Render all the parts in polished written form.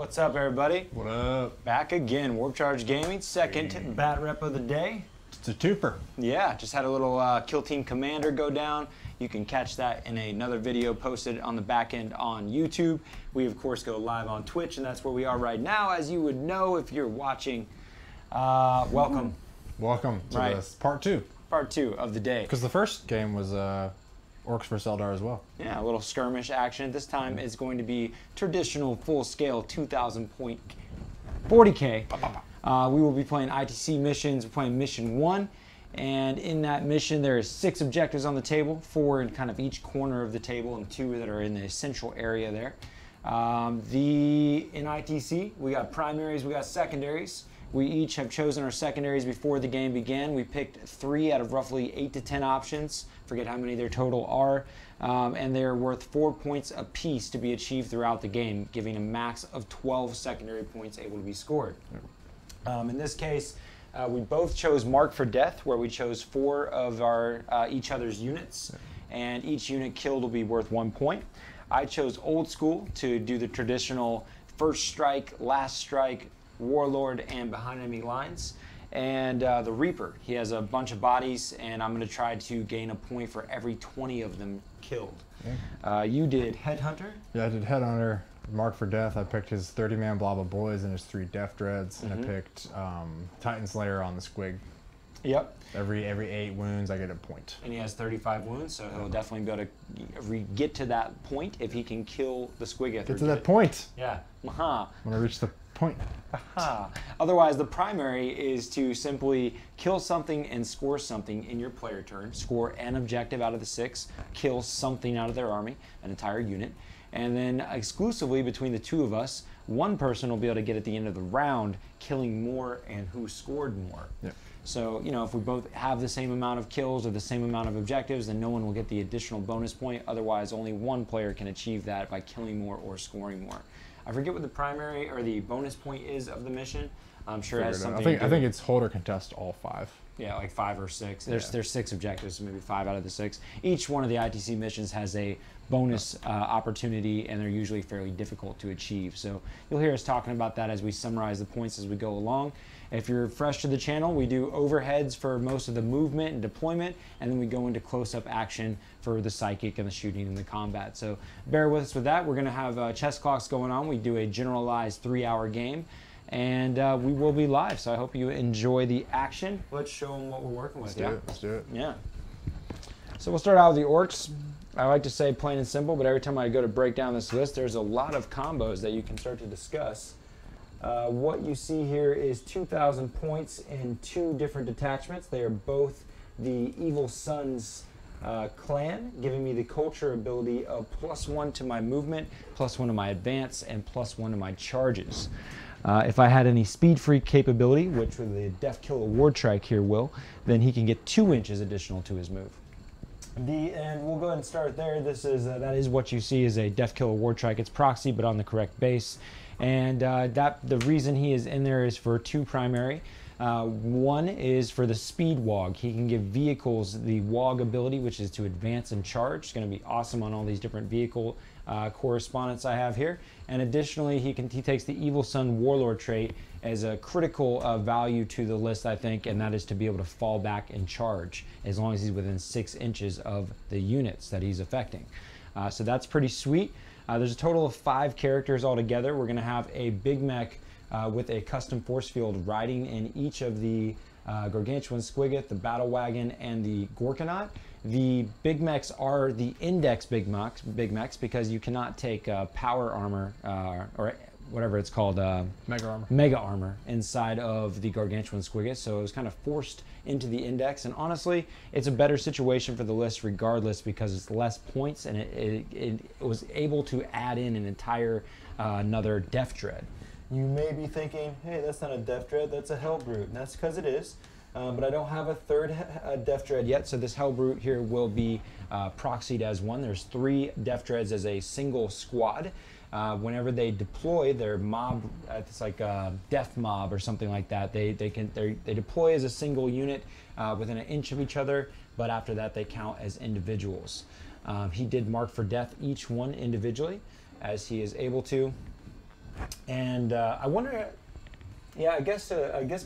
What's up, everybody? What up? Back again, Warp Charge Gaming, second bat rep of the day. It's a twofer. Yeah, just had a little Kill Team Commander go down. You can catch that in another video posted on the back end on YouTube. We, of course, go live on Twitch, and that's where we are right now. As you would know if you're watching, welcome. Welcome to this part two. Part two of the day. Because the first game was Orks vs. Aeldari as well. Yeah, a little skirmish action. This time it's going to be traditional full-scale 2,000 point 40k. We will be playing ITC missions. We're playing mission 1, and in that mission there are 6 objectives on the table, 4 in kind of each corner of the table and 2 that are in the central area there. In ITC we got primaries, we got secondaries. We each have chosen our secondaries before the game began. We picked 3 out of roughly 8 to 10 options. Forget how many their total are. And they're worth 4 points apiece to be achieved throughout the game, giving a max of 12 secondary points able to be scored. In this case, we both chose Mark for Death, where we chose 4 of our each other's units, and each unit killed will be worth 1 point. I chose Old School to do the traditional first strike, last strike, Warlord, and behind enemy lines. And the Reaper, he has a bunch of bodies, and I'm going to try to gain a point for every 20 of them killed. You did Headhunter? Yeah, I did Headhunter. Mark for Death, I picked his 30-man blob of boyz and his 3 Deff Dreads, and I picked Titan Slayer on the squig. Yep. Every 8 wounds, I get a point. And he has 35 wounds, so he'll definitely be able to get to that point if he can kill the Squiggoth. Get to that point. Yeah. I'm going to reach the point. Otherwise, the primary is to simply kill something and score something in your player turn. Score an objective out of the 6, kill something out of their army, an entire unit, and then exclusively between the 2 of us, one person will be able to get at the end of the round killing more and who scored more. Yep. So, you know, if we both have the same amount of kills or the same amount of objectives, then no one will get the additional bonus point. Otherwise, only one player can achieve that by killing more or scoring more. I forget what the primary or the bonus point is of the mission. I'm sure it has something. I think it's hold or contest all 5. Yeah, like 5 or 6. There's 6 objectives, so maybe 5 out of the 6. Each one of the ITC missions has a bonus opportunity, and they're usually fairly difficult to achieve. So you'll hear us talking about that as we summarize the points as we go along. If you're fresh to the channel, we do overheads for most of the movement and deployment, and then we go into close-up action for the psychic and the shooting and the combat. So bear with us with that. We're going to have chess clocks going on. We do a generalized 3-hour game, and we will be live. So I hope you enjoy the action. Let's show them what we're working with. Let's do it. Yeah. So we'll start out with the Orks. I like to say plain and simple, but every time I go to break down this list, there's a lot of combos that you can start to discuss. What you see here is 2,000 points in 2 different detachments. They are both the Evil Sunz clan, giving me the culture ability of +1 to my movement, +1 to my advance, and +1 to my charges. If I had any speed freak capability, which with the Deff Wartrike here will, then he can get 2 inches additional to his move. And we'll go ahead and start there. This is that is what you see is a Deff Wartrike. It's proxy, but on the correct base. And the reason he is in there is for 2 primary. One is for the speed wog. He can give vehicles the wog ability, which is to advance and charge. It's going to be awesome on all these different vehicle correspondents I have here. And additionally, he takes the Evil Sun Warlord trait as a critical value to the list, I think, and that is to be able to fall back and charge as long as he's within 6 inches of the units that he's affecting. So that's pretty sweet. There's a total of 5 characters altogether. We're going to have a bigmek with a custom force field riding in each of the Gargantuan Squiggoth, the Battlewagon, and the Gorkanaut. The bigmeks are the index bigmeks because you cannot take power armor or whatever it's called, mega armor inside of the Gargantuan Squiggoth, so it was kind of forced into the index, and honestly it's a better situation for the list regardless because it's less points, and it was able to add in an entire another Deff Dread. You may be thinking, hey, that's not a Deff Dread, that's a Hellbrute, and that's because it is. But I don't have a third Deff Dread yet, so this Hellbrute here will be proxied as one. There's 3 Deff Dreads as a single squad. Whenever they deploy their mob, it's like a death mob or something like that. They deploy as a single unit within 1 inch of each other, but after that they count as individuals. He did mark for death each one individually, as he is able to. And I wonder, yeah, I guess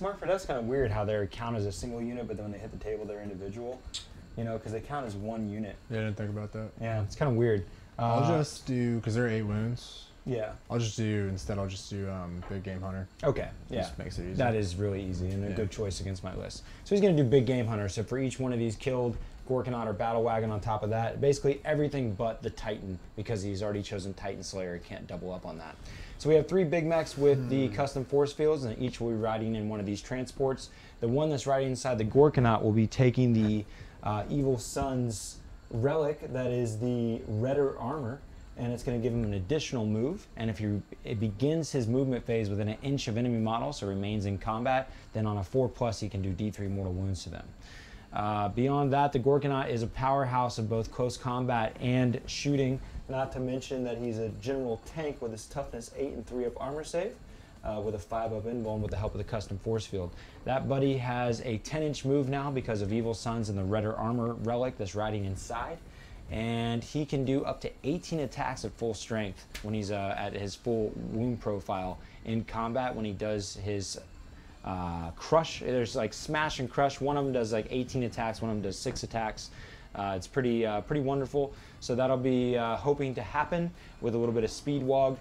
Mark for Death's kind of weird how they count as a single unit, but then when they hit the table, they're individual. You know, because they count as one unit. Yeah, I didn't think about that. Yeah, it's kind of weird. I'll just do, because they're 8 wounds. Yeah. I'll just do Big Game Hunter. Okay, yeah. Just makes it easy. That is really easy and a good choice against my list. So he's going to do Big Game Hunter. So for each one of these killed, Gorkanaut or Battlewagon on top of that. Basically everything but the Titan, because he's already chosen Titan Slayer. He can't double up on that. So we have 3 bigmeks with the custom force fields, and each will be riding in one of these transports. The one that's riding inside the Gorkanaut will be taking the Evil Sunz relic, that is the redder armor, and it's going to give him an additional move. And if it begins his movement phase within an inch of enemy model, so remains in combat, then on a 4+, he can do D3 mortal wounds to them. Beyond that, the Gorkanaut is a powerhouse of both close combat and shooting, not to mention that he's a general tank with his toughness 8 and 3 up armor save, with a 5 up invuln with the help of the custom force field. That buddy has a 10-inch move now because of Evil Sunz and the redder armor relic that's riding inside, and he can do up to 18 attacks at full strength when he's at his full wound profile in combat. When he does his crush, there's like smash and crush. One of them does like 18 attacks, one of them does 6 attacks. It's pretty wonderful. So that'll be hoping to happen with a little bit of speed wog.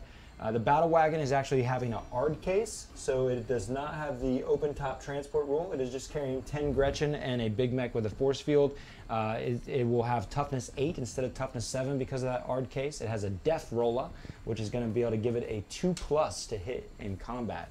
The Battlewagon is actually having an ARD case, so it does not have the open top transport rule. It is just carrying 10 Gretchin and a bigmek with a force field. It will have toughness 8 instead of toughness 7 because of that ARD case. It has a Deff Rolla, which is going to be able to give it a 2+ to hit in combat.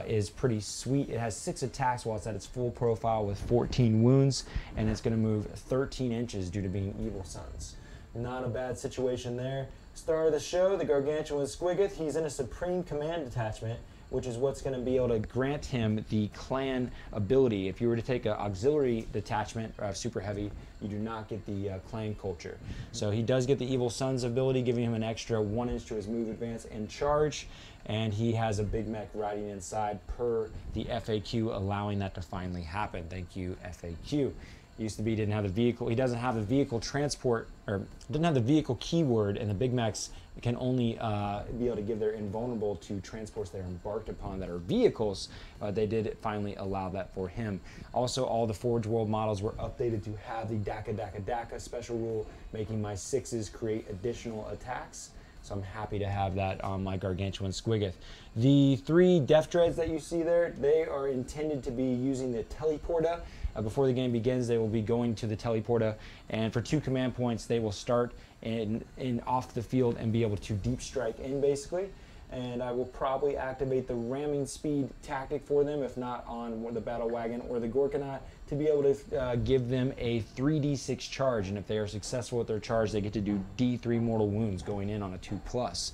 Is pretty sweet. It has 6 attacks while it's at its full profile with 14 wounds, and it's going to move 13 inches due to being Evil Sunz. Not a bad situation there. Star of the show, the Gargantuan Squiggoth. He's in a Supreme Command detachment, which is what's going to be able to grant him the clan ability. If you were to take an auxiliary detachment super heavy, you do not get the clan culture. So he does get the Evil Sunz ability, giving him an extra 1 inch to his move, advance, and charge. And he has a bigmek riding inside per the FAQ, allowing that to finally happen. Thank you, FAQ. Used to be didn't have the vehicle. He doesn't have the vehicle transport, or didn't have the vehicle keyword, and the bigmeks can only be able to give their invulnerable to transports they're embarked upon that are vehicles. They did finally allow that for him. Also, all the Forge World models were updated to have the DACA special rule, making my 6s create additional attacks. So I'm happy to have that on my Gargantuan Squiggoth. The 3 Deff Dreads that you see there, they are intended to be using the tellyporta. Before the game begins, they will be going to the tellyporta, and for 2 command points, they will start in off the field and be able to deep strike in, basically. And I will probably activate the ramming speed tactic for them, if not on the Battlewagon or the Gorkanaut, to be able to give them a 3d6 charge. And if they are successful with their charge, they get to do D3 mortal wounds going in on a 2+.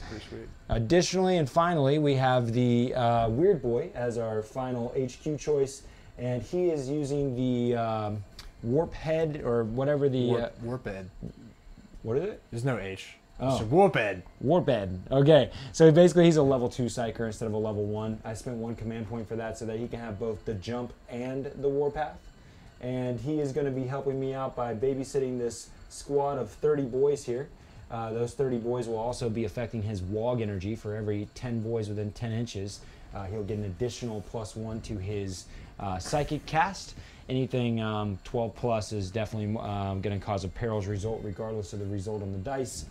Pretty sweet. Additionally, and finally, we have the Weirdboy as our final HQ choice. And he is using the warphead, or whatever the... Warphead. What is it? There's no H. Oh. It's warphead. Warphead. Okay. So basically he's a level 2 psyker instead of a level 1. I spent 1 command point for that so that he can have both the jump and the warpath. And he is going to be helping me out by babysitting this squad of 30 boys here. Those 30 boys will also be affecting his wog energy. For every 10 boys within 10 inches, he'll get an additional +1 to his psychic cast. Anything 12+ is definitely going to cause a perils result regardless of the result on the dice.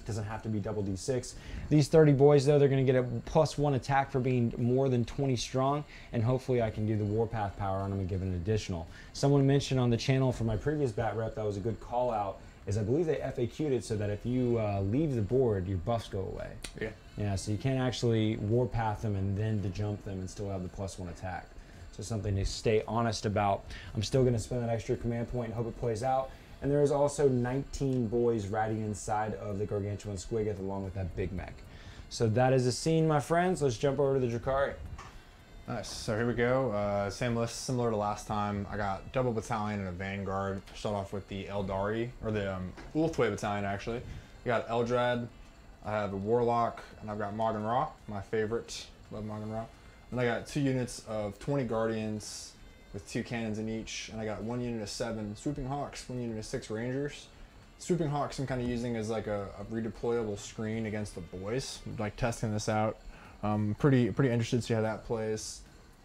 Doesn't have to be double D6. These 30 boys, though, they're going to get a +1 attack for being more than 20 strong, and hopefully I can do the warpath power on them and give an additional. Someone mentioned on the channel for my previous bat rep that was a good call out, is I believe they FAQ'd it so that if you leave the board, your buffs go away. Yeah. Yeah, so you can't actually warpath them and then to jump them and still have the +1 attack. So something to stay honest about. I'm still going to spend that extra command point and hope it plays out. And there is also 19 boys riding inside of the Gargantuan Squiggoth along with that bigmek. So that is the scene, my friends. Let's jump over to the Drukhari. Nice. So here we go. Same list, similar to last time. I got double battalion and a vanguard. Start off with the Aeldari, or the Ulthway battalion actually. I got Eldrad. I have a warlock, and I've got Moggen Ra, my favorite. Love Moggen Ra. And I got 2 units of 20 guardians with 2 cannons in each, and I got 1 unit of 7 swooping hawks, 1 unit of 6 rangers. Swooping hawks I'm kind of using as like a redeployable screen against the boys. I'm like testing this out Pretty interested to see how that plays.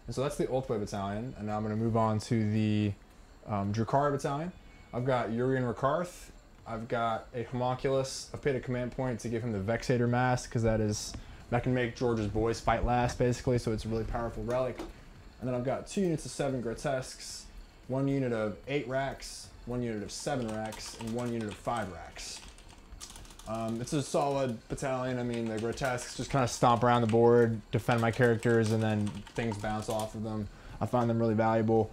And so that's the Ulthway Battalion, and now I'm going to move on to the Drukhari Battalion. I've got Urian Rakarth. I've got a Homunculus. I've paid a command point to give him the Vexator Mask, because that can make George's boys fight last, basically, so it's a really powerful relic. And then I've got 2 units of 7 grotesques, 1 unit of 8 racks, 1 unit of 7 racks, and 1 unit of 5 racks. It's a solid battalion. I mean, the grotesques just kind of stomp around the board, defend my characters, and then things bounce off of them. I find them really valuable.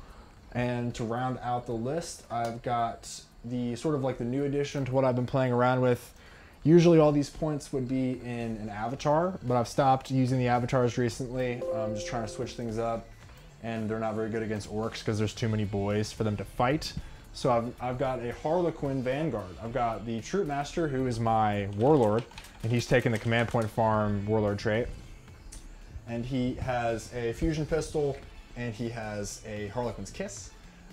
And to round out the list, I've got the sort of like the new addition to what I've been playing around with. Usually all these points would be in an avatar, but I've stopped using the avatars recently. I'm just trying to switch things up, and they're not very good against orcs because there's too many boys for them to fight. So I've got a Harlequin Vanguard. I've got the Troop Master, who is my Warlord, and he's taken the command point farm Warlord trait. And he has a fusion pistol, and he has a Harlequin's Kiss.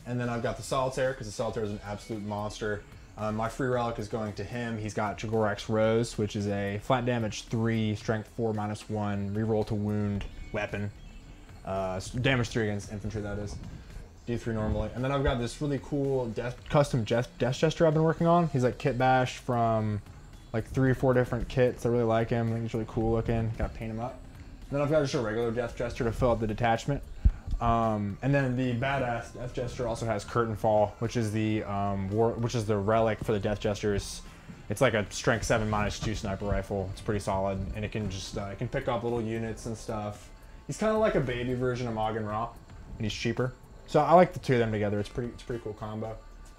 And then I've got the Solitaire, because the Solitaire is an absolute monster. My free relic is going to him. He's got Jagorax Rose, which is a flat damage 3, strength 4 -1, reroll to wound weapon. Damage 3 against infantry, that is. D3 normally. And then I've got this really cool custom Death Jester I've been working on. He's like Kit Bash from like 3 or 4 different kits. I really like him. I think he's really cool looking. Gotta paint him up. And then I've got just a regular Death Jester to fill up the detachment. And then the badass Death Jester also has Curtain Fall, which is the relic for the Death Jesters. It's like a strength 7 -2 sniper rifle. It's pretty solid, and it can just it can pick up little units and stuff. He's kind of like a baby version of Moggen Ra, and he's cheaper. So I like the 2 of them together. It's pretty cool combo.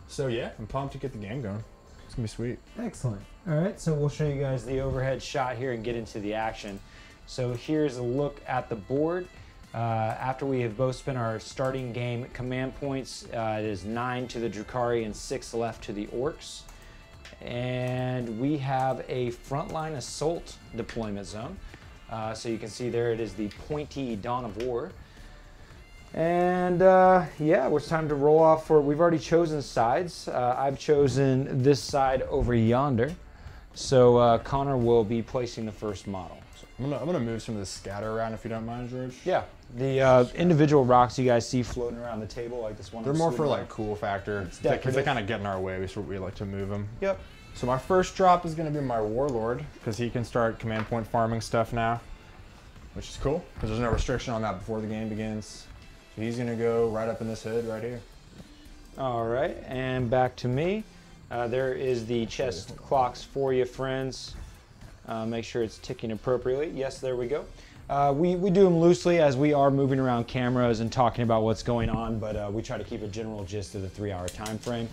So yeah, I'm pumped to get the game going. It's gonna be sweet. Excellent. All right, so we'll show you guys the overhead shot here and get into the action. So here's a look at the board. After we have both spent our starting game command points, it is 9 to the Drukhari and 6 left to the Orks. And we have a frontline assault deployment zone. So you can see there it is the pointy Dawn of War. And yeah, it's time to roll off we've already chosen sides. I've chosen this side over yonder. So Connor will be placing the first model. So I'm gonna move some of this scatter around if you don't mind, George. Yeah. The individual rocks you guys see floating around the table, like this one. They're more for like cool factor. Because they kind of get in our way, we like to move them. Yep. So my first drop is going to be my Warlord, because he can start command point farming stuff now, which is cool, because there's no restriction on that before the game begins. So he's going to go right up in this hood right here. All right, and back to me. There is the chest clocks for you, friends. Make sure it's ticking appropriately. Yes, there we go. We do them loosely as we are moving around cameras and talking about what's going on, but we try to keep a general gist of the 3-hour time frame.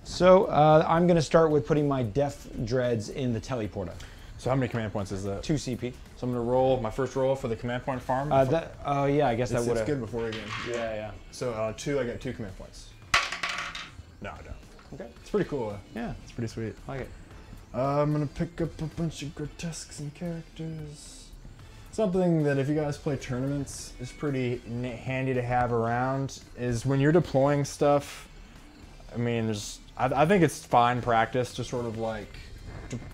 So I'm going to start with putting my Deff Dreads in the Tellyporta. So how many command points is that? 2 CP. So I'm going to roll my first roll for the command point farm. Oh yeah, I guess that would have. It's good before we get. Yeah. So I get 2 command points. No, I don't. Okay. It's pretty cool. Yeah, it's pretty sweet. I like it. I'm gonna pick up a bunch of grotesques and characters. Something that if you guys play tournaments is pretty handy to have around is when you're deploying stuff. I mean, I think it's fine practice to sort of like,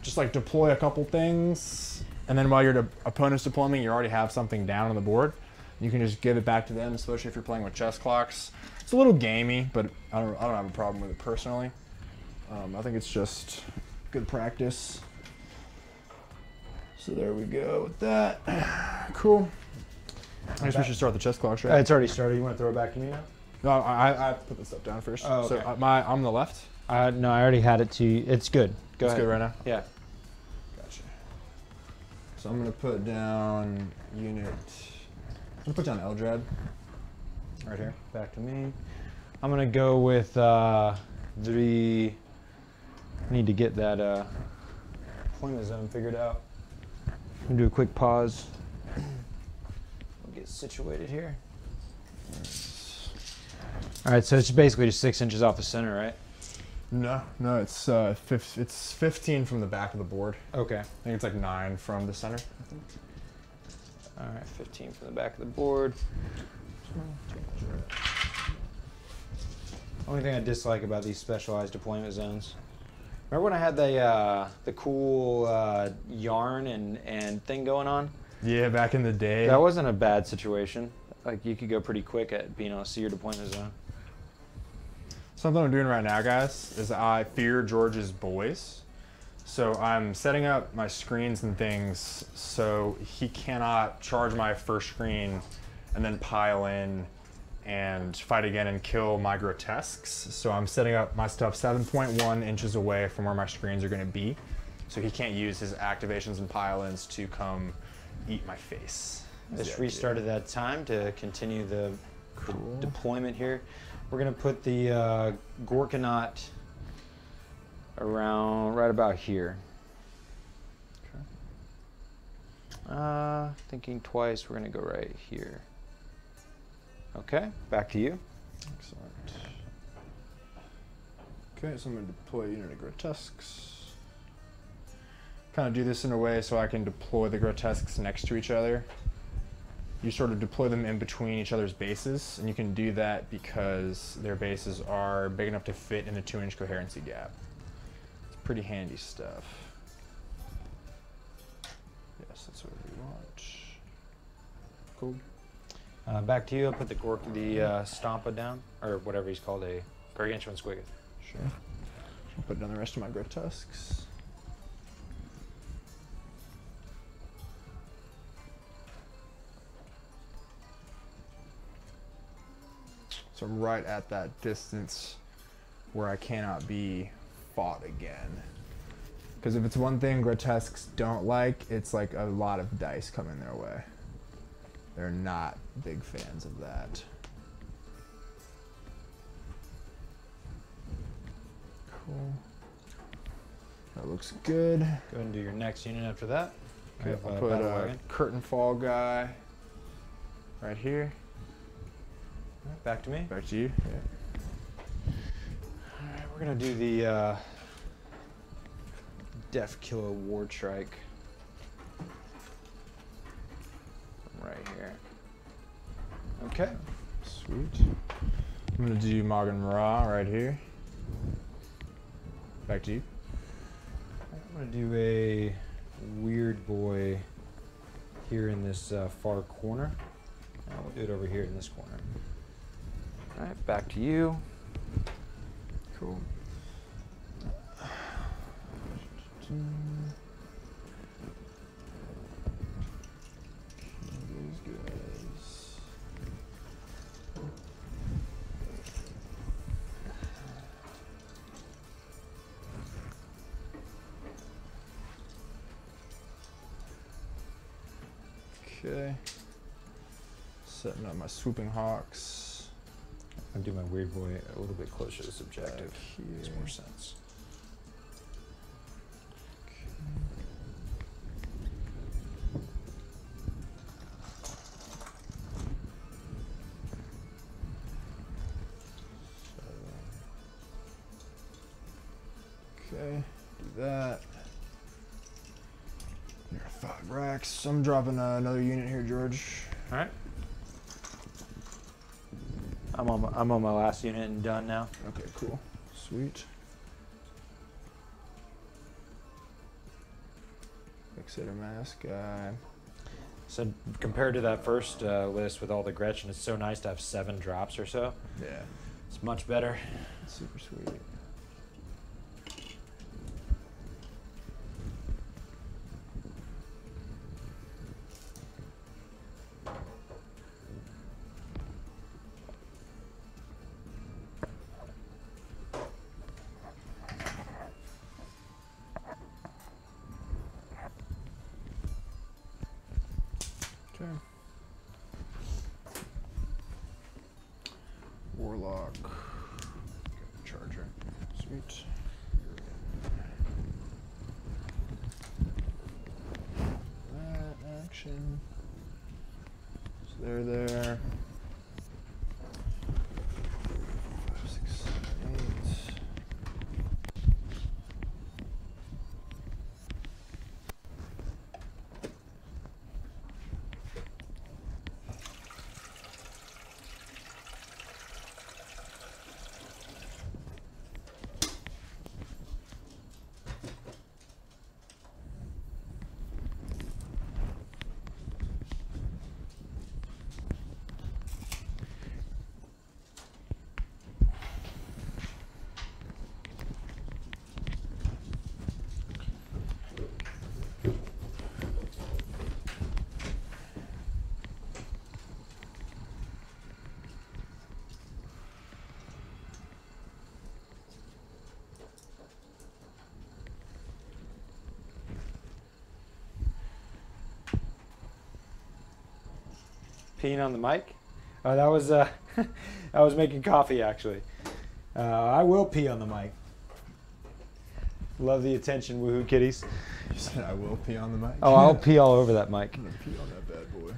just like deploy a couple things, and then while your opponent's deploying, you already have something down on the board. You can just give it back to them, especially if you're playing with chess clocks. It's a little gamey, but I don't have a problem with it personally. I think it's just good practice. So there we go with that. Cool. I guess we should start the chess clocks, right? It's already started. You want to throw it back to me now? No, I have to put this stuff down first. Oh, okay. So I'm on the left? No, I already had it to you. It's good. Go ahead. It's good right now? Yeah. Gotcha. So I'm going to put down unit... I'm going to put down Eldred. Right here. Back to me. I'm going to go with the... I need to get that deployment zone figured out. I'm going to do a quick pause. We'll get situated here. All right, so it's basically just 6 inches off the center, right? No, it's 15 from the back of the board. Okay. I think it's like 9 from the center. I think. All right, 15 from the back of the board. Only thing I dislike about these specialized deployment zones Remember when I had the cool yarn and thing going on? Yeah, back in the day. That wasn't a bad situation. Like, you could go pretty quick at being able to see your deployment zone. Something I'm doing right now, guys, is I fear George's boys. So I'm setting up my screens and things so he cannot charge my first screen and then pile in and fight again and kill my grotesques. So I'm setting up my stuff 7.1 inches away from where my screens are gonna be. So he can't use his activations and pile-ins to come eat my face. Just restarted that time to continue the deployment here. We're gonna put the Gorkanaut around right about here. Okay. Thinking twice, we're gonna go right here. Okay, back to you. Excellent. Okay, so I'm gonna deploy a unit of grotesques. Kind of do this in a way so I can deploy the grotesques next to each other. You sort of deploy them in between each other's bases, and you can do that because their bases are big enough to fit in the 2-inch coherency gap. It's pretty handy stuff. Yes, that's what we want. Cool. Back to you. I'll put the Stompa down, or whatever he's called, a Gargantuan Squiggoth. Sure. I'll put down the rest of my grotesques. So I'm right at that distance where I cannot be fought again. Because if it's one thing grotesques don't like, it's like a lot of dice coming their way. They're not big fans of that. Cool. That looks good. Go ahead and do your next unit after that. Okay, I'll put a curtain fall guy right here. Right, back to me. Back to you. Yeah. All right, we're gonna do the Deff Killer Wartrike right here. Okay. Sweet. I'm gonna do Morgan Ra right here. Back to you. I'm gonna do a weird boy here in this far corner. We'll do it over here in this corner. All right, back to you. Cool. These guys. Okay. Setting up my swooping hawks. I'll do my weird boy a little bit closer to this objective. Makes more sense. Okay, do that. There are 5 racks. I'm dropping another unit here, George. All right. I'm on my last unit and done now. Okay, cool. Sweet. Fixator mask guy. So compared to that first list with all the Gretchin, it's so nice to have 7 drops or so. Yeah. It's much better. Super sweet. Okay. Warlock. Charger. Sweet. That action. So they're there. 5, 6, 7, 8. Peeing on the mic? Oh, that was I was making coffee actually. I will pee on the mic. Love the attention, woohoo kitties. You said I will pee on the mic? Oh, I'll pee all over that mic. I'm gonna pee on that bad boy.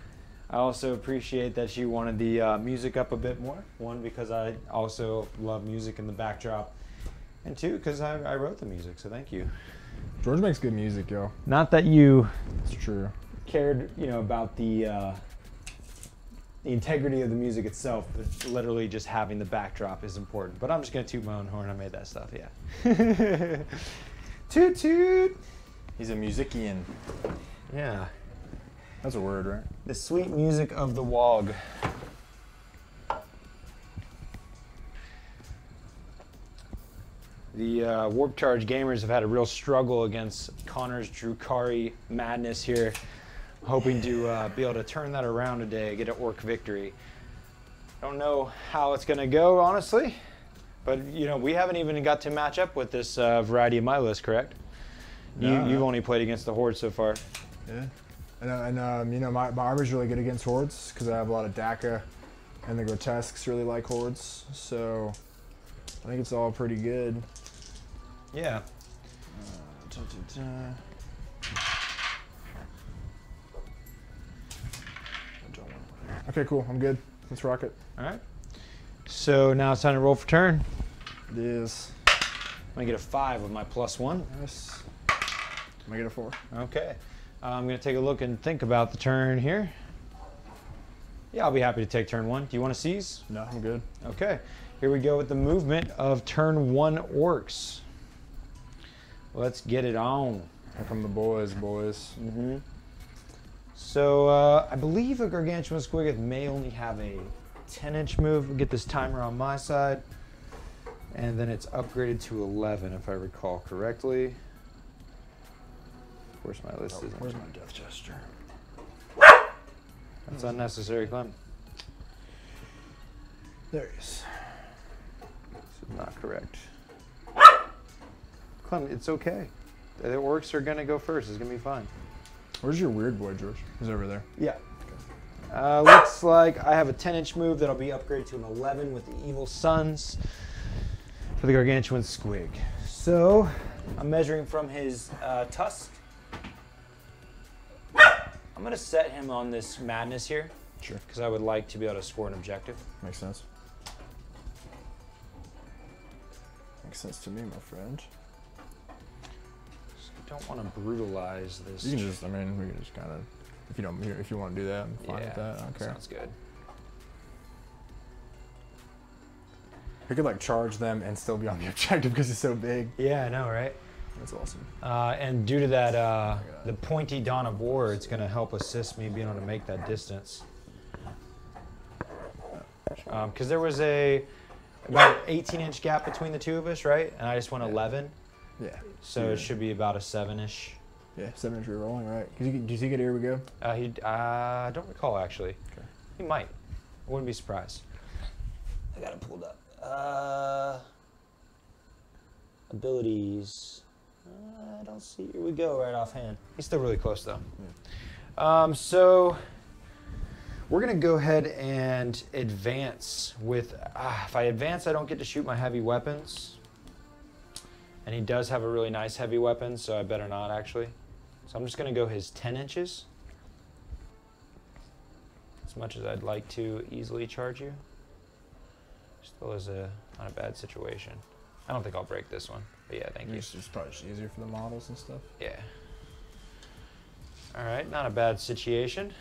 I also appreciate that you wanted the music up a bit more. One, because I also love music in the backdrop. And two, because I wrote the music, so thank you. George makes good music, yo. Not that you It's true. cared, about the integrity of the music itself, but literally just having the backdrop is important. But I'm just gonna toot my own horn. I made that stuff, yeah. Toot toot. He's a musician. Yeah. That's a word, right? The sweet music of the wog. The Warp Charge gamers have had a real struggle against Connor's Drukhari madness here, hoping to be able to turn that around today, get an orc victory. Don't know how it's going to go, honestly, but we haven't even got to match up with this variety of my list, correct? No, You've only played against the Horde so far. Yeah. And my armor's really good against hordes because I have a lot of DACA, and the grotesques really like hordes, so I think it's all pretty good. Yeah. Okay, cool. I'm good. Let's rock it. All right. So now it's time to roll for turn. It is. I'm gonna get a 5 with my +1. Yes. I'm gonna get a 4. Okay. I'm gonna take a look and think about the turn here. Yeah, I'll be happy to take turn 1. Do you want to seize? No, I'm good. Okay. Here we go with the movement of turn 1 orcs. Let's get it on. Here come the boys. Mm-hmm. So I believe a Gargantuan Squiggoth may only have a 10-inch move. We'll get this timer on my side. And then it's upgraded to 11 if I recall correctly. Of course my list isn't. Where's my death gesture? That's unnecessary, Clem. There he is. This is not correct. Clem, it's okay. The orcs are gonna go first. It's gonna be fine. Where's your weird boy, George? He's over there. Yeah. Looks like I have a 10-inch move that'll be upgraded to an 11 with the evil Sunz for the Gargantuan Squig. So I'm measuring from his tusk. I'm gonna set him on this madness here. Sure. Because I would like to be able to score an objective. Makes sense. Makes sense to me, my friend. I don't want to brutalize this. You can just, we can just kind of, if you want to do that, I'm fine with that. I don't care. Sounds good. We could charge them and still be on the objective because it's so big. Yeah, I know, right? That's awesome. And due to that, the pointy Dawn of War, it's going to help assist me being able to make that distance. Because there was about an 18-inch gap between the two of us, right? And I just went 11. Yeah. So it should be about a 7-ish. Yeah, 7-inch re-rolling, right? Does he get here we go? I don't recall, actually. Okay. He might. I wouldn't be surprised. I got it pulled up. Abilities. I don't see. Here we go, right offhand. He's still really close, though. Yeah. So we're going to go ahead and advance with... if I advance, I don't get to shoot my heavy weapons. And he does have a really nice heavy weapon, so I better not, actually. So I'm just going to go his 10 inches. As much as I'd like to easily charge you. Still is not a bad situation. I don't think I'll break this one, but yeah, thank you. It's just probably just easier for the models and stuff. Yeah. All right, not a bad situation.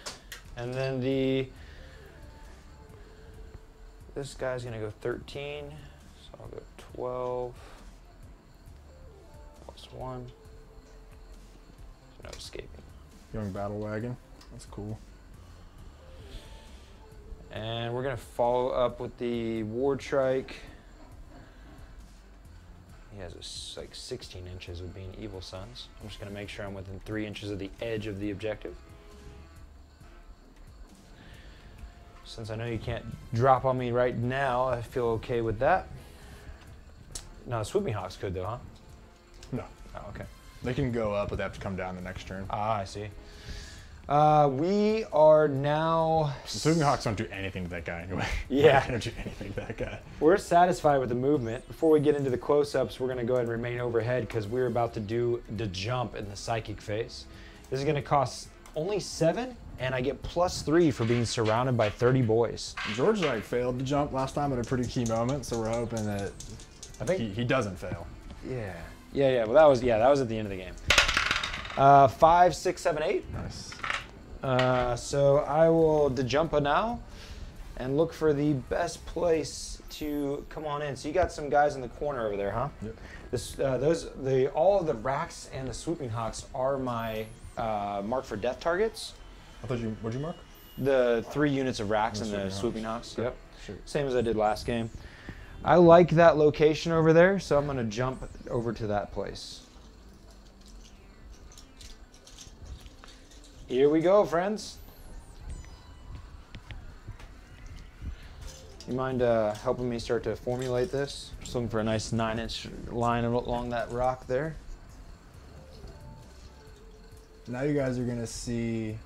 And then this guy's gonna go 13, so I'll go 12 plus 1. There's no escaping. Young Battlewagon, that's cool. And we're gonna follow up with the Wartrike. He has like 16 inches of being evil Sunz. I'm just gonna make sure I'm within 3 inches of the edge of the objective. Since I know you can't drop on me right now, I feel okay with that. No, the Swooping Hawks could though, huh? No. Oh, okay. They can go up, but they have to come down the next turn. Ah, I see. We are now... Squig Hawks don't do anything to that guy anyway. Yeah. They don't do anything to that guy. We're satisfied with the movement. Before we get into the close-ups, we're going to go ahead and remain overhead because we're about to do the jump in the psychic phase. This is going to cost only 7, and I get +3 for being surrounded by 30 boys. George like failed to jump last time at a pretty key moment, so we're hoping that he doesn't fail. Yeah. Well, that was at the end of the game. 5, 6, 7, 8. Nice. So I will dejumpa now and look for the best place to come on in. So you got some guys in the corner over there, huh? Yep. All of the racks and the swooping hawks are my mark for death targets. What'd you mark? The 3 units of racks and the swooping hawks. Okay. Yep. Sure. Same as I did last game. I like that location over there, so I'm going to jump over to that place. Here we go, friends. You mind helping me start to formulate this? Just looking for a nice 9-inch line along that rock there. Now you guys are gonna see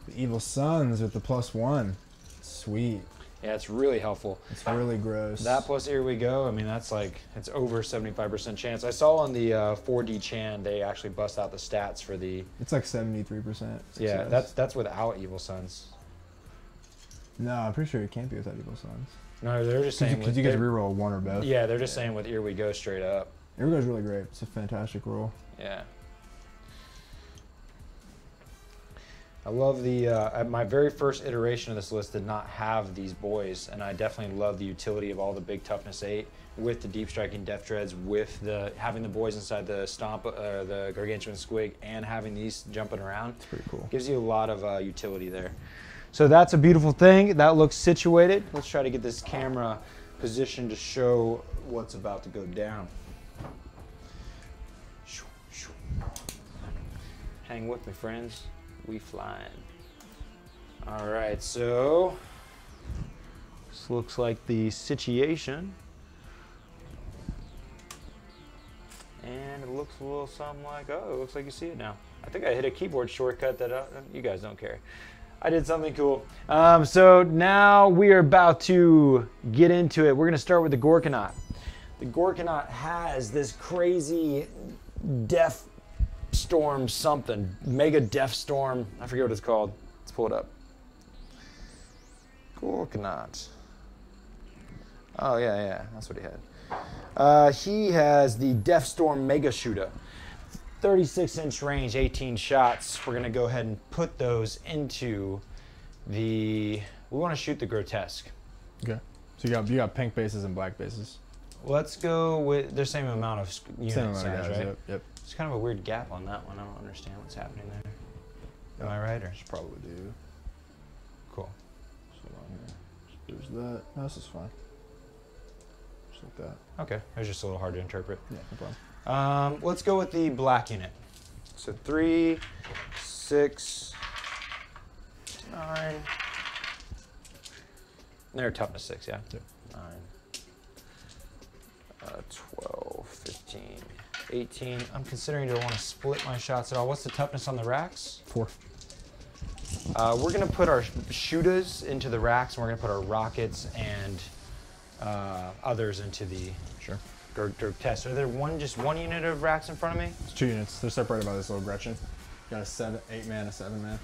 the evil Sunz with the +1. Sweet. Yeah, it's really helpful. It's really gross. That plus here we go. I mean, that's like, it's over 75% chance. I saw on the 4D Chan, they actually bust out the stats for the... It's like 73% success. Yeah, that's without Evil Sunz. No, I'm pretty sure it can't be without evil Sunz. No, they're just saying... Because you get to reroll 1 or both. Yeah, they're just saying with Here We Go straight up. Here We Go's really great. It's a fantastic roll. Yeah. I love the, my very first iteration of this list did not have these boys, and I definitely love the utility of all the big toughness 8 with the deep striking Deff Dreads, with the having the boys inside the stomp, the Gargantuan Squig, and having these jumping around. It's pretty cool. Gives you a lot of utility there. So that's a beautiful thing. That looks situated. Let's try to get this camera positioned to show what's about to go down. Hang with me, friends. We flying. All right, so this looks like the situation. And it looks a little something like, oh, it looks like you see it now. I think I hit a keyboard shortcut that you guys don't care. I did something cool. So now we are about to get into it. We're gonna start with the Gorkanaut. The Gorkanaut has this crazy Deff Storm something, Mega Deff Storm, I forget what it's called. Let's pull it up. Gorkanaut. Oh yeah, that's what he had. He has the Deff Storm Mega Shoota. 36-inch range, 18 shots. We're gonna go ahead and put those into the, we wanna shoot the grotesque. Okay. So you got pink bases and black bases. Let's go with the same amount of unit size, right? Yep. There's kind of a weird gap on that one. I don't understand what's happening there. Am I right? Or? Probably do. Cool. So there's that. No, this is fine. Just like that. Okay. It was just a little hard to interpret. Yeah, no problem. Let's go with the black unit. So 3, 6, 9. They're toughness 6, yeah? Yep. 9, 12, 15. 18. I'm considering, do I want to split my shots at all? What's the toughness on the racks? 4. We're going to put our shootas into the racks, and we're going to put our rockets and others into the grotesque. Are there just one unit of racks in front of me? It's 2 units. They're separated by this little Gretchin. Got a 8-man, a 7-man.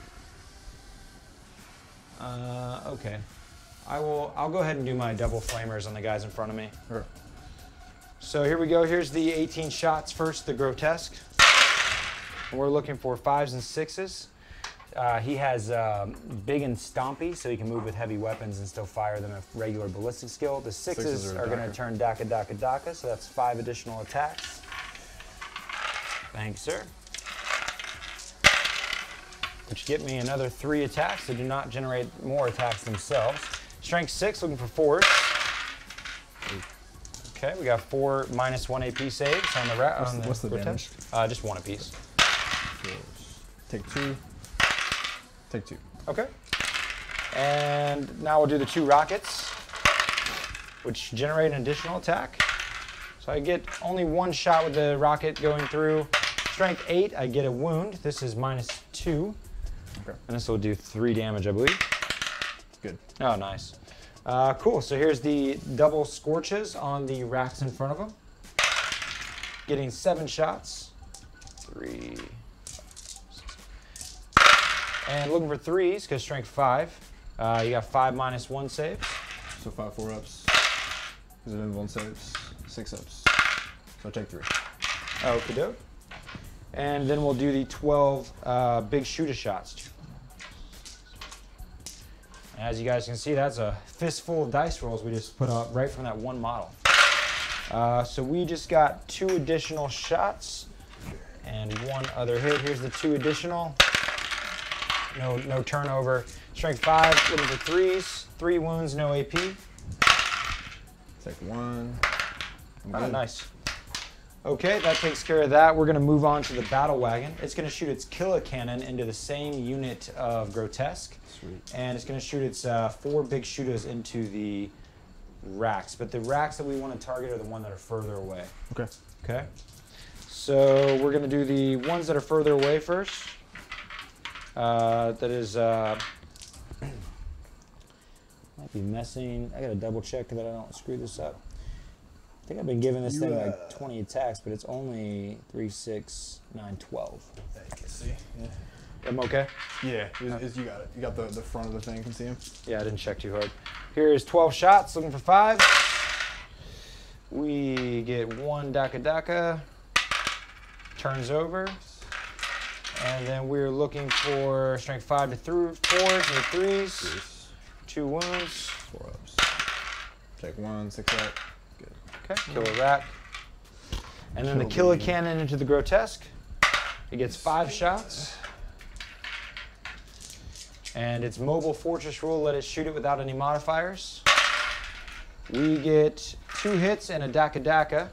Okay. I'll go ahead and do my double flamers on the guys in front of me. Sure. So here we go. Here's the 18 shots first, the grotesque. And we're looking for 5s and 6s. He has big and stompy, so he can move with heavy weapons and still fire them at regular ballistic skill. The 6s are going to turn daka, so that's 5 additional attacks. Thanks, sir. Which get me another 3 attacks. They do not generate more attacks themselves. Strength 6, looking for 4s. Okay, we got 4 -1 AP saves on the What's the damage? Just 1 apiece. Take 2. Take 2. Okay. And now we'll do the 2 rockets, which generate an additional attack. So I get only 1 shot with the rocket going through. Strength 8, I get a wound. This is -2. Okay. And this will do 3 damage, I believe. Good. Oh, nice. Cool. So here's the double scorches on the racks in front of them. Getting 7 shots. 3. And looking for 3s because strength 5. You got 5 -1 saves. So 5 4-ups. Is it in 1 saves? 6 ups. So take 3. Okie doke. And then we'll do the 12 big shooter shots. As you guys can see, that's a fistful of dice rolls we just put up right from that one model. So we just got 2 additional shots and 1 other hit. Here's the 2 additional. No turnover. Strength 5, looking for 3s. 3 wounds, no AP. Take 1. Oh, nice. Okay, that takes care of that. We're going to move on to the Battlewagon. It's going to shoot its killakannon into the same unit of Grotesque. Sweet. And it's going to shoot its 4 big shootas into the racks. But the racks that we want to target are the ones that are further away. Okay. Okay. So we're going to do the ones that are further away first. That is, might be messing. I got to double check that I don't screw this up. I think I've been giving this thing like 20 attacks, but it's only 3, 6, 9, 12. There you can see. Yeah. I'm okay? Yeah, you got it. You got the front of the thing. You can see him. Yeah, I didn't check too hard. Here's 12 shots, looking for 5. We get 1 Daka. Turns over. And then we're looking for strength 5 to 4s, no 3s. 2 wounds. 4 ups. Take 1, 6 up. Good. Okay, kill a rat. And then the killakannon into the Grotesque. It gets 5 shots. And its mobile fortress rule, let it shoot it without any modifiers. We get 2 hits and a Daka.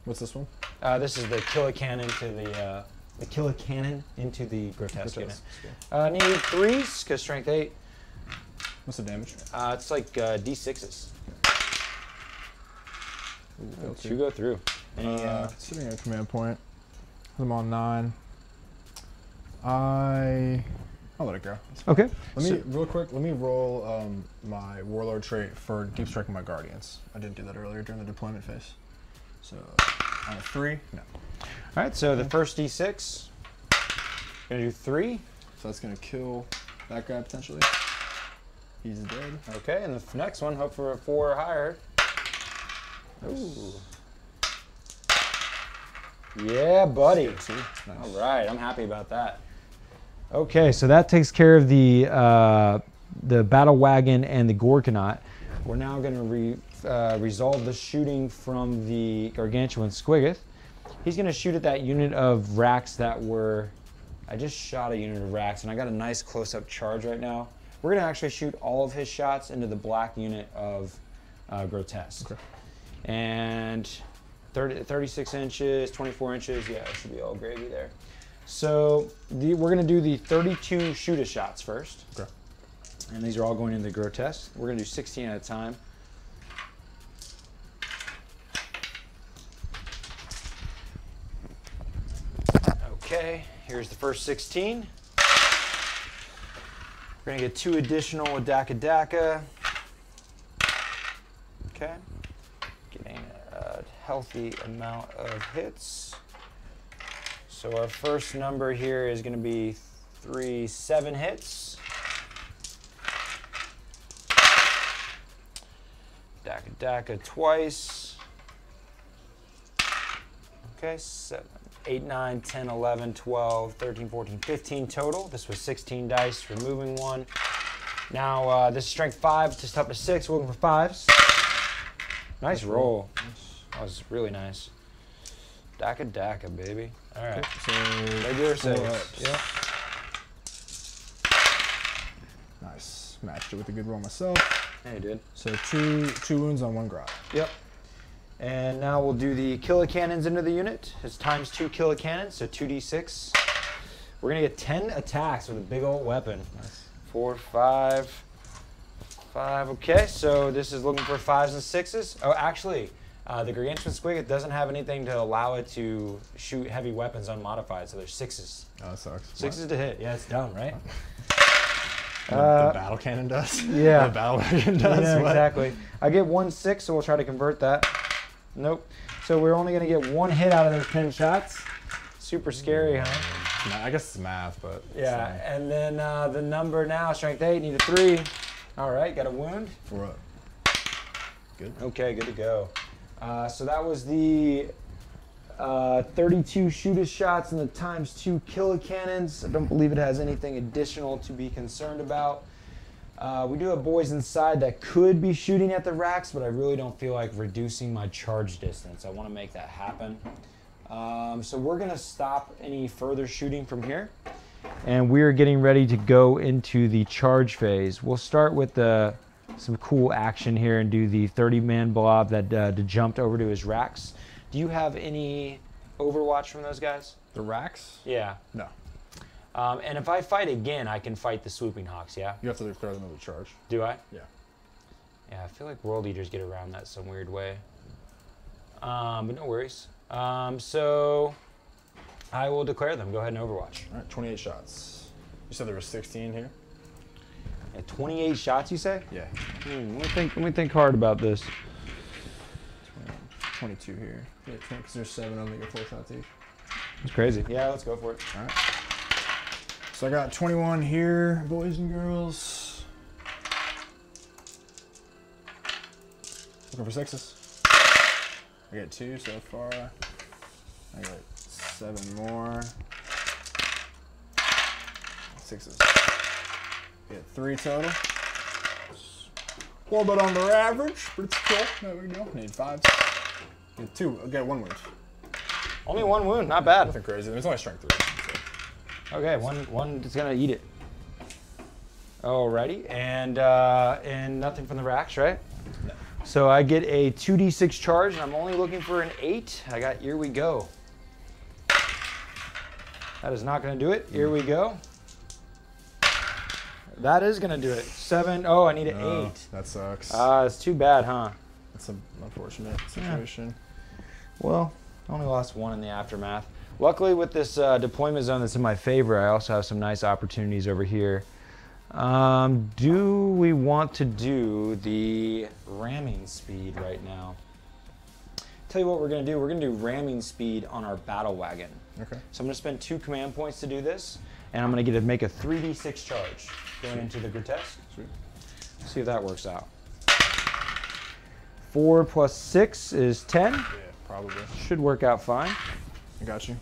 What's this one? This is the killakannon to the killakannon into the Grotesque unit. Need 3s because strength 8. What's the damage? It's like D6s. You go through. Any, sitting at a command point. I'm on 9. I'll let it go. Okay. Real quick, let me roll my warlord trait for deep striking my guardians. I didn't do that earlier during the deployment phase. So on a 3, no. All right, so the first D6, gonna do 3. So that's gonna kill that guy potentially. He's dead. Okay, and the next one, hope for a 4 or higher. Ooh. Yeah, buddy. Nice. All right, I'm happy about that. Okay, so that takes care of the Battlewagon and the Gorkanaut. We're now going to resolve the shooting from the Gargantuan Squiggoth. He's going to shoot at that unit of racks that were... I just shot a unit of racks, and I got a nice close-up charge right now. We're going to actually shoot all of his shots into the black unit of Grotesque. Okay. And 36 inches, 24 inches, yeah, it should be all gravy there. So we're going to do the 32 shoota shots first. Okay. And these are all going into the Grotesque. We're going to do 16 at a time. Okay, here's the first 16. We're going to get 2 additional with Daka. Okay. Getting a healthy amount of hits. So our first number here is going to be 7 hits. Daka twice. Okay, 7, 8, 9, 10, 11, 12, 13, 14, 15 total. This was 16 dice, removing 1. Now this is strength 5, just up to 6, we're looking for 5s. Nice roll. That was really nice. Daka, baby. All right. So regular saves. Yep. Nice. Matched it with a good roll myself. Yeah, you did. So two wounds on 1 grot. Yep. And now we'll do the killikannons into the unit. It's times 2 killikannons, so 2d6. We're gonna get 10 attacks with a big old weapon. Nice. 4, 5. Okay, so this is looking for 5s and 6s. Oh, actually, The Gargantuan Squiggoth doesn't have anything to allow it to shoot heavy weapons unmodified, so there's 6s. Oh, that sucks. 6s to hit. Yeah, it's dumb, right? The battle cannon does? Yeah. The Battlewagon does? Yeah, what? exactly. I get 1 6, so we'll try to convert that. Nope. So we're only going to get 1 hit out of those 10 shots. Super scary, huh? I guess it's math, but... Yeah, and then the number now, strength 8, need a 3. All right, got a wound. For what? Good. Okay, good to go. So that was the 32 shoota shots and the ×2 kilakannons. I don't believe it has anything additional to be concerned about. We do have boys inside that could be shooting at the racks, but I really don't feel like reducing my charge distance. I want to make that happen. So we're going to stop any further shooting from here, and we're getting ready to go into the charge phase. We'll start with some cool action here and do the 30-man blob that jumped over to his racks. Do you have any overwatch from those guys? The racks? Yeah. No. And if I fight again, I can fight the swooping hawks, yeah? You have to declare them as a charge. Do I? Yeah. Yeah, I feel like world eaters get around that some weird way. But no worries. So I will declare them. Go ahead and overwatch. All right, 28 shots. You said there were 16 here? Yeah, 28 shots, you say? Yeah. Let me think hard about this. 22 here. Yeah, because there's 7 of them that get 4 shots each. It's crazy. Yeah, let's go for it. All right. So I got 21 here, boys and girls. Looking for 6s. I got 2 so far. I got 7 more. 6s. Get 3 total. A little bit under average, but it's cool. There we go. Need 5s. Get 2. I got 1 wound. Only 1 wound, not bad. Nothing crazy. There's only strength 3. So. Okay, one is gonna eat it. Alrighty, and nothing from the racks, right? No. So I get a 2d6 charge, and I'm only looking for an 8. I got here we go. That is not gonna do it. Here we go. That is gonna do it. 7. Oh, I need an 8. That sucks. It's too bad, huh? That's an unfortunate situation. Yeah. Well, I only lost 1 in the aftermath. Luckily, with this deployment zone that's in my favor, I also have some nice opportunities over here. Do we want to do the ramming speed right now? Tell you what we're going to do. We're going to do ramming speed on our Battlewagon. Okay. So I'm going to spend 2 command points to do this, and I'm going to get to make a 3d6 charge going into the grotesque. Sweet. See if that works out. 4 plus 6 is 10. Yeah, probably. Should work out fine. I got you.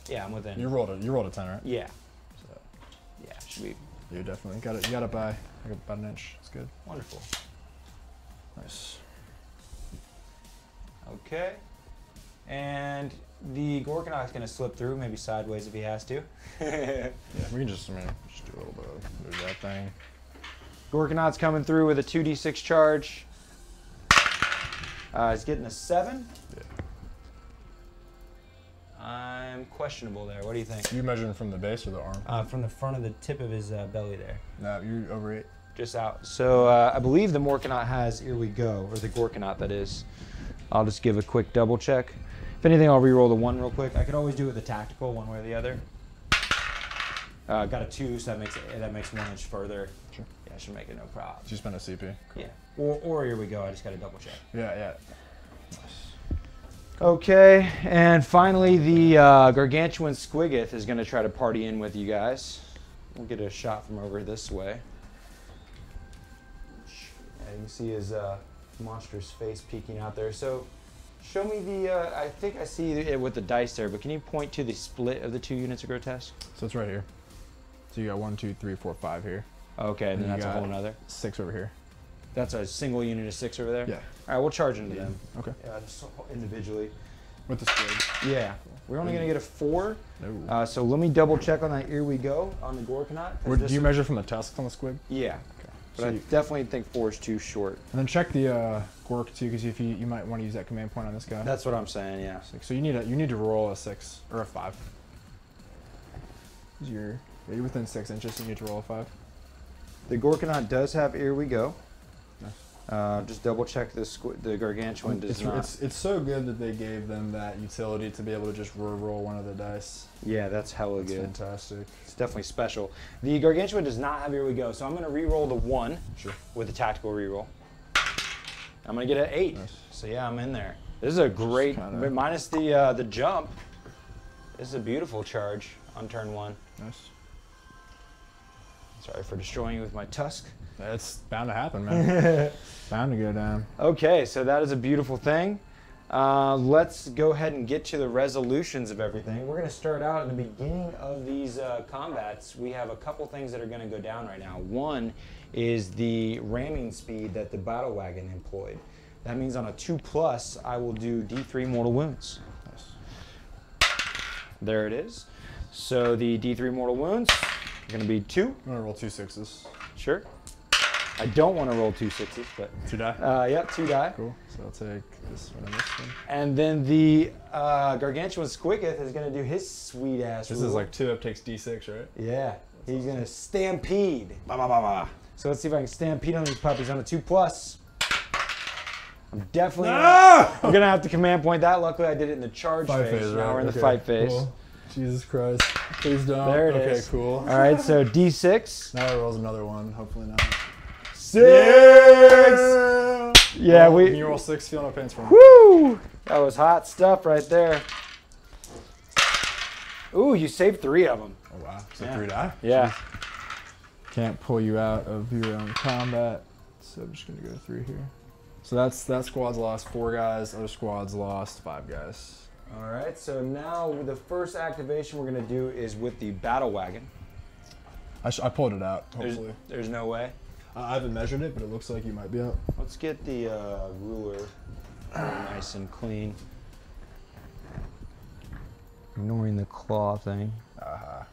Yeah, I'm within. You rolled a 10, right? Yeah. So Yeah, should be you definitely got it. You got it by like about an inch. It's good. wonderful. Nice. Okay. And the Gorkanaut's going to slip through, maybe sideways if he has to. Yeah, we can just do a little bit of that thing. Gorkanaut's coming through with a 2d6 charge. He's getting a 7. Yeah. I'm questionable there. What do you think? You measuring from the base or the arm? From the front of the tip of his belly there. No, you're over 8. Just out. So I believe the Morkanaut has Here We Go, or the Gorkanaut that is. I'll just give a quick double check. If anything, I'll re-roll the 1 real quick. I could always do it with a tactical, one way or the other. Got a 2, so that makes 1 inch further. Sure. Yeah, I should make it no problem. Did you spend a CP? Cool. Yeah. Or Here We Go. I just got to double check. Yeah. Okay, and finally the Gargantuan Squiggoth is going to try to party in with you guys. We'll get a shot from over this way. Yeah, you can see his monstrous face peeking out there. So show me the, I think I see it with the dice there, but can you point to the split of the 2 units of grotesque? So it's right here. So you got 1, 2, 3, 4, 5 here. Okay, and then you that's a got whole nother. 6 over here. That's a single unit of 6 over there? Yeah. All right, we'll charge into them. Okay. Yeah, just individually. With the squig. Yeah. We're only going to get a 4. No. So let me double check on that Here We Go on the Gorkanaut. Do you measure from the tusks on the squig? Yeah. Okay. But So I definitely think 4 is too short. And then check the Gork too, because if you might want to use that command point on this guy. That's what I'm saying, yeah. 6. So you need to roll a 6 or a 5. You're within 6 inches, so you need to roll a 5. The Gorkanaut does have Here We Go. Nice. Just double check the Gargantuan does not. It's so good that they gave them that utility to be able to just roll one of the dice. Yeah, that's hella good. Fantastic. It's definitely special. The Gargantuan does not have, here we go. So I'm going to re-roll the 1 with a tactical re-roll. I'm going to get an 8. Nice. So yeah, I'm in there. This is a great, minus the jump. This is a beautiful charge on turn 1. Nice. Sorry for destroying you with my tusk. It's bound to happen, man. Bound to go down. Okay, so that is a beautiful thing. Let's go ahead and get to the resolutions of everything. We're going to start out at the beginning of these combats. We have a couple things that are going to go down right now. One is the ramming speed that the Battlewagon employed. That means on a 2+, I will do D3 mortal wounds. Nice. There it is. So the D3 mortal wounds are going to be 2. I'm going to roll 2 6s. Sure. I don't want to roll 2 6s, but 2 die. Yep, 2 die. Cool. So I'll take this one and this one. And then the Gargantuan Squiggoth is going to do his sweet ass. This is like 2 up takes D6, right? Yeah. He's going to stampede. Bah, bah, bah, bah. So let's see if I can stampede on these puppies on a 2+. I'm definitely. I'm going to have to command point that. Luckily, I did it in the charge phase. Right? Now we're in the fight phase. Cool. Jesus Christ. Please don't. There it is. Okay, cool. All right, so D6. Now it rolls another one. Hopefully not. 6! Yeah, well, can you roll 6? Feel no pains for me. Woo! That was hot stuff right there. Ooh, you saved 3 of them. Oh, wow. So 3 die? Yeah. Can't pull you out of your own combat. So I'm just going to go through here. So that squad's lost 4 guys. Other squad's lost 5 guys. All right, so now the first activation we're going to do is with the Battlewagon. I pulled it out, hopefully. There's no way? I haven't measured it, but it looks like you might be out. Let's get the ruler nice and clean. Ignoring the claw thing.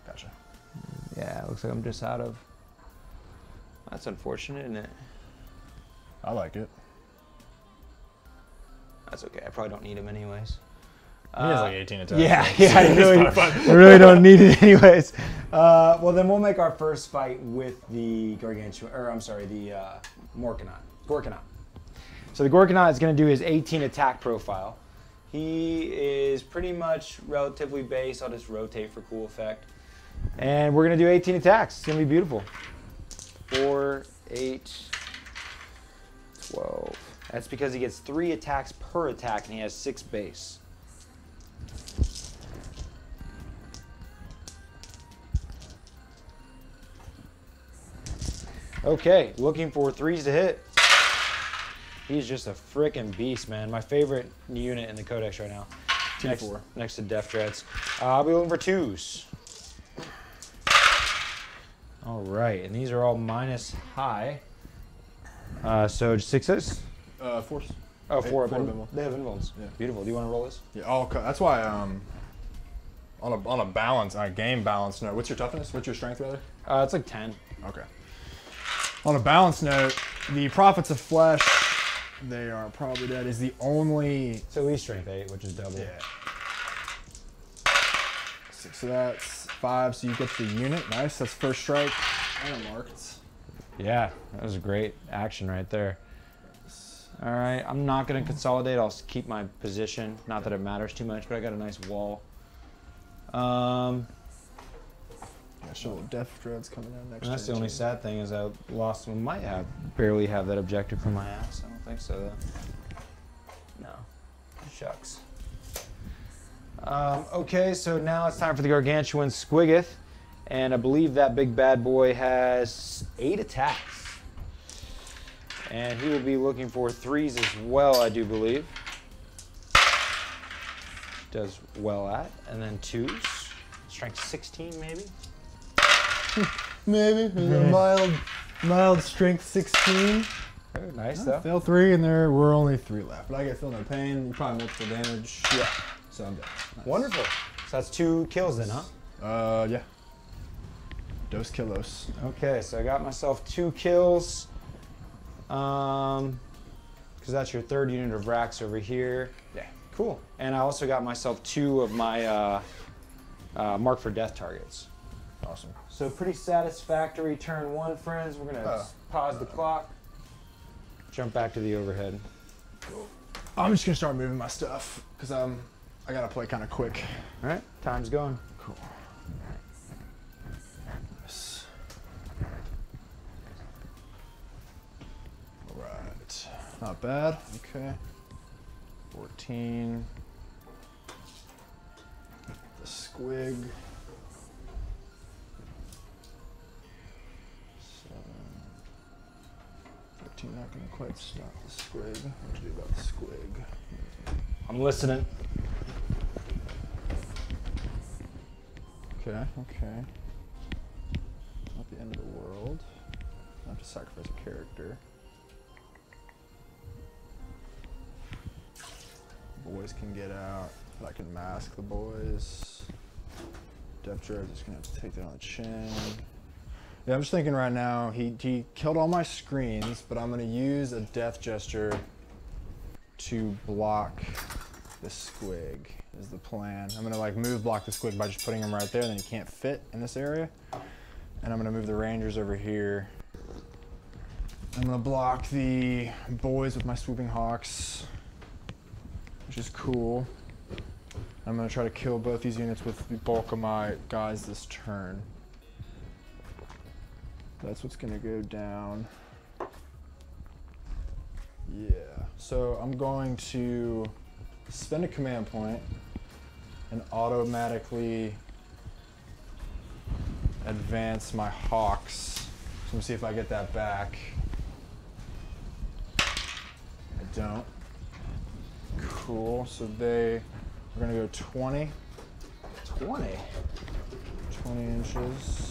Gotcha. Yeah, it looks like I'm just out of... That's unfortunate, isn't it? I like it. That's okay, I probably don't need him anyways. He has like 18 attacks. Yeah, I really don't need it anyways. Well, then we'll make our first fight with the Gargantuan, or I'm sorry, the Gorkanaut. So the Gorkanaut is going to do his 18 attack profile. He is pretty much relatively base. I'll just rotate for cool effect. And we're going to do 18 attacks. It's going to be beautiful. 4, 8, 12. That's because he gets 3 attacks per attack and he has 6 base. Okay, looking for 3s to hit. He's just a frickin' beast, man. My favorite unit in the Codex right now. Next to Deff Dreads. I'll be looking for 2s. All right, and these are all minus high. So 6s? 4s. Oh, 4 of them. them. They have invulns. Yeah. Beautiful. Do you want to roll this? Yeah, that's why on a balance, on a game balance note, what's your toughness? What's your strength, rather? It's like 10. Okay. On a balance note, the Prophets of Flesh, they are probably dead, is the only... So at least strength 8, which is double. Yeah. 6, so that's 5, so you get the unit. Nice, that's first strike. And marked. Yeah, that was a great action right there. All right, I'm not going to consolidate. I'll keep my position. Not that it matters too much, but I got a nice wall. Yeah, so Deff Dreads coming in next. That's the only sad thing is I lost one. Barely have that objective for my ass. I don't think so though. No, shucks. Okay, so now it's time for the Gargantuan Squiggoth, and I believe that big bad boy has 8 attacks. And he will be looking for 3s as well, I do believe. Does well at. And then 2s. Strength 16, maybe? Maybe. Mild strength 16. Very nice, though. Fail 3, and we're only 3 left. But I get feel no pain. Probably multiple damage. Yeah. So I'm dead. Nice. Wonderful. So that's 2 kills then, huh? Yeah. Dos kilos. Okay, so I got myself 2 kills. Because that's your 3rd unit of racks over here. Yeah, cool. And I also got myself 2 of my mark for death targets. Awesome. So pretty satisfactory turn 1, friends. We're gonna pause the clock. jump back to the overhead. I'm just gonna start moving my stuff because I gotta play kind of quick. All right, time's going. Cool. Yes. All right, not bad. Okay. 14. The squig. 13, not gonna quite stop the squig. What to do about the squig? I'm listening. Okay, okay. Not the end of the world. I have to sacrifice a character. Boys can get out. I can mask the boys. Deff Dreads is gonna have to take that on the chin. Yeah, I'm just thinking right now, he killed all my screens, but I'm gonna use a death gesture to block the squig, is the plan. I'm gonna like move block the squig by just putting him right there, and then he can't fit in this area. And I'm gonna move the rangers over here. I'm gonna block the boys with my swooping hawks, which is cool. I'm gonna try to kill both these units with the bulk of my guys this turn. That's what's gonna go down. Yeah, so I'm going to spend a command point and automatically advance my hawks. So let me see if I get that back. I don't. Cool, so we're gonna go 20. 20? 20 inches.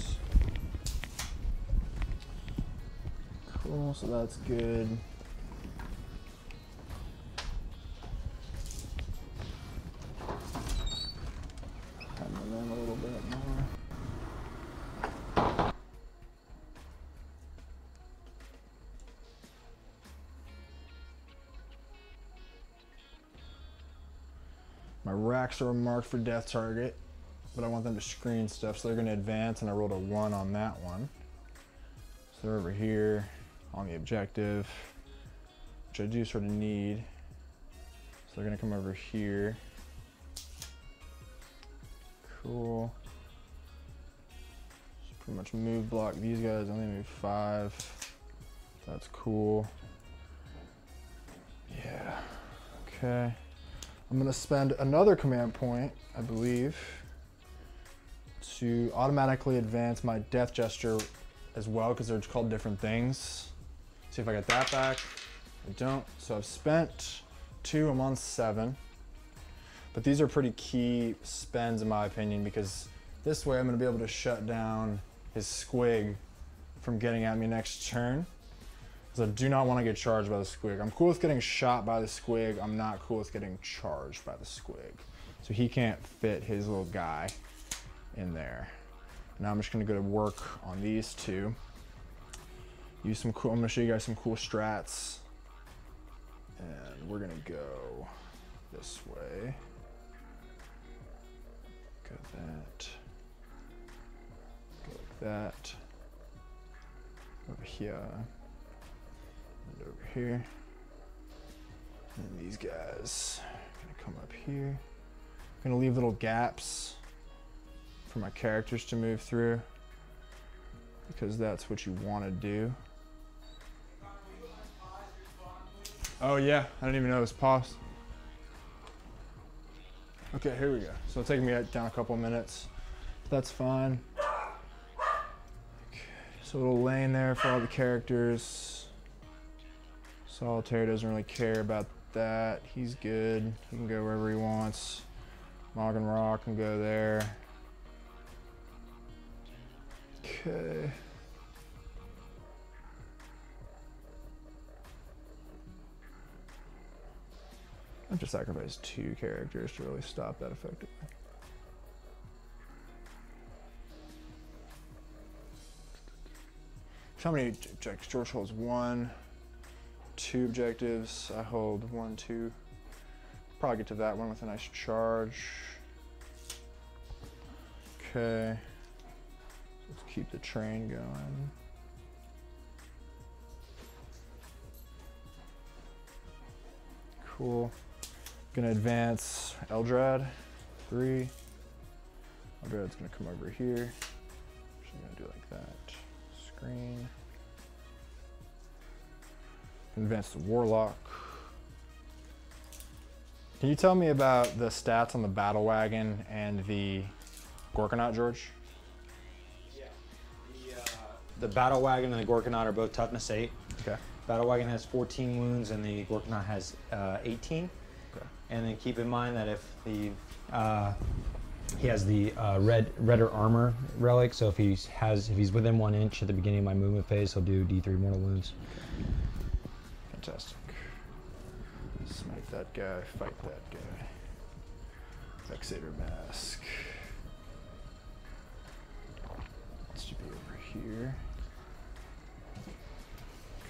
Cool, so that's good. Come in a little bit more. My racks are marked for death target, but I want them to screen stuff, so they're going to advance, and I rolled a 1 on that one. So they're over here on the objective, which I do sort of need. So they're going to come over here. Cool. Just pretty much move block these guys, only move 5. That's cool. Yeah, okay. I'm gonna spend another command point, I believe, to automatically advance my death gesture as well, because they're called different things. See if I get that back. I don't. So I've spent 2, I'm on 7. But these are pretty key spends in my opinion, because this way I'm gonna be able to shut down his squig from getting at me next turn. So I do not want to get charged by the squig. I'm cool with getting shot by the squig. I'm not cool with getting charged by the squig. So he can't fit his little guy in there. Now I'm just gonna go to work on these two. Use some cool, I'm gonna show you guys some cool strats. And we're gonna go this way. Go that. Go like that. Over here. And over here. And these guys are gonna come up here. I'm gonna leave little gaps for my characters to move through, because that's what you want to do. Oh yeah, I didn't even know it was paused. Okay, here we go. So it'll take me down a couple minutes. That's fine. Okay, so a little lane there for all the characters. Solitaire doesn't really care about that. He's good. He can go wherever he wants. Mog and Rock can go there. Okay. I have to sacrifice 2 characters to really stop that effectively. So how many objectives? George holds 1, 2 objectives. I hold 1, 2. Probably get to that one with a nice charge. Okay. Let's keep the train going. cool. Gonna advance Eldred, 3. Eldred's gonna come over here. Just gonna do like that. Screen. Advance the Warlock. Can you tell me about the stats on the Battlewagon and the Gorkanaut, George? Yeah. The Battlewagon and the Gorkanaut are both toughness 8. Okay. Battlewagon has 14 wounds and the Gorkanaut has 18. Okay. And then keep in mind that if the he has the redder armor relic, so if he's within 1 inch at the beginning of my movement phase, he'll do D3 mortal wounds. Fantastic. Smite that guy, fight that guy. Vexator Mask. This should be over here.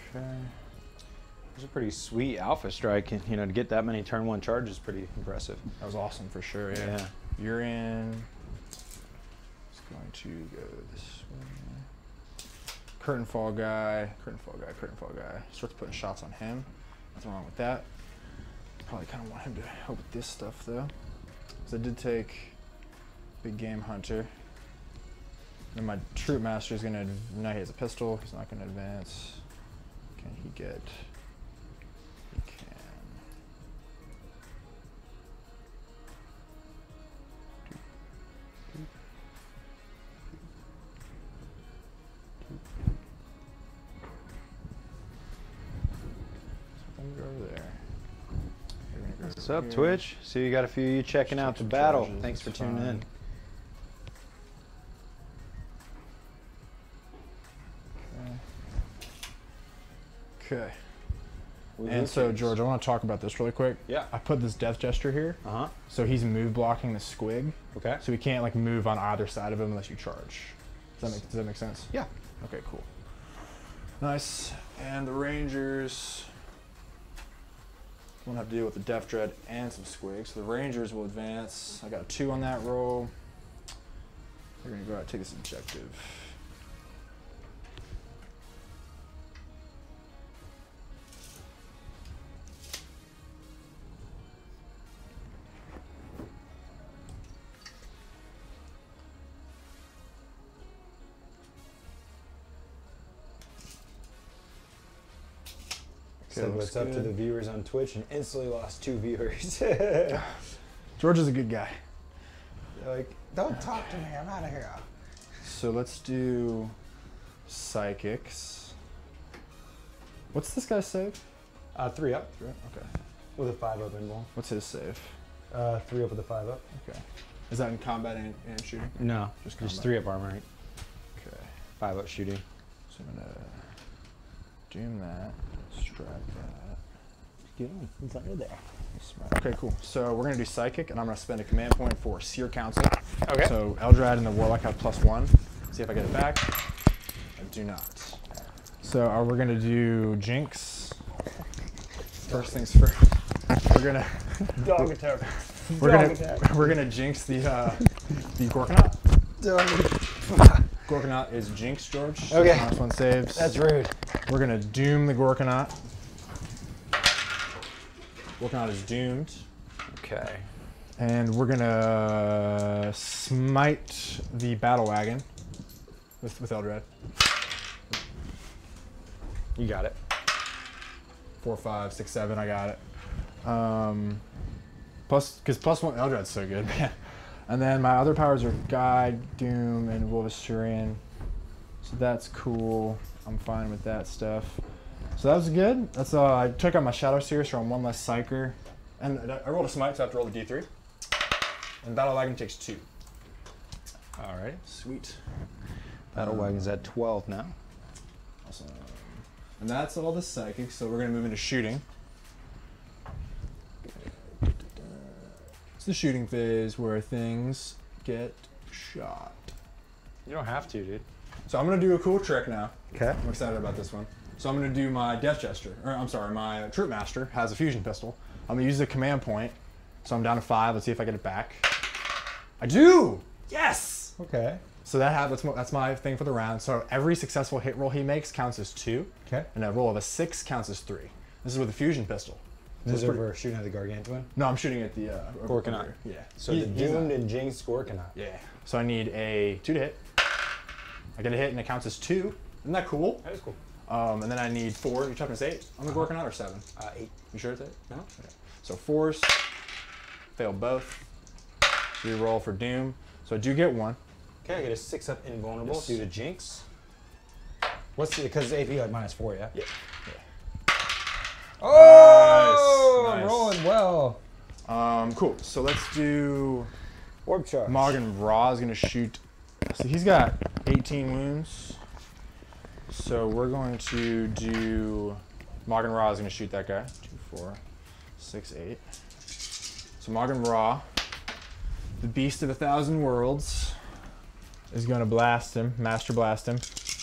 Okay. It's a pretty sweet alpha strike, and to get that many turn 1 charges is pretty impressive. That was awesome for sure, yeah. You're in. It's going to go this way. Curtain fall guy, curtain fall guy, curtain fall guy. Starts putting shots on him. Nothing wrong with that. Probably kind of want him to help with this stuff though. So I did take Big Game Hunter. And my Troop Master is gonna, now he has a pistol, he's not gonna advance. Can he get, he can. Go over there. What's up, Twitch? So you got a few of you checking out the battle. Thanks for tuning in. Okay. And so, George, I want to talk about this really quick. Yeah. I put this death gesture here. Uh-huh. So he's move blocking the squig. Okay. So he can't like move on either side of him unless you charge. Does that make sense? Yeah. Okay, cool. Nice. And the Rangers won't have to deal with the Deff Dread and some squigs. So the Rangers will advance. I got a 2 on that roll. They're gonna go out and take this objective. So what's up to the viewers on Twitch and instantly lost 2 viewers. George is a good guy. They're like, don't talk to me, I'm out of here. So let's do psychics. What's this guy's save? 3 up. 3 up? Okay. With a 5 up involved. What's his save? 3 up with a 5 up. Okay. Is that in combat and shooting? No, just 3 up armor. Right? Okay. 5 up shooting. So I'm gonna doom that, strike that. Get on, it's under there. Okay, cool. So we're gonna do psychic, and I'm gonna spend a command point for Seer Council. Okay. So Eldred and the Warlock have +1. See if I get it back. I do not. So we're gonna do Jinx. First things first. We're gonna dog attack. We're gonna jinx the Gorkanaut. Gorkanaut is Jinx, George. Okay. Last one saves. That's rude. We're gonna doom the Gorkanaut. Gorkanaut is doomed. Okay. And we're gonna smite the Battlewagon with Eldred. You got it. 4, 5, 6, 7. I got it. Because +1 Eldred's so good, man. And then my other powers are Guide, Doom, and Wolvesturian. So that's cool. I'm fine with that stuff. So that was good. That's I took out my Shadow Seer, so I'm 1 less psyker. And I rolled a smite, so I have to roll the D3. And Battlewagon takes 2. All right. Sweet. Battlewagon's at 12 now. Awesome. And that's all the psychics, so we're going to move into shooting. It's the shooting phase where things get shot. You don't have to, dude. So I'm going to do a cool trick now. Okay. I'm excited about this one. So I'm going to do my Death Gesture, or I'm sorry, my Troop Master has a fusion pistol. I'm going to use the command point, so I'm down to 5. Let's see if I get it back. I do! Yes! Okay. So that's my thing for the round. So every successful hit roll he makes counts as 2. Okay. And a roll of a 6 counts as 3. This is with a fusion pistol. This is over shooting at the Gargantuan? No, I'm shooting at the Gorkanaut. Yeah. So the doomed and jinxed Gorkanaut. Yeah. So I need a 2 to hit. I get a hit and it counts as 2. Isn't that cool? That is cool. And then I need 4. Your toughness 8 on the Gorkanaut or 7? 8. You sure it's 8? No. Okay. So 4s. Fail both. Re-roll for doom. So I do get 1. Okay, I get a 6-up invulnerable Yes. due to jinx. What's the, because AP like -4, yeah? Yeah. Oh, Nice, I'm nice. rolling well. Cool. So let's do Orb charge. Morgan Raw is going to shoot. So he's got 18 wounds. So we're going to do Morgan Raw is going to shoot that guy. 2, 4, 6, 8. So Morgan Raw, the beast of 1,000 worlds, is going to blast him, master blast him.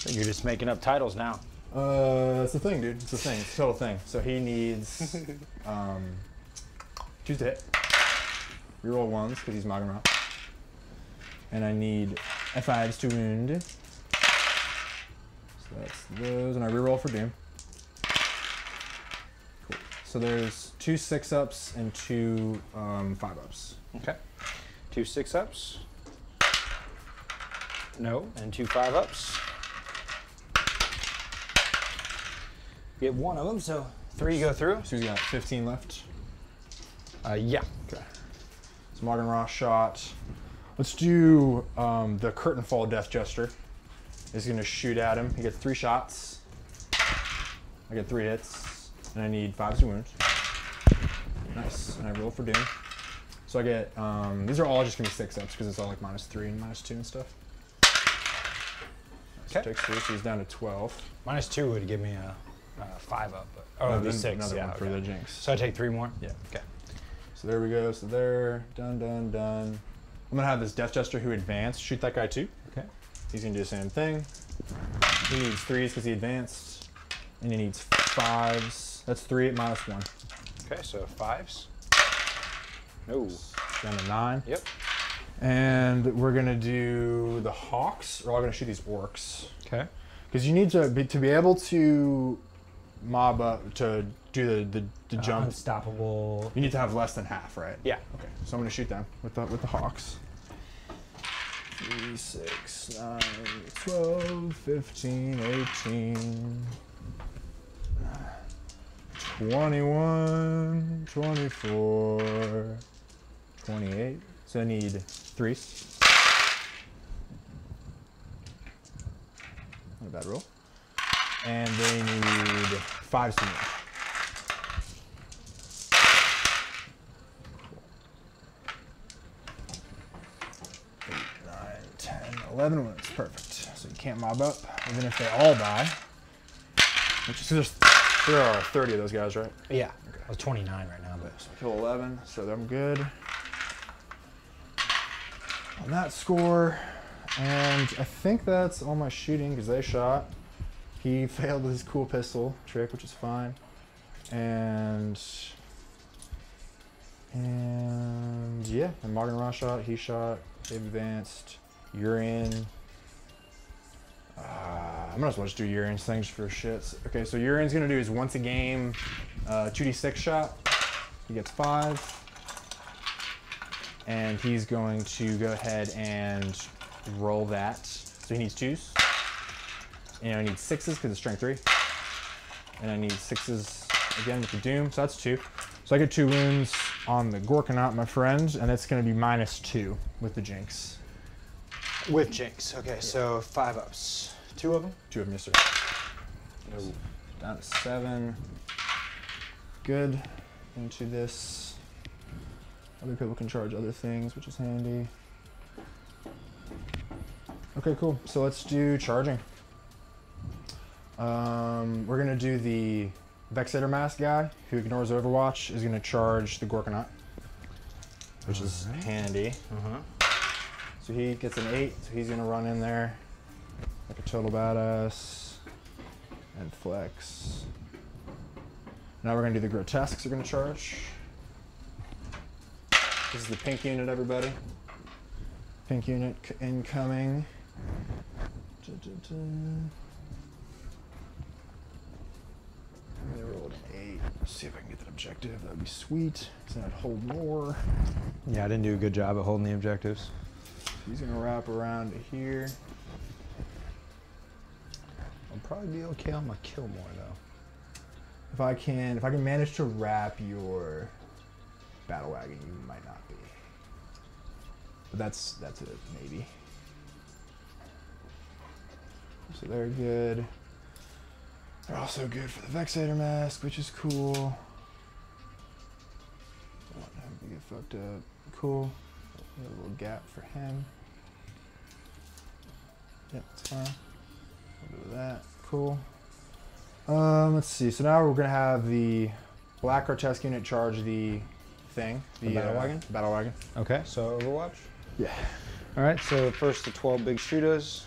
You're just making up titles now. It's a thing, dude. It's a thing. It's a total thing. So he needs 2 to hit. Reroll 1s because he's Morgan Raw. And I need F5s to wound. So that's those, and I reroll for doom. Cool. So there's 2 6-ups and 2 5-ups. Okay. 2 6-ups. No, and 2 5-ups. Get 1 of them, so 3 go through. So he's got 15 left. Yeah. Okay. So Morgan Raw shot. Let's do the curtain fall death jester. Is going to shoot at him. He gets 3 shots. I get 3 hits, and I need 5 to wound. Nice, and I roll for doom. So I get these are all just gonna be 6-ups because it's all like -3 and -2 and stuff. So Okay. takes 3, so he's down to 12. -2 would give me a 5-up. Oh, it'd be 6. Another Yeah, one for okay. the jinx. So I take 3 more? Yeah. Okay. So there we go. So there, done, done, done. I'm gonna have this Death Jester who advanced shoot that guy too. Okay. He's gonna do the same thing. He needs 3s because he advanced, and he needs 5s. That's 3 at -1. Okay, so 5s. No. Down to 9. Yep. And we're gonna do the Hawks. We're all gonna shoot these Orks. Okay. Because you need to be able to mob up to do the jump. Unstoppable. You need to have less than half, right? Yeah. Okay. So I'm gonna shoot them with the Hawks. 3, 6, 9, 12, 15, 18, 21, 24, 28. So I need 3s. Not a bad roll. And they need 5s to move. 8, 9, 10, 11 wounds. Perfect. So you can't mob up, even if they all die. Which is, there are 30 of those guys, right? Yeah. Okay. I was 29 right now, but. So I kill 11, so I'm good on that score. And I think that's all my shooting because they shot. He failed his cool pistol trick, which is fine. And yeah, and Morgan Raw shot, he shot, they've advanced. You're in. I might as well just do Urian's thing just for shits. Okay, so Urian's gonna do his once a game 2d6 shot. He gets 5. And he's going to go ahead and roll that. So he needs 2s. And I need 6s because it's strength 3. And I need 6s again with the doom, so that's 2. So I get 2 wounds on the Gorkanaut, my friend, and it's gonna be -2 with the jinx. With jinx. Okay, yeah. So 5-ups. 2 of them? 2 of them, yes sir. No. Down to 7. Good. Into this. Other people can charge other things, which is handy. Okay, cool. So let's do charging. We're gonna do the Vexator Mask guy who ignores Overwatch is gonna charge the Gorkanaut, which is handy. So he gets an 8, so he's gonna run in there like a total badass and flex. Now we're gonna do the Grotesques are gonna charge. This is the pink unit, everybody. Pink unit incoming. They rolled an 8, Let's see if I can get that objective. That would be sweet. Because then I'd hold more. Yeah, I didn't do a good job at holding the objectives. He's gonna wrap around to here. I'll probably be okay on my kill more though. If I can manage to wrap your Battlewagon, you might not be. But that's it, maybe. So they're good. They're also good for the Vexator mask, which is cool. Don't want him to get fucked up. Cool. A little gap for him. Yep, that's fine. We'll do that. Cool. Let's see. So now we're gonna have the Black Grotesque unit charge the thing. The Battlewagon? Battlewagon. Okay, so Overwatch? Yeah. Alright, so first the 12 Bigshootas.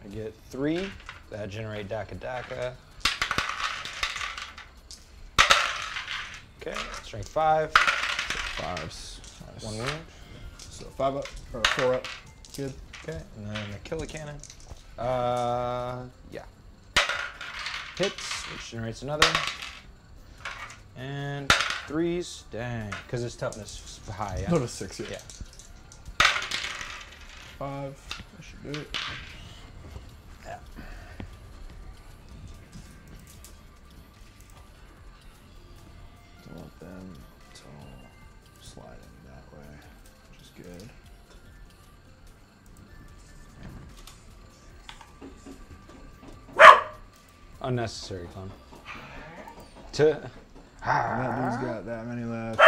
I get 3 that generate Daka. Okay, strength 5. 5s. Nice. 1 wound. So 5 up, or 4 up. Good. Okay, and then the killakannon. Yeah. Hits, which generates another. And 3s. Dang, because its toughness is high. Yeah. Not a 6 yet. Yeah. 5. That should do it. Yeah. Don't want them to slide in that way, which is good. Unnecessary fun. And that dude's got that many left.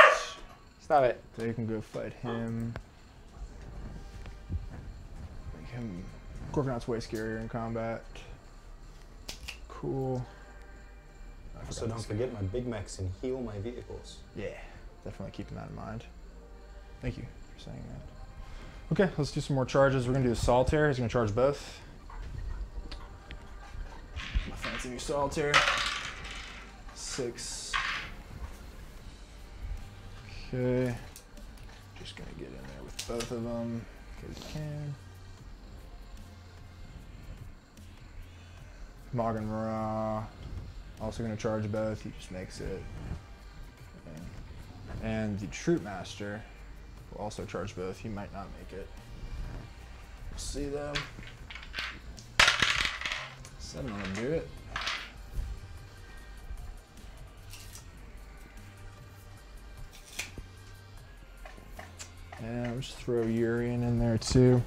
Stop it. They can go fight him. Make him Gorkanaut's way scarier in combat. Cool. So don't forget my bigmeks and heal my vehicles. Yeah, definitely keeping that in mind. Thank you for saying that. Okay, let's do some more charges. We're gonna do the solitaire. He's gonna charge both. My fancy new solitaire. 6. Okay. Just gonna get in there with both of them because you can. Morgan Ra. Also gonna charge both. He just makes it. Okay. And the Troop Master will also charge both. He might not make it. We'll see though. 7 on to do it. And we'll just throw Urian in there too.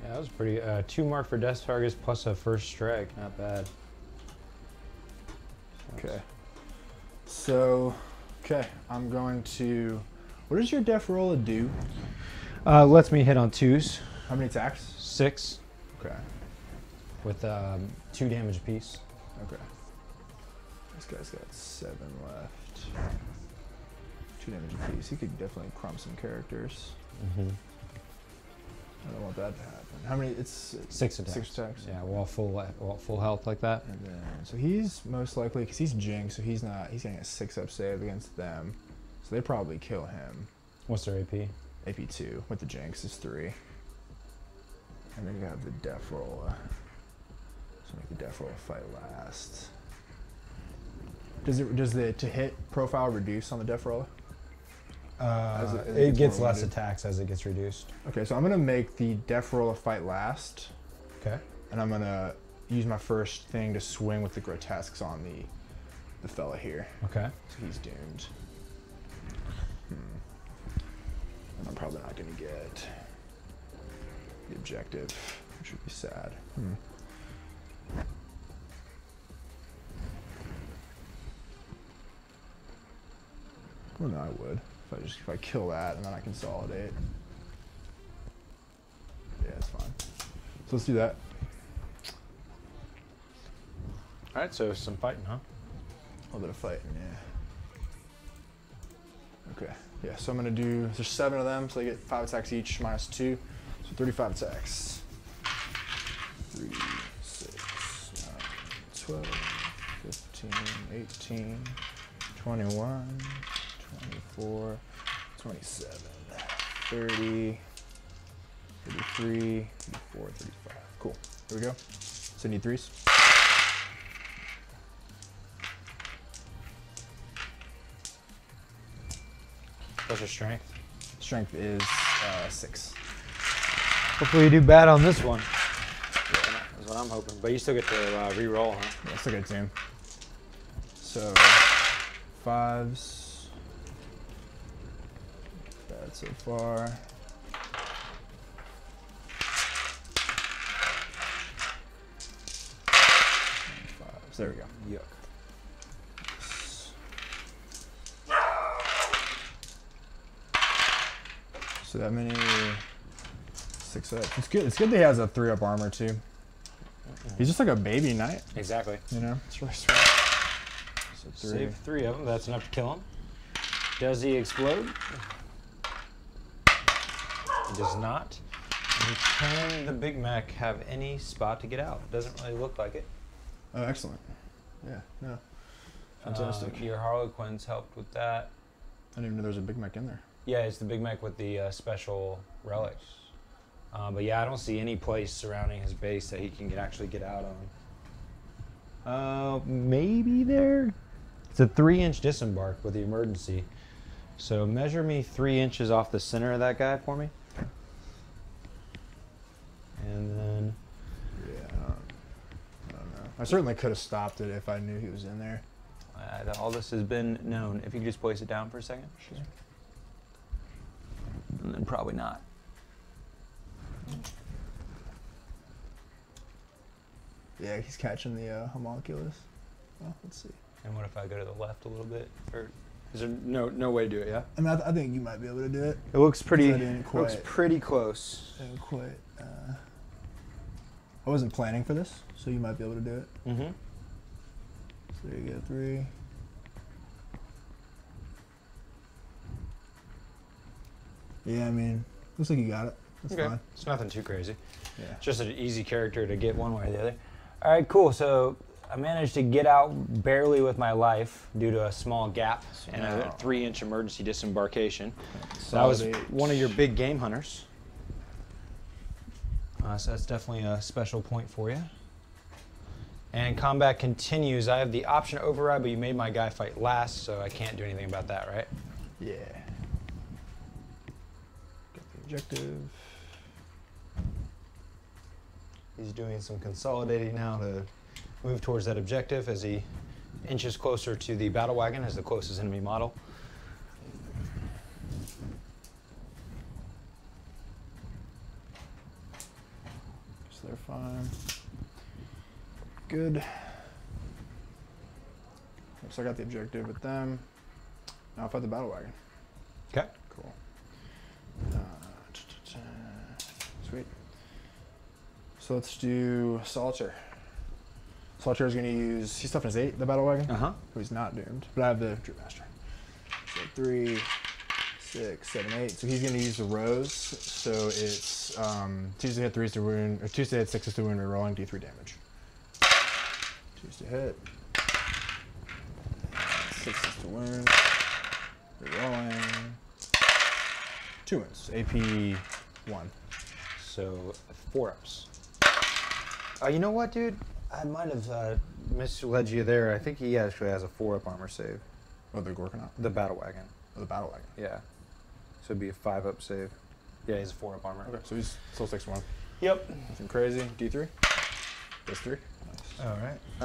Yeah, that was pretty. 2 mark for death targets plus a first strike. Not bad. Okay. So, okay, I'm going to. What does your Deff Rolla do? Lets me hit on 2s. How many attacks? 6 Okay. with 2 damage apiece. Okay. This guy's got 7 left. 2 damage apiece. He could definitely crump some characters. Mm-hmm. I don't want that to happen. How many? It's 6 attacks. 6 attacks. Yeah, while full health like that. And then, so he's most likely, because he's Jinx, so he's not. He's getting a 6-up save against them. So they probably kill him. What's their AP? AP 2 with the Jinx is 3. And then you have the Deff Rolla. So make the Deff Rolla fight last. Does the to hit profile reduce on the Deff Rolla? As It gets less attacks as it gets reduced. Okay, so I'm gonna make the Deff Rolla fight last. Okay. And I'm gonna use my first thing to swing with the grotesques on the fella here. Okay. So he's doomed. And I'm probably not gonna get the objective, which would be sad. Well, no, I would. If I kill that and then I consolidate. Yeah, it's fine. So let's do that. All right, so some fighting, huh? little bit of fighting, yeah. Okay, yeah, so I'm gonna do, there's 7 of them, so they get 5 attacks each, -2, so 35 attacks. 3, 6, 9, 12, 15, 18, 21, 24, 27, 30, 33, 34, 35. Cool, here we go. So I need 3s. What's your strength? Strength is 6. Hopefully you do bad on this one. Yeah, that's what I'm hoping. But you still get to re-roll, huh? Yeah, still get 2. So 5s. Bad so far. 5s. There we go. Yuck. So that many 6 up. It's good. It's good that he has a 3-up armor too. He's just like a baby knight. Exactly. You know, it's really sweet. So 3. Save 3 of them. That's enough to kill him. Does he explode? He does not. And can the bigmek have any spot to get out? It doesn't really look like it. Oh, excellent. Yeah. No. Fantastic. Your Harlequins helped with that. I didn't even know there was a bigmek in there. Yeah, it's the bigmek with the special relics. But yeah, I don't see any place surrounding his base that he can actually get out on. Maybe there? It's a 3-inch disembark with the emergency. So measure me 3 inches off the center of that guy for me. And then... Yeah, I don't know. I certainly could have stopped it if I knew he was in there. all this has been known. If you could just place it down for a second. Sure. And then probably not. Yeah, he's catching the homunculus. Well, let's see. And what if I go to the left a little bit? Or is there no way to do it? Yeah. I mean, I think you might be able to do it. It looks pretty. Looks pretty close. Didn't quite. I wasn't planning for this, so you might be able to do it. Mm-hmm. So there you go, 3. Yeah, I mean, looks like you got it. That's fine. It's nothing too crazy. Yeah. Just an easy character to get one way or the other. All right, cool. So I managed to get out barely with my life due to a small gap and a 3-inch emergency disembarkation. So that was one of your big game hunters. So that's definitely a special point for you. And combat continues. I have the option to override, but you made my guy fight last, so I can't do anything about that, right? Yeah. Got the objective. He's doing some consolidating now to move towards that objective as he inches closer to the Battlewagon as the closest enemy model. So they're fine. Good. So I got the objective with them. Now I'll fight the Battlewagon. Okay. Cool. Sweet. So let's do Solitaire. Solitaire is going to use, he's toughness 8, the Battlewagon. Uh-huh. So he's not doomed, but I have the Drip Master. So 3, 6, 7, 8. So he's going to use the Rose. So it's 2s to hit, 3s to wound, or 2s to hit, 6s to wound, rerolling D3 damage. 2s to hit. 6s to wound. Rerolling. 2 wounds. AP 1. So 4 ups. You know what, dude? I might have misled you there. I think he actually has a 4-up armor save. Oh, the Gorkanaut? The Battlewagon. Oh, the Battlewagon. Yeah. So it'd be a 5-up save. Yeah, he's a 4-up armor. Okay, so he's still 6-1. Yep. Nothing crazy. D3? That's 3. Nice. All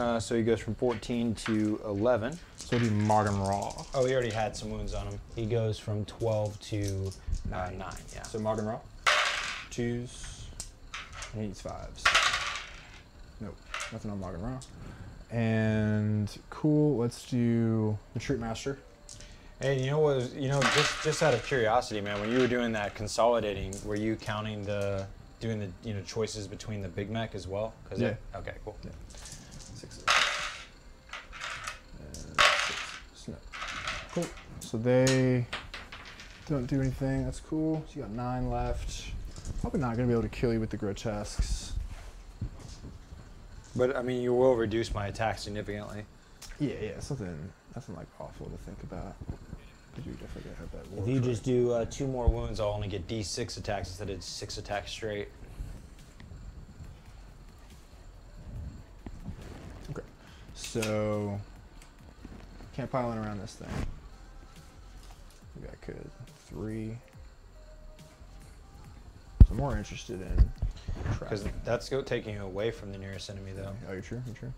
right. So he goes from 14 to 11. So it'd be Morgan Raw. Oh, he already had some wounds on him. He goes from 12 to 9. Yeah. So Morgan Raw. 2s. And he needs 5s. Nope. Nothing on Morgan Raw. And cool. Let's do the Troop Master. Hey, you know what? Just out of curiosity, man, when you were doing that consolidating, were you counting doing the choices between the bigmek as well? Yeah. Okay, cool. Yeah. 6s. Cool. So they don't do anything. That's cool. So you got 9 left. Probably not going to be able to kill you with the grotesques. But I mean, you will reduce my attack significantly. Yeah, nothing like awful to think about. I do definitely have that. If you just do 2 more wounds, I'll only get D6 attacks instead of 6 attacks straight. Okay. So can't pile in around this thing. Maybe I could 3. So I'm more interested in because that's taking you away from the nearest enemy, though. Oh, you're true. You're true.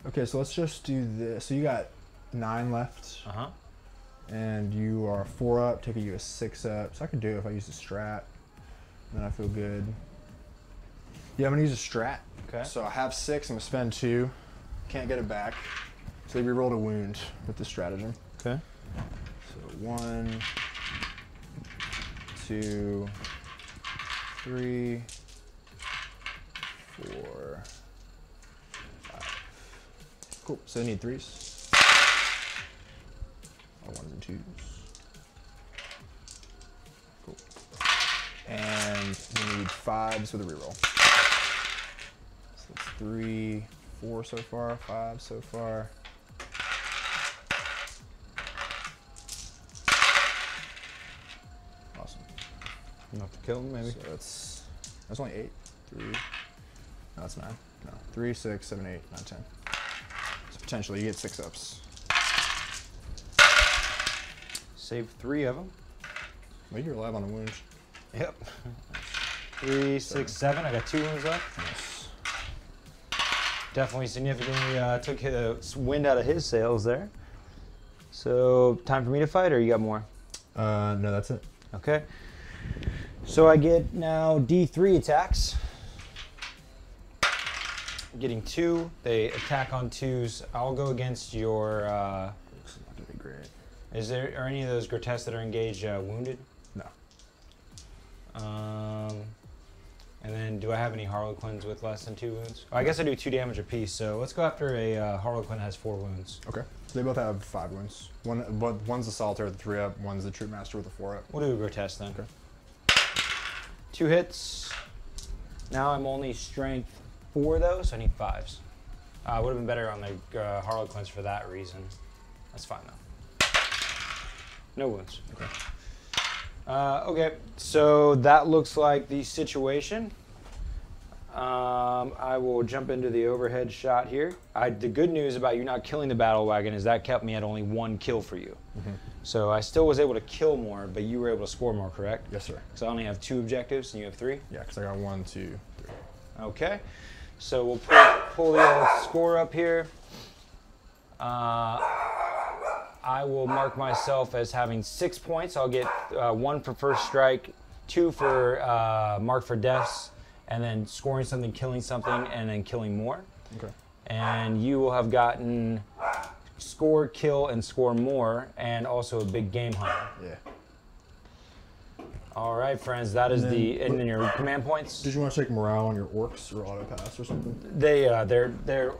Okay, so let's just do this. So you got 9 left. Uh-huh. And you are 4 up, taking you a 6 up. So I can do it if I use a strat. Then I feel good. Yeah, I'm gonna use a strat. Okay. So I have 6, I'm gonna spend 2. Can't get it back. So they rerolled a wound with this stratagem. Okay. So 1, 2, 3, 4, 5. Cool. So I need 3s. Or 1s and 2s. Cool. And we need 5s with a reroll. So it's 3, 4 so far, 5 so far. Awesome. Enough to kill him, maybe? So that's only 8. 3. No, that's 9. No. 3, 6, 7, 8, 9, 10. So potentially you get 6 ups. Save 3 of them. Well, you're alive on a wound. Yep. 3, 6, 7. I got 2 wounds left. Yes. Definitely significantly took the wind out of his sails there. So, time for me to fight, or you got more? No, that's it. Okay. So I get now D3 attacks. Getting 2. They attack on 2s. I'll go against your... Looks not gonna be great. Are any of those grotesques that are engaged wounded? No. And then do I have any Harlequins with less than 2 wounds? Oh, I guess I do 2 damage apiece, so let's go after a Harlequin that has 4 wounds. Okay. So they both have 5 wounds. One's the Solitaire with a 3 up, one's the Troop Master with a 4 up. We'll do a grotesque then. Okay. 2 hits. Now I'm only strength 4 though, so I need 5s. Would have been better on the Harlequins for that reason. That's fine though. No wounds. Okay. Okay, so that looks like the situation. I will jump into the overhead shot here. The good news about you not killing the Battlewagon is that kept me at only 1 kill for you. Mm-hmm. So I still was able to kill more, but you were able to score more, correct? Yes, sir. So I only have 2 objectives and you have 3? Yeah, because I got 1, 2, 3. Okay, so we'll pull the old score up here. I will mark myself as having 6 points. I'll get 1 for first strike, 2 for mark for deaths, and then scoring something, killing something, and then killing more. Okay. And you will have gotten score, kill, and score more, and also a big game hunter. Yeah. All right, friends, that is and then your command points. Did you want to take morale on your orcs or auto pass or something? Their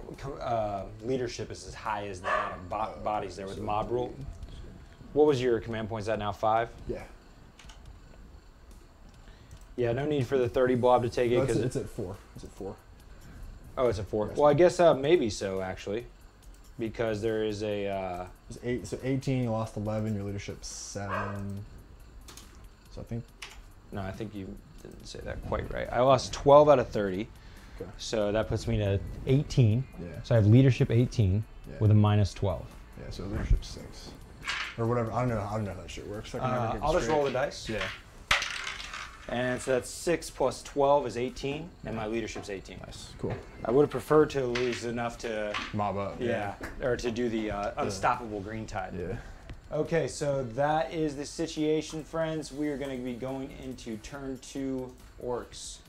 leadership is as high as the amount of bodies there with mob rule. What was your command points at now? 5? Yeah. Yeah, no need for the 30 blob to take it because it's at 4. It's at 4. Oh, it's at 4. Well, I guess maybe so actually, because there is a. It's 8. So 18. You lost 11. Your leadership's 7. So I think. No, I think you didn't say that quite right. I lost 12 out of 30. Okay. So that puts me to 18. Yeah. So I have leadership 18 with a minus 12. Yeah. So leadership's 6. Or whatever. I don't know how that shit works. I can never get I'll just straight. roll the dice. Yeah. And so that's 6 plus 12 is 18, and my leadership's 18. Nice. Cool. I would have preferred to lose enough to Mob up. yeah, or to do the unstoppable green tide. Yeah. Okay, so that is the situation, friends. We are going to be going into turn 2 orcs.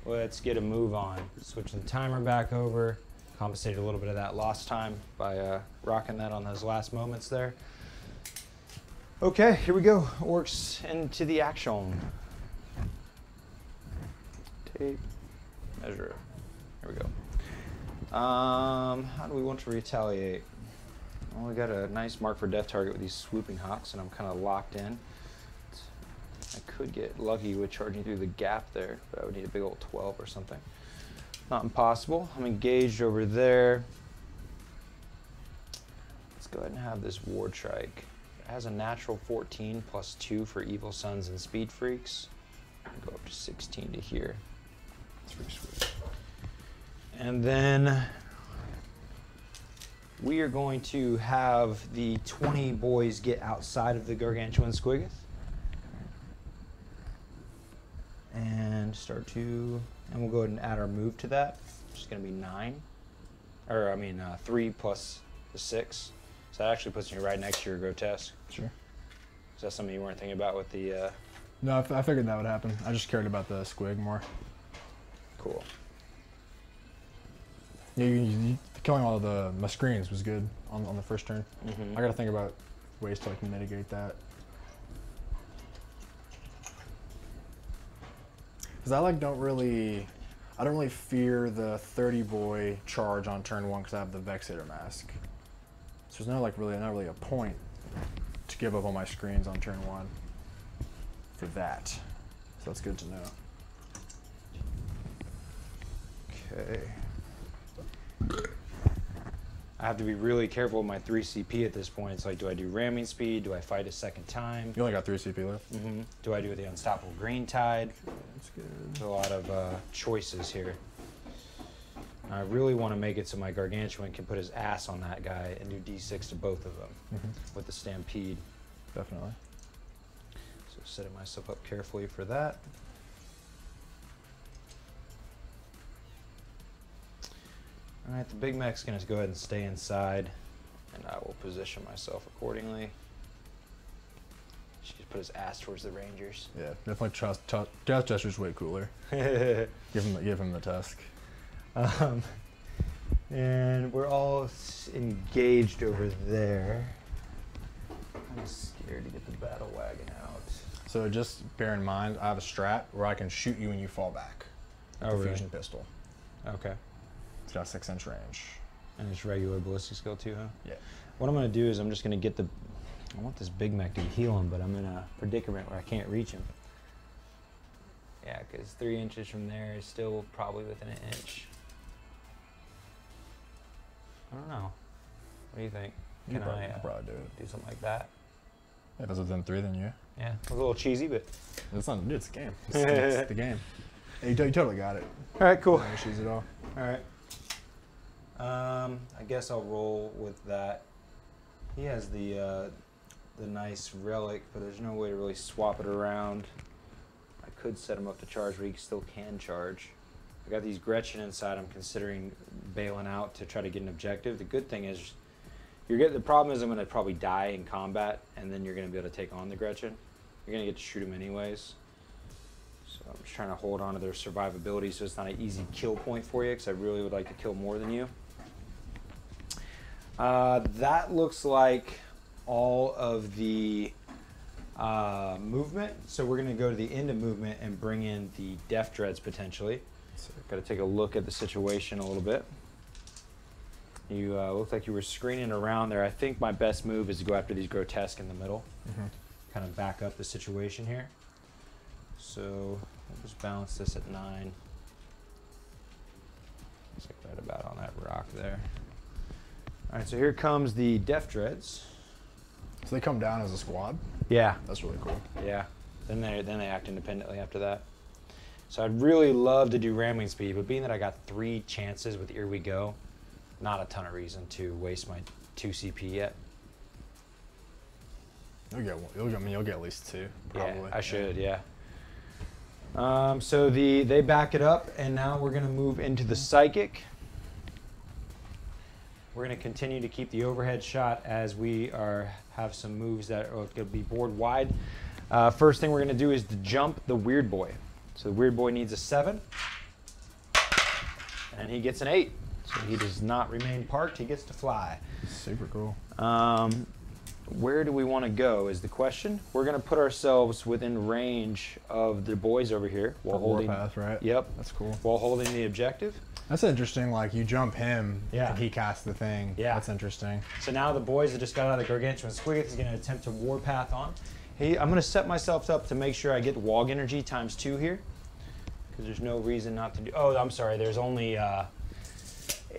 Let's get a move on. Switching the timer back over. Compensated a little bit of that lost time by rocking that on those last moments there. Okay, here we go. Orcs into the action. Tape, measure. Here we go. How do we want to retaliate? Well, we got a nice mark for death target with these swooping hawks, and I'm kind of locked in. I could get lucky with charging through the gap there, but I would need a big old 12 or something. Not impossible. I'm engaged over there. Let's go ahead and have this Wartrike. It has a natural 14 plus 2 for evil sons and speed freaks. I'll go up to 16 to here. That's pretty sweet. And then we are going to have the 20 boys get outside of the Gargantuan Squiggoth. And and we'll go ahead and add our move to that, which is going to be 9. Or, 3 plus the 6. So that actually puts you right next to your grotesque. Sure. Is that something you weren't thinking about with the... No, I figured that would happen. I just cared about the squig more. Cool. Yeah, killing all of my screens was good on the first turn. I got to think about ways to like mitigate that. Because I don't really fear the 30 boy charge on turn 1 because I have the Vexator mask. So there's not really a point to give up on my screens on turn 1 for that. So that's good to know. Okay. I have to be really careful with my 3 CP at this point. It's like, do I do ramming speed? Do I fight a second time? You only got 3 CP left. Do I do the unstoppable green tide? That's good. There's a lot of choices here. I really want to make it so my Gargantuan can put his ass on that guy and do D6 to both of them with the Stampede. Definitely. So setting myself up carefully for that. All right, the bigmek's going to go ahead and stay inside, and I will position myself accordingly. She just put his ass towards the Rangers. Yeah, definitely Death Jester's way cooler. give him the tusk. And we're all engaged over there. I'm scared to get the Battlewagon out. So just bear in mind, I have a strat where I can shoot you when you fall back. Oh, the really? fusion pistol. Okay. It's got 6-inch range. And it's regular ballistic skill too, huh? Yeah. What I'm going to do is I'm just going to get I want this bigmek to heal him, but I'm in a predicament where I can't reach him. Yeah, because 3 inches from there is still probably within an inch. I don't know. What do you think? Can I probably do it? Do something like that? Yeah, if it's within 3, then yeah. Yeah, it was a little cheesy, but... It's not, it's a game. It's the game. Hey, you totally got it. All right, cool. No issues at all. All right. I guess I'll roll with that. He has the nice relic, but there's no way to really swap it around. I could set him up to charge, but he still can charge. I got these Gretchin inside. I'm considering bailing out to try to get an objective. The good thing is, the problem is I'm going to probably die in combat, and then you're going to be able to take on the Gretchin. You're going to get to shoot him anyways. So I'm just trying to hold on to their survivability so it's not an easy kill point for you, because I really would like to kill more than you. That looks like all of the movement. So we're going to go to the end of movement and bring in the Deff Dreads potentially. So got to take a look at the situation a little bit. You looked like you were screening around there. I think my best move is to go after these grotesque in the middle. Kind of back up the situation here. So we'll just balance this at 9. Looks like right about on that rock there. All right, so here comes the Deff Dreads. So they come down as a squad? Yeah. That's really cool. Yeah. Then they act independently after that. So I'd really love to do ramming speed, but being that I got 3 chances with Here We Go, not a ton of reason to waste my 2 CP yet. You'll get at least 2, probably. Yeah, I should, yeah. So they back it up, and now we're going to move into the psychic. We're going to continue to keep the overhead shot as we have some moves that are going to be board wide. First thing we're going to do is to jump the weird boy. So the weird boy needs a 7, and he gets an 8. So he does not remain parked, he gets to fly. Super cool. Where do we want to go is the question. We're going to put ourselves within range of the boys over here while holding warpath, right? Yep. That's cool. While holding the objective. That's interesting. Like you jump him, Yeah. and he casts the thing. Yeah. That's interesting. So now the boys that just got out of the Gargantuan Squiggoth is going to attempt to warpath on. I'm going to set myself up to make sure I get wog energy ×2 here, because there's no reason not to do. Oh, I'm sorry. There's only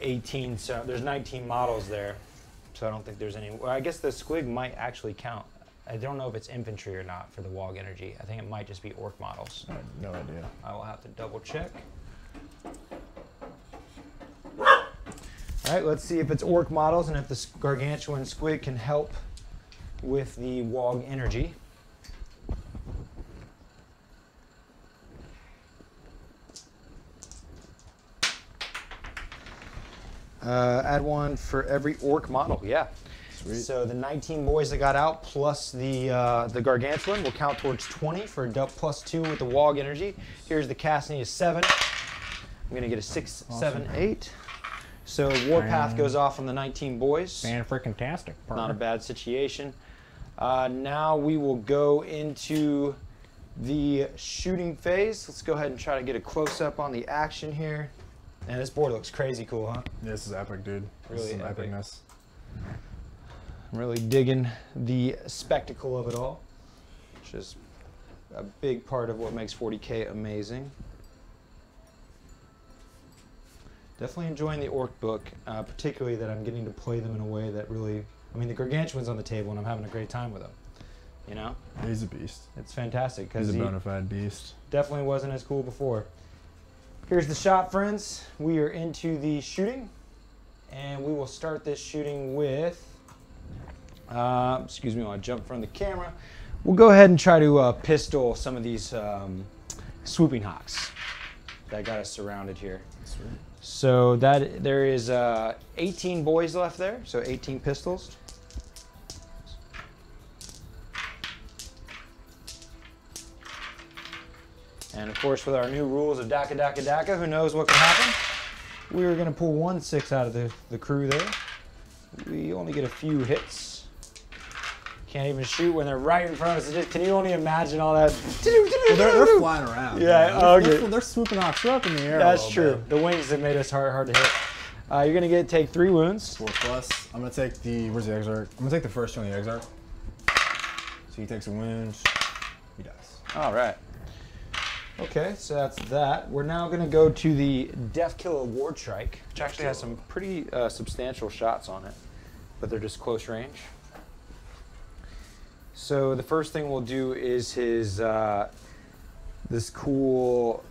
18. So there's 19 models there. So I don't think there's any. Well, I guess the squig might actually count. I don't know if it's infantry or not for the wog energy. I think it might just be orc models. I have no idea. I will have to double check. All right, let's see if it's orc models and if the Gargantuan Squig can help with the wog energy. Add one for every orc model, yeah. Sweet. So the 19 boys that got out plus the Gargantuan will count towards 20 for a +2 with the wog energy. Here's the cast need is 7. I'm gonna get a 6, Awesome. 7, 8. So warpath goes off on the 19 boys. Fan-freaking-tastic. Not a bad situation. Now we will go into the shooting phase. Let's go ahead and try to get a close-up on the action here. And this board looks crazy cool, huh? This is epic, dude. Really This is some epic. epicness. I'm really digging the spectacle of it all, which is a big part of what makes 40k amazing. Definitely enjoying the orc book, particularly that I'm getting to play them in a way that really, I mean, the Gargantuan's on the table and I'm having a great time with them, you know? He's a beast. It's fantastic because He's a he bona fide beast. definitely wasn't as cool before. Here's the shot, friends. We are into the shooting, and we will start this shooting with, excuse me while I jump from the camera. We'll go ahead and try to pistol some of these swooping hawks that got us surrounded here. Sweet. So that there is 18 boys left there, so 18 pistols. And of course, with our new rules of Daka Daka Daka, who knows what can happen? We were going to pull 1/6 out of the crew there. We only get a few hits. Can't even shoot when they're right in front of us. Can you only imagine all that? Well, they're flying around. Yeah, They're, okay. they're swooping off. They're up in the air. That's true. The wings that made us hard to hit. You're going to take 3 wounds. 4+. I'm gonna take the. Where's the exarch? I'm gonna take the first one, the exarch. So he takes a wound. He dies. All right. Okay, so that's that. We're now going to go to the Deff Wartrike, which actually has some pretty substantial shots on it, but they're just close range. So the first thing we'll do is his this cool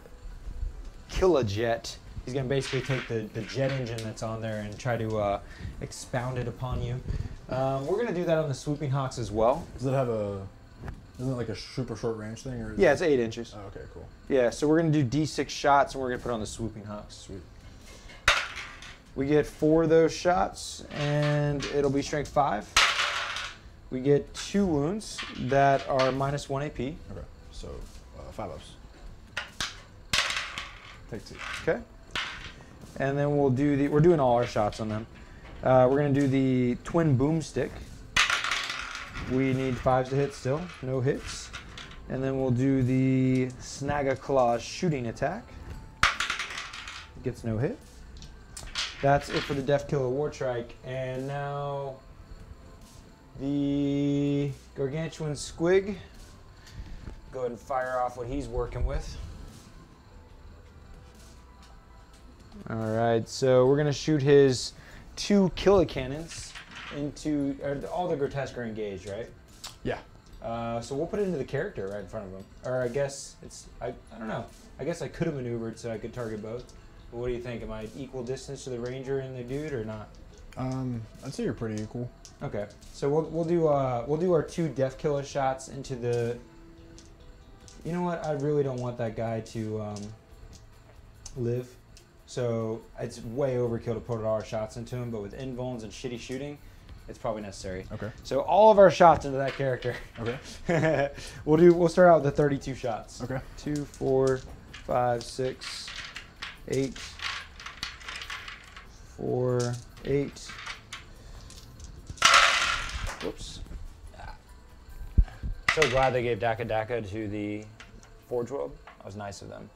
killajet. He's going to basically take the jet engine that's on there and try to expound it upon you. We're going to do that on the swooping hawks as well. Does it have a? Isn't it like a super short range thing? Or Yeah, it's 8 inches. Oh, okay, cool. Yeah, so we're going to do D6 shots and we're going to put on the swooping hawks. Sweet. We get 4 of those shots and it'll be strength 5. We get 2 wounds that are -1 AP. Okay, so 5 ups. Take 2. Okay. And then we'll do we're doing all our shots on them. We're going to do the twin boomstick. We need 5s to hit still, no hits. And then we'll do the Snagga Claws shooting attack. Gets no hit. That's it for the Deff Wartrike. And now the Gargantuan Squig. Go ahead and fire off what he's working with. All right, so we're gonna shoot his 2 kilakannons into, all the grotesque are engaged, right? Yeah. So we'll put it into the character right in front of him. Or I guess it's, I don't know. I guess I could have maneuvered so I could target both. But what do you think? Am I equal distance to the ranger and the dude or not? I'd say you're pretty equal. Okay, so we'll do our 2 Deff Killer shots into the. You know what? I really don't want that guy to live. So it's way overkill to put all our shots into him. But with invulns and shitty shooting, it's probably necessary. Okay. So all of our shots into that character. Okay. We'll start out with the 32 shots. Okay. 2, 4, 5, 6, 8, 4, 8. Whoops. So glad they gave Daka Daka to the Forge World. That was nice of them.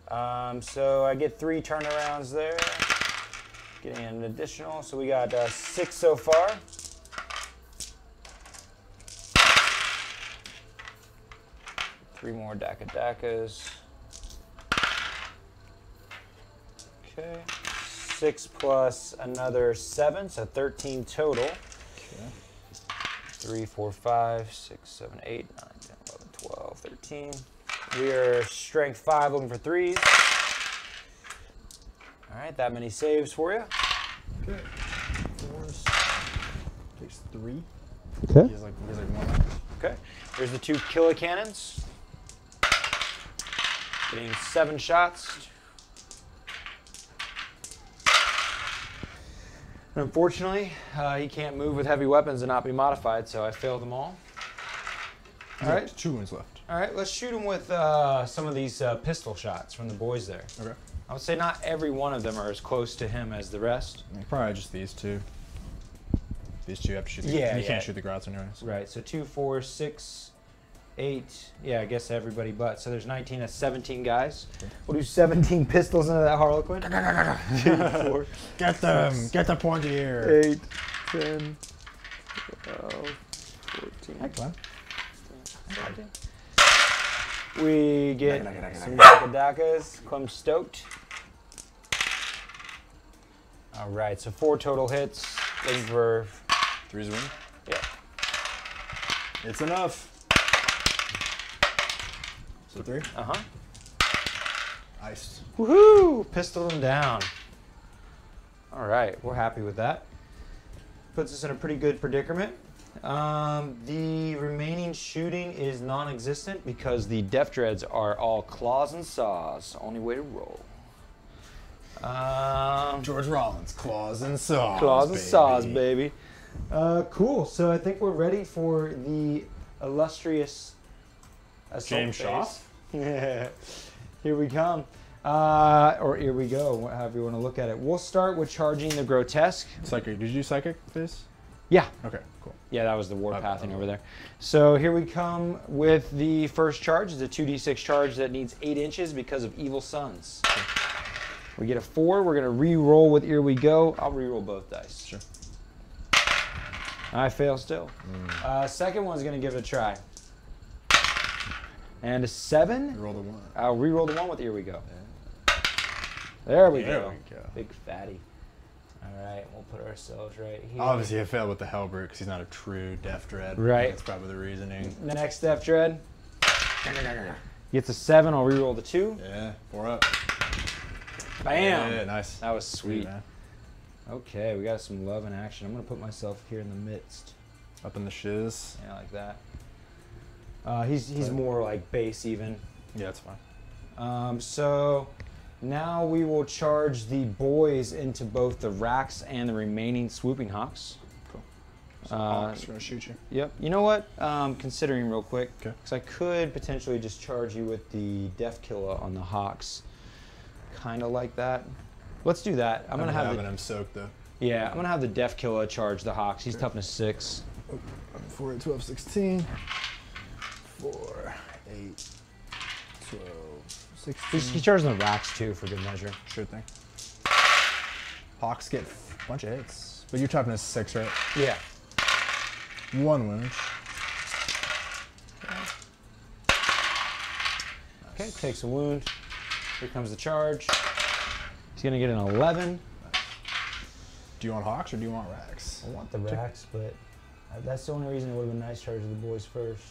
So I get 3 turnarounds there. Getting an additional, so we got 6 so far. Three more Dakas. Okay. 6 plus another 7, so 13 total. Okay. 3, 4, 5, 6, 7, 8, 9, 10, 11, 12, 13. We are strength 5, looking for 3s. All right, that many saves for you. Okay. 4s. Takes 3. Okay. He's like 1. Okay. Here's the 2 killakannons. Getting 7 shots. Unfortunately, he can't move with heavy weapons and not be modified, so I failed them all. All right. 2 wounds left. All right, let's shoot him with some of these pistol shots from the boys there. Okay. I would say not every one of them are as close to him as the rest. Probably just these 2. These 2 have to shoot the you can't shoot the grots anyways. Right, so 2, 4, 6, 8. Yeah, I guess everybody but. So there's 19, that's 17 guys. We'll do 17 pistols into that Harlequin. 2, 4. Get them! Get the pointy here! 8, 10, 12, 14. Hi, Clem. 17. We get some Dakas. Clem's stoked. All right, so 4 total hits. Looking for 3's win? Yeah. It's enough. So 3? Uh-huh. Iced. Woohoo! Pistol him down. All right, we're happy with that. Puts us in a pretty good predicament. The remaining shooting is non-existent because the Deff Dreads are all claws and saws. Only way to roll. George Rollins, claws and saws. Claws and saws, baby. Cool. So I think we're ready for the illustrious assault James phase. Yeah. Here we come. Or here we go, however you want to look at it. We'll start with charging the grotesque. Psychic. Did you do psychic phase? Yeah. Okay, cool. Yeah, that was the warpathing over there. So here we come with the first charge. It's a 2d6 charge that needs 8 inches because of evil Sunz. Okay. We get a 4. We're going to re-roll with Here We Go. I'll re-roll both dice. Sure. I fail still. Second one's going to give it a try. And a 7. Re-roll the 1. I'll re-roll the 1 with Here We Go. Yeah. There we go. There we go. Big fatty. All right, we'll put ourselves right here. Obviously, I failed with the Hellbrute because he's not a true Deff Dread. Right. That's probably the reasoning. The next Deff Dread gets a 7. I'll re-roll the 2. Yeah, 4 up. Bam! Yeah, nice. That was sweet. Man. Okay, we got some love in action. I'm going to put myself here in the midst. Up in the shiz. Yeah, like that. He's more like base even. Yeah, that's fine. So now we will charge the boys into both the racks and the remaining swooping hawks. Cool. So Hawks are going to shoot you. Yep. You know what? Considering real quick, Okay. because I could potentially just charge you with the Deff Killa on the hawks. Kind of like that. Let's do that. I'm going to have him soaked though. Yeah, I'm going to have the Deff Killa charge the hawks. He's Okay. toughness 6. 4, 8, 12, 16. 4, 8, 12, 16. He's charging the racks too for good measure. Sure thing. Hawks get a bunch of hits. But your toughness 6, right? Yeah. 1 wound. Okay, takes a wound. Here comes the charge. He's going to get an 11. Do you want Hawks or do you want racks? I want the racks, but that's the only reason it would have been nice charging the boys first.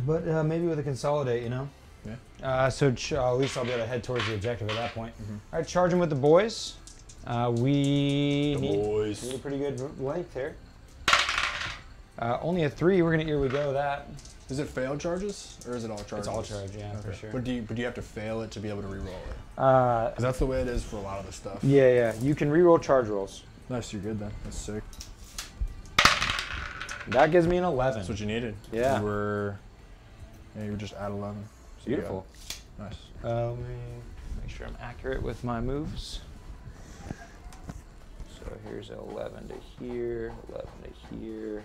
But maybe with a consolidate, you know? Yeah. So at least I'll be able to head towards the objective at that point. All right, charge him with the boys. We need a pretty good length here. Only a 3. We're going to Here We Go that. Is it failed charges or is it all charges? It's all charge, yeah, Okay. for sure. But do you have to fail it to be able to re-roll it? Because that's the way it is for a lot of the stuff. Yeah. You can re-roll charge rolls. Nice, you're good then. That's sick. That gives me an 11. That's what you needed. Yeah. You were just at 11. So Beautiful. Nice. Let me make sure I'm accurate with my moves. So here's 11 to here, 11 to here,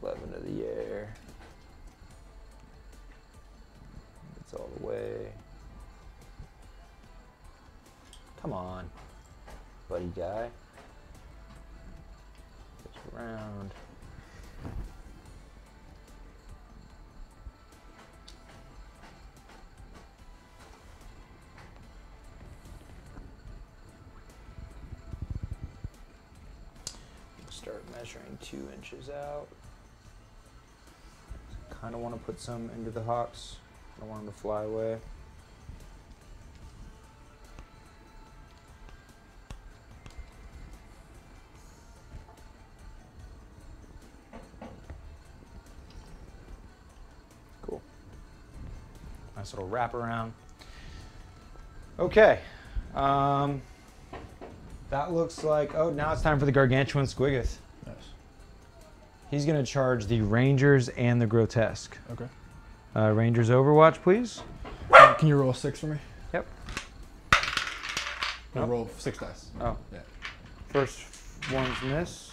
11 to the air. It's all the Come on, buddy guy. It's around. Start measuring 2 inches out. Kind of want to put some into the hocks. I don't want them to fly away. Cool. Nice little wrap around. Okay. That looks like, oh, now it's time for the Gargantuan Squiggoth. Nice. He's going to charge the Rangers and the Grotesque. Okay. Rangers Overwatch, please. Can you roll 6 for me? Yep. No, roll 6 dice. Oh. Yeah. First one's miss.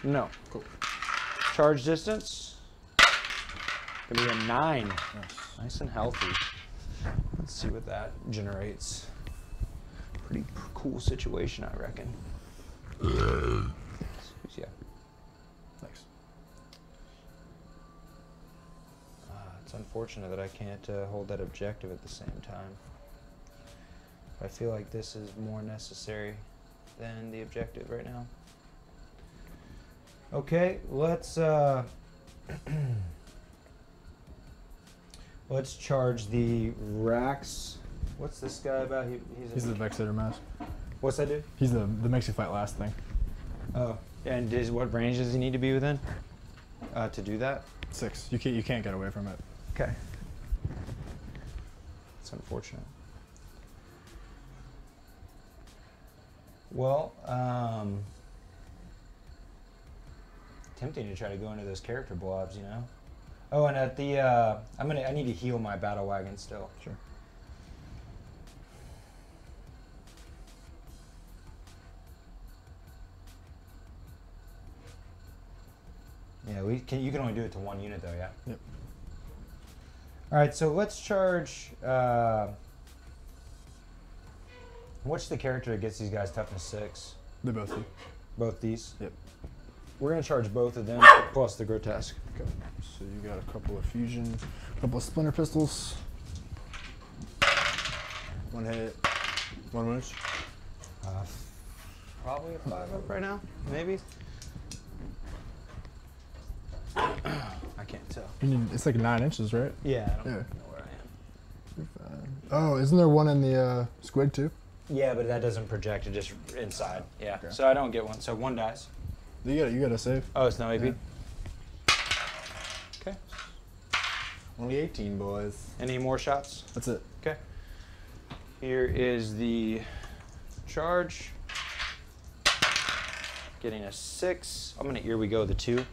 No. Cool. Charge distance. Gonna be a 9. Nice. Nice and healthy. Let's see what that generates. Pretty cool situation, I reckon. Yeah. Thanks. It's unfortunate that I can't hold that objective at the same time. I feel like this is more necessary than the objective right now. Okay, let's let's charge the racks. What's this guy about? He's the Vexator mask. What's that do? He's the makes you fight last thing. Oh, and what range does he need to be within to do that? 6. You can't get away from it. Okay. It's unfortunate. Well, tempting to try to go into those character blobs, you know. Oh, and at the I need to heal my Battlewagon still. Sure. Yeah, you can only do it to 1 unit though, yeah? Yep. Alright, so let's charge what's the character that gets these guys toughness 6? They both do. Both these? Yep. We're gonna charge both of them plus the grotesque. Okay. So you got a couple of fusion, a couple of splinter pistols. 1 hit, 1 wound. Probably a 5 up right now, maybe. I can't tell. It's like 9 inches, right? Yeah, I don't Yeah. know where I am. You're fine. Oh, isn't there one in the squig too? Yeah, but that doesn't project, it just inside. Yeah, Okay. so I don't get one, so 1 dice. You got to save. Oh, it's no AP? Yeah. Okay. Only 18, boys. Any more shots? That's it. Okay. Here is the charge. Getting a 6. I'm gonna, here we go, the 2.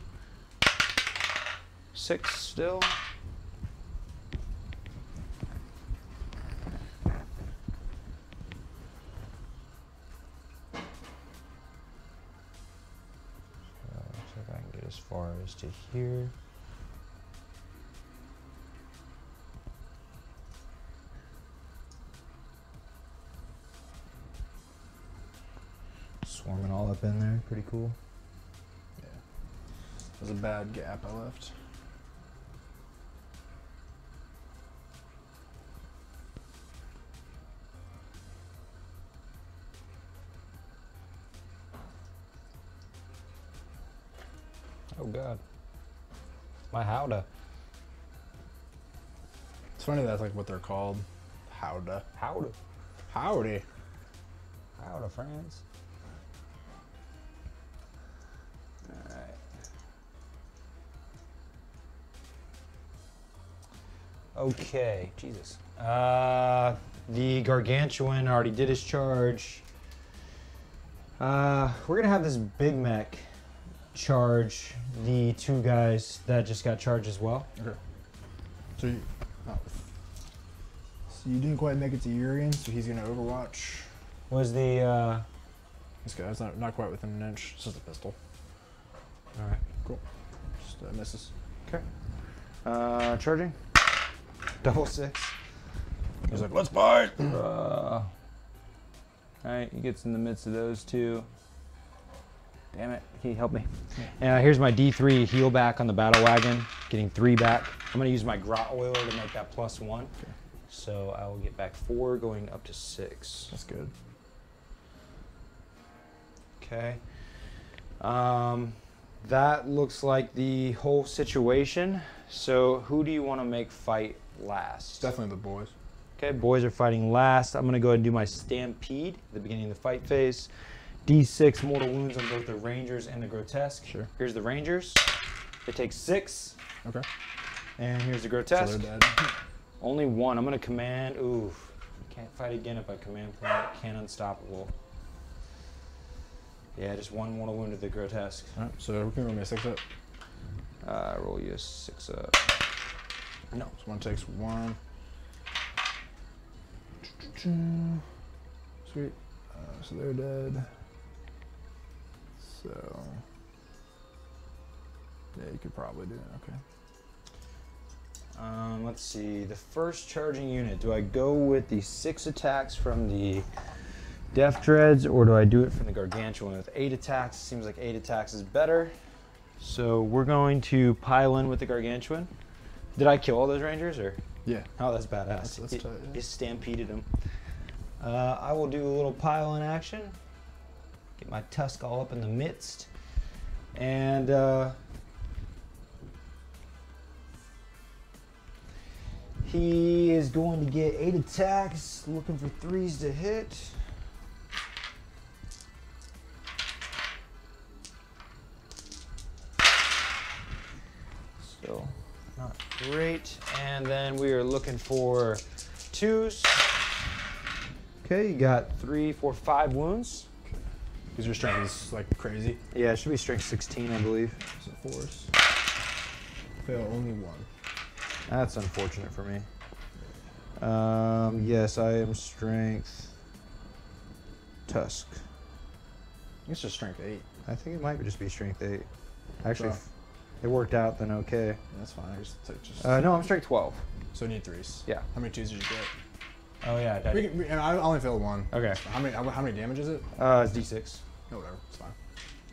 6 still. See if I can get as far as to here. Swarming all up in there, pretty cool. Yeah. There's a bad gap I left. Oh God. My howdah. It's funny that's like what they're called. Howdah. Howdah. Howdy. Howdah, friends. Alright. Okay, Jesus. The Gargantuan already did his charge. We're gonna have this bigmek charge the 2 guys that just got charged as well. Okay. So you didn't quite make it to Urian, so he's gonna overwatch. Was the This guy's not quite within an inch. It's just a pistol. Alright. Cool. Just misses. Okay. Charging. Double 6. He's like, let's fight. Alright, he gets in the midst of those two. Damn it, can you help me? Here's my D3 heal back on the Battlewagon, getting 3 back. I'm gonna use my grot oiler to make that +1. Okay. So I will get back 4, going up to 6. That's good. Okay. That looks like the whole situation. So who do you want to make fight last? Definitely the boys. Okay, boys are fighting last. I'm going to go ahead and do my stampede at the beginning of the fight phase. D6 mortal wounds on both the rangers and the grotesque. Sure. Here's the rangers. They take 6. Okay. And here's the grotesque. So they're dead. Only 1. I'm going to command. Ooh. Can't fight again if I command point. Can't unstoppable. Yeah, just 1 mortal wound to the grotesque. Alright, so we can roll me a 6 up. Roll you a 6 up. No. So one takes 1. Sweet. So they're dead. So yeah, you could probably do it. Okay. Let's see. The first charging unit. Do I go with the 6 attacks from the Deff Dreads, or do I do it from the Gargantuan with 8 attacks? Seems like 8 attacks is better. So we're going to pile in with the Gargantuan. Did I kill all those rangers, or? Yeah. Oh, that's badass. That's tight, yeah. He stampeded them. I will do a little pile in action. Get my tusk all up in the midst. And he is going to get 8 attacks, looking for 3s to hit. Still not great. And then we are looking for 2s. Okay, you got 3, 4, 5 wounds. Because your strength is like crazy. Yeah, it should be strength 16, I believe. So 4s. Fail only 1. That's unfortunate for me. Yes, I am strength tusk. It's just strength 8. I think it might just be strength 8. Actually, Oh. it worked out then okay. Yeah, that's fine. I just No, I'm strength 12. So you need 3s. Yeah. How many 2s did you get? Oh yeah, And I only failed 1. Okay. How many damage is it? It's D6. No, whatever. It's fine.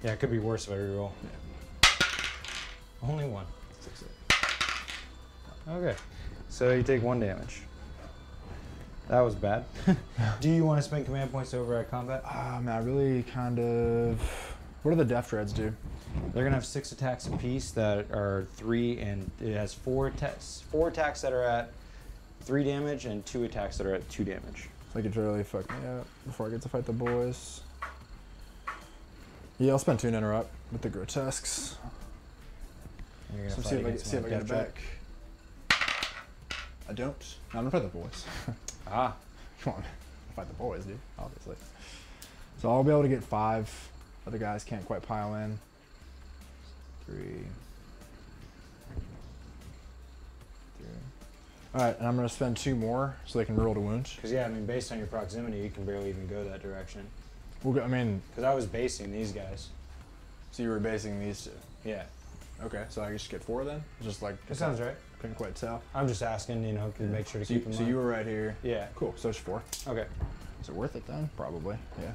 Yeah, it could be worse if I reroll. Yeah. Only 1. 6 Okay. So you take 1 damage. That was bad. Do you want to spend command points over at combat? Man, I really kind of. What do the Deff Dreads do? They're gonna have 6 attacks apiece that are 3, and it has 4 attacks that are at 3 damage and 2 attacks that are at 2 damage. So they could really fuck me up before I get to fight the boys. Yeah, I'll spend 2 and interrupt with the grotesques. And you're So gonna see fight if I against get my it Deff Dread. back. I don't. No, I'm gonna fight the boys. Ah. Come on, fight the boys, dude. Obviously. So I'll be able to get 5. Other guys can't quite pile in. 3. Alright, and I'm going to spend 2 more so they can reroll to wounds. Because yeah, I mean, based on your proximity, you can barely even go that direction. Well, I mean... Because I was basing these guys. So you were basing these 2? Yeah. Okay, so I just get 4 then? Just like... That sounds right. Couldn't quite tell. I'm just asking, you know, to make sure to So, keep them so you were right here. Yeah. Cool, so it's 4. Okay. Is it worth it then? Probably, yeah.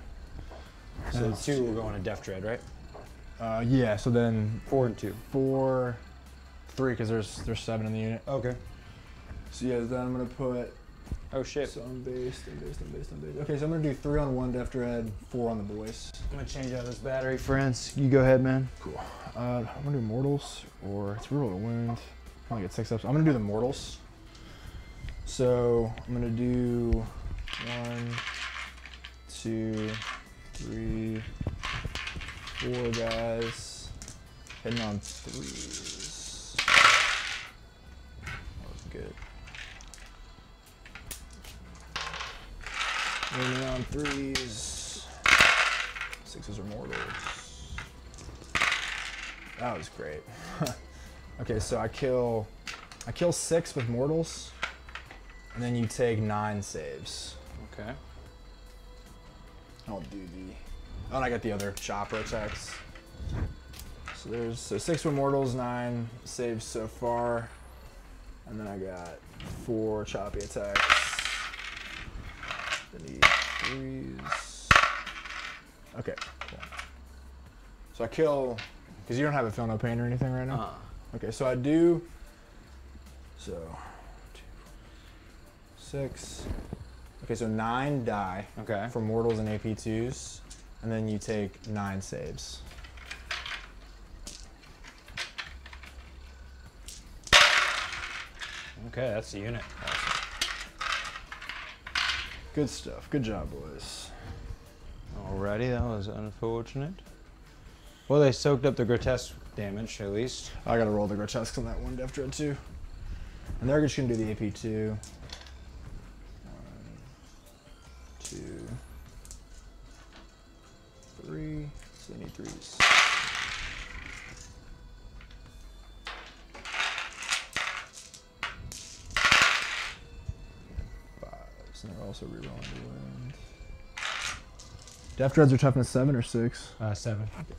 So 2 will go on a Deff Dread, right? Yeah, so then... 4 and 2. 4... 3, because there's 7 in the unit. Okay. So yeah, then I'm going to put... Oh shit. So I'm based. Okay, so I'm going to do 3 on 1 Deff Dread, 4 on the boys. I'm gonna change out this battery, friends. You go ahead, man. Cool. I'm going to do mortals, or it's reroll to wound. I only get 6 ups. I'm going to do the mortals. So I'm going to do 1, 2, 3, 4 guys. Hitting on 3s. That was good. Hitting on 3s. 6s are mortals. That was great. Okay, so I kill 6 with mortals, and then you take 9 saves. Okay. I'll do the. Oh, and I got the other chopper attacks. So there's 6 with mortals, 9 saves so far, and then I got 4 choppy attacks. I need 3s. Okay, cool. So I kill, because you don't have a feel no pain or anything right now? Okay, so I do, so 2, 6, okay, so 9 die for mortals and AP2s, and then you take 9 saves. Okay, that's the unit. Awesome. Good stuff. Good job, boys. Alrighty, that was unfortunate. Well, they soaked up the grotesque damage, at least. I gotta roll the grotesque on that one Deff Dread too. And they're just gonna do the AP2. 1, 2, 3. So they need 3s. And they're also rerolling the wound. Deff Dreads are toughness 7 or 6? 7. Okay.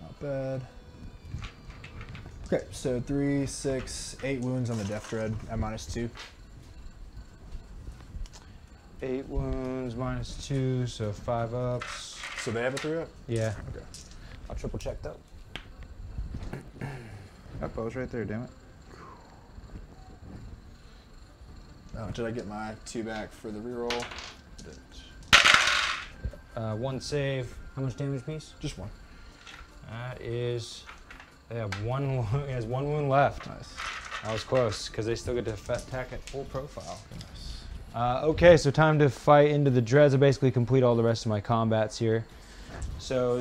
Not bad. Okay, so 3, 6, 8 wounds on the Deff Dread at -2. 8 wounds, -2, so 5 ups. So they have a 3 up? Yeah. Okay. I'll triple check that. That bow's right there, damn it. Oh, did I get my 2 back for the reroll? Didn't. 1 save. How much damage piece? Just 1. That is, they have 1, he has 1 wound left. Nice. That was close, because they still get to attack at full profile. Nice. Okay, so time to fight into the dreads. I basically complete all the rest of my combats here. So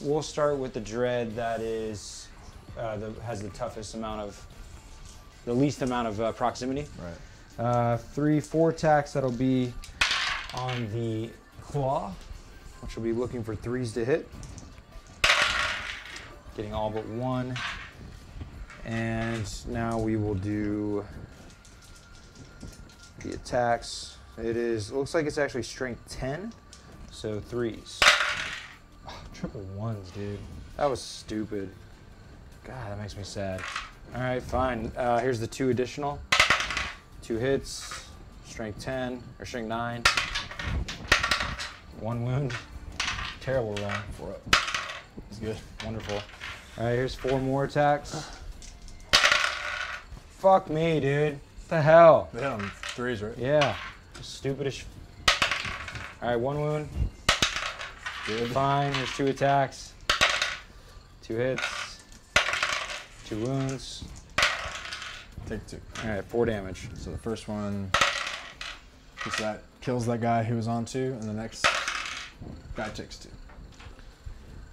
we'll start with the dread that is, has the toughest amount of, the least amount of proximity. Right. 3, 4 attacks, that'll be on the claw, which will be looking for 3s to hit. Getting all but 1. And now we will do the attacks. Looks like it's actually strength 10, so 3s. Oh, triple 1s, dude. That was stupid. God, that makes me sad. All right, fine. Here's the 2 additional. 2 hits, strength 10, or strength 9. 1 wound. Terrible roll. 4 up. It's good. Wonderful. All right, here's 4 more attacks. Fuck me, dude. What the hell? They hit on 3s, right? Yeah. Stupid as. All right, 1 wound. Good. Fine. Here's 2 attacks. 2 hits. 2 wounds. Take 2. All right, 4 damage. So the first one kills that guy who was on 2, and the next guy takes 2.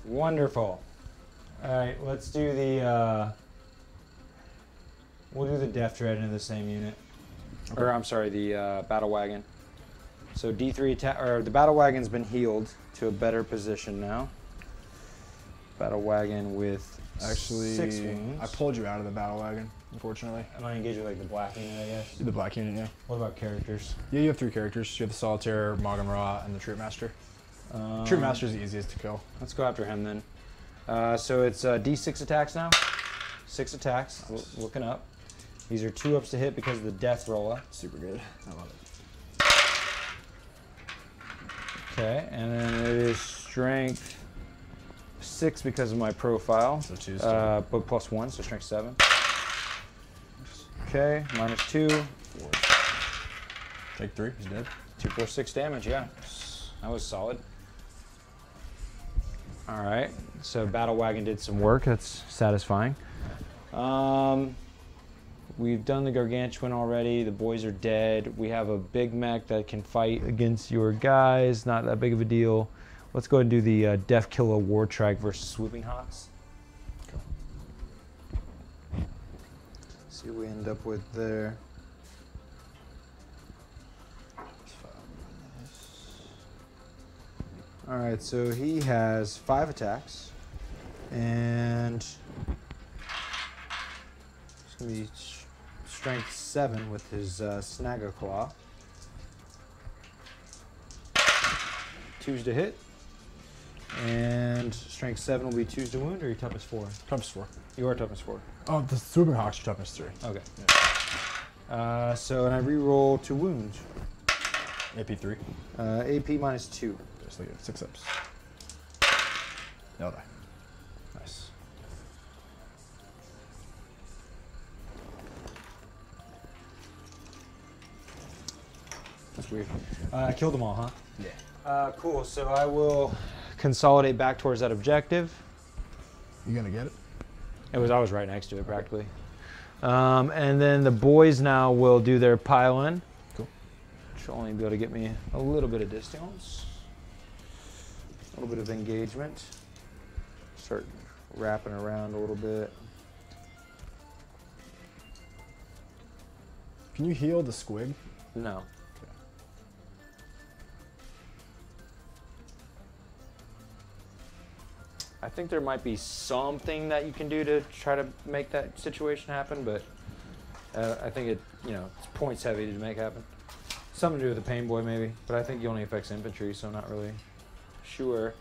Wonderful. All right, let's do the. We'll do the Deff Dread into the same unit. Okay. Or I'm sorry, the Battlewagon. So D3 attack, or the Battlewagon's been healed to a better position now. Battlewagon with 6 wounds. I pulled you out of the Battlewagon, unfortunately. Am I engaged with like the black unit, I guess? The black unit, yeah. What about characters? Yeah, you have 3 characters. You have the Solitaire, Mogam Ra, and the Troop Master. Troop Master is the easiest to kill. Let's go after him then. So it's D6 attacks now. 6 attacks, nice. Looking up. These are 2 ups to hit because of the Deff Rolla. Super good. I love it. Okay, and then it is strength 6 because of my profile. So 2's but plus 1, so strength 7. Okay, -2. 4. Take 3, he's dead. 2, 4, 6 damage, yeah. That was solid. All right, so Battlewagon did some work. That's satisfying. We've done the Gargantuan already. The boys are dead. We have a bigmek that can fight against your guys. Not that big of a deal. Let's go ahead and do the Deff Killa Wartrike versus Swooping Hawks. Cool. See what we end up with there. All right, so he has 5 attacks, and it's gonna be strength 7 with his Snagger Claw. 2s to hit, and strength 7 will be 2s to wound, or your toughness 4? Toughness 4. You are toughness 4. Oh, the Swooping Hawks are toughness 3. Okay. Yeah. So, and I re-roll 2 wounds. AP 3. AP -2. Just like it. 6 ups. They'll die. Nice. That's weird. I killed them all, huh? Yeah. Cool. So I will consolidate back towards that objective. You gonna get it? I was right next to it practically. And then the boys now will do their pile in. Cool. Which will only be able to get me a little bit of distance. A little bit of engagement. Start wrapping around a little bit. Can you heal the squig? No. I think there might be something that you can do to try to make that situation happen, but I think it's points heavy to make happen. Something to do with the pain boy maybe, but I think he only affects infantry, so I'm not really sure.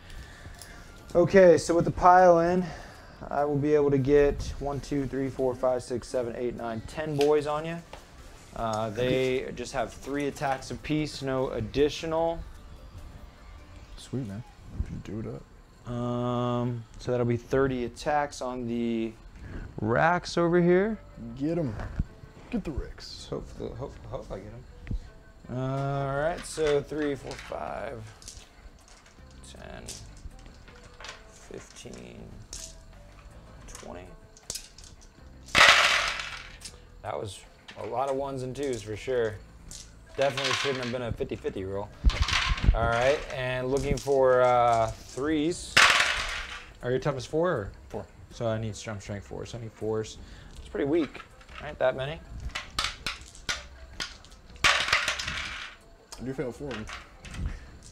Okay, so with the pile in, I will be able to get 1, 2, 3, 4, 5, 6, 7, 8, 9, 10 boys on you. They just have 3 attacks apiece, no additional. Sweet, man. Do it up. So that'll be 30 attacks on the racks over here. Get them. Get the ricks. Hope I get them. All right, so 3, 4, 5, 10, 15, 20. That was a lot of 1s and 2s for sure. Definitely shouldn't have been a 50-50 roll. All right, and looking for 3s. Are your toughest 4 or? 4. So I need strength 4, so I need 4s. It's pretty weak, right? That many? I do fail 4.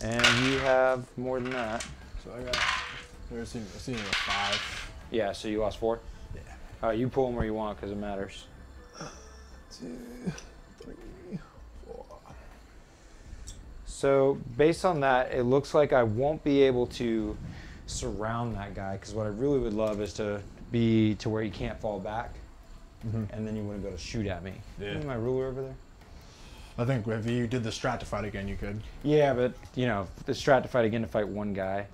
And you have more than that. So I got, I've seen a 5. Yeah, so you lost 4? Yeah. You pull them where you want because it matters. 2, 3, 4. So based on that, it looks like I won't be able to surround that guy because what I really would love is to be to where he can't fall back, and then you wouldn't be able to shoot at me. Yeah. Is my ruler over there? I think if you did the strat to fight again, you could. Yeah, but the strat to fight again to fight one guy.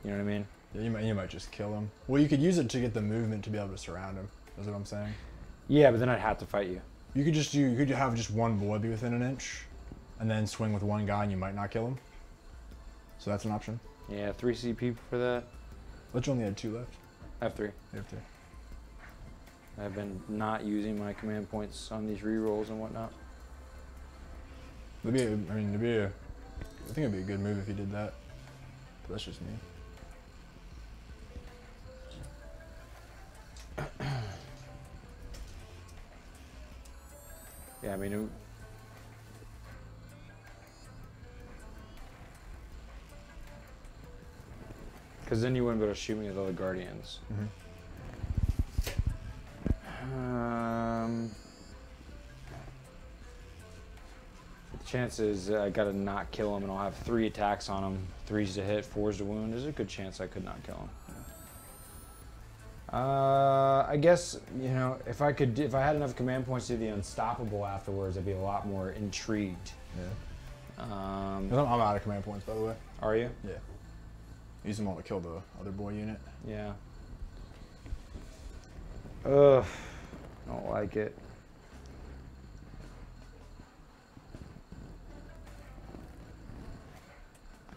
You know what I mean? Yeah, you might just kill him. Well, you could use it to get the movement to be able to surround him. That's what I'm saying. Yeah, but then I'd have to fight you. You could have just one boy be within an inch, and then swing with one guy, and you might not kill him. So that's an option. Yeah, 3 CP for that. But you only had 2 left. I have 3. You have 3. I've been not using my command points on these rerolls and whatnot. I think it'd be a good move if you did that. But that's just me. Yeah, I mean, because then you wouldn't be able to shoot me with other guardians. The chances I gotta not kill him, and I'll have 3 attacks on him, 3s to hit, 4s to wound. There's a good chance I could not kill him. I guess if I had enough command points to do the unstoppable afterwards, I'd be a lot more intrigued. Yeah. I'm out of command points, by the way. Are you? Yeah. Use them all to kill the other boy unit. Yeah. Ugh. Don't like it.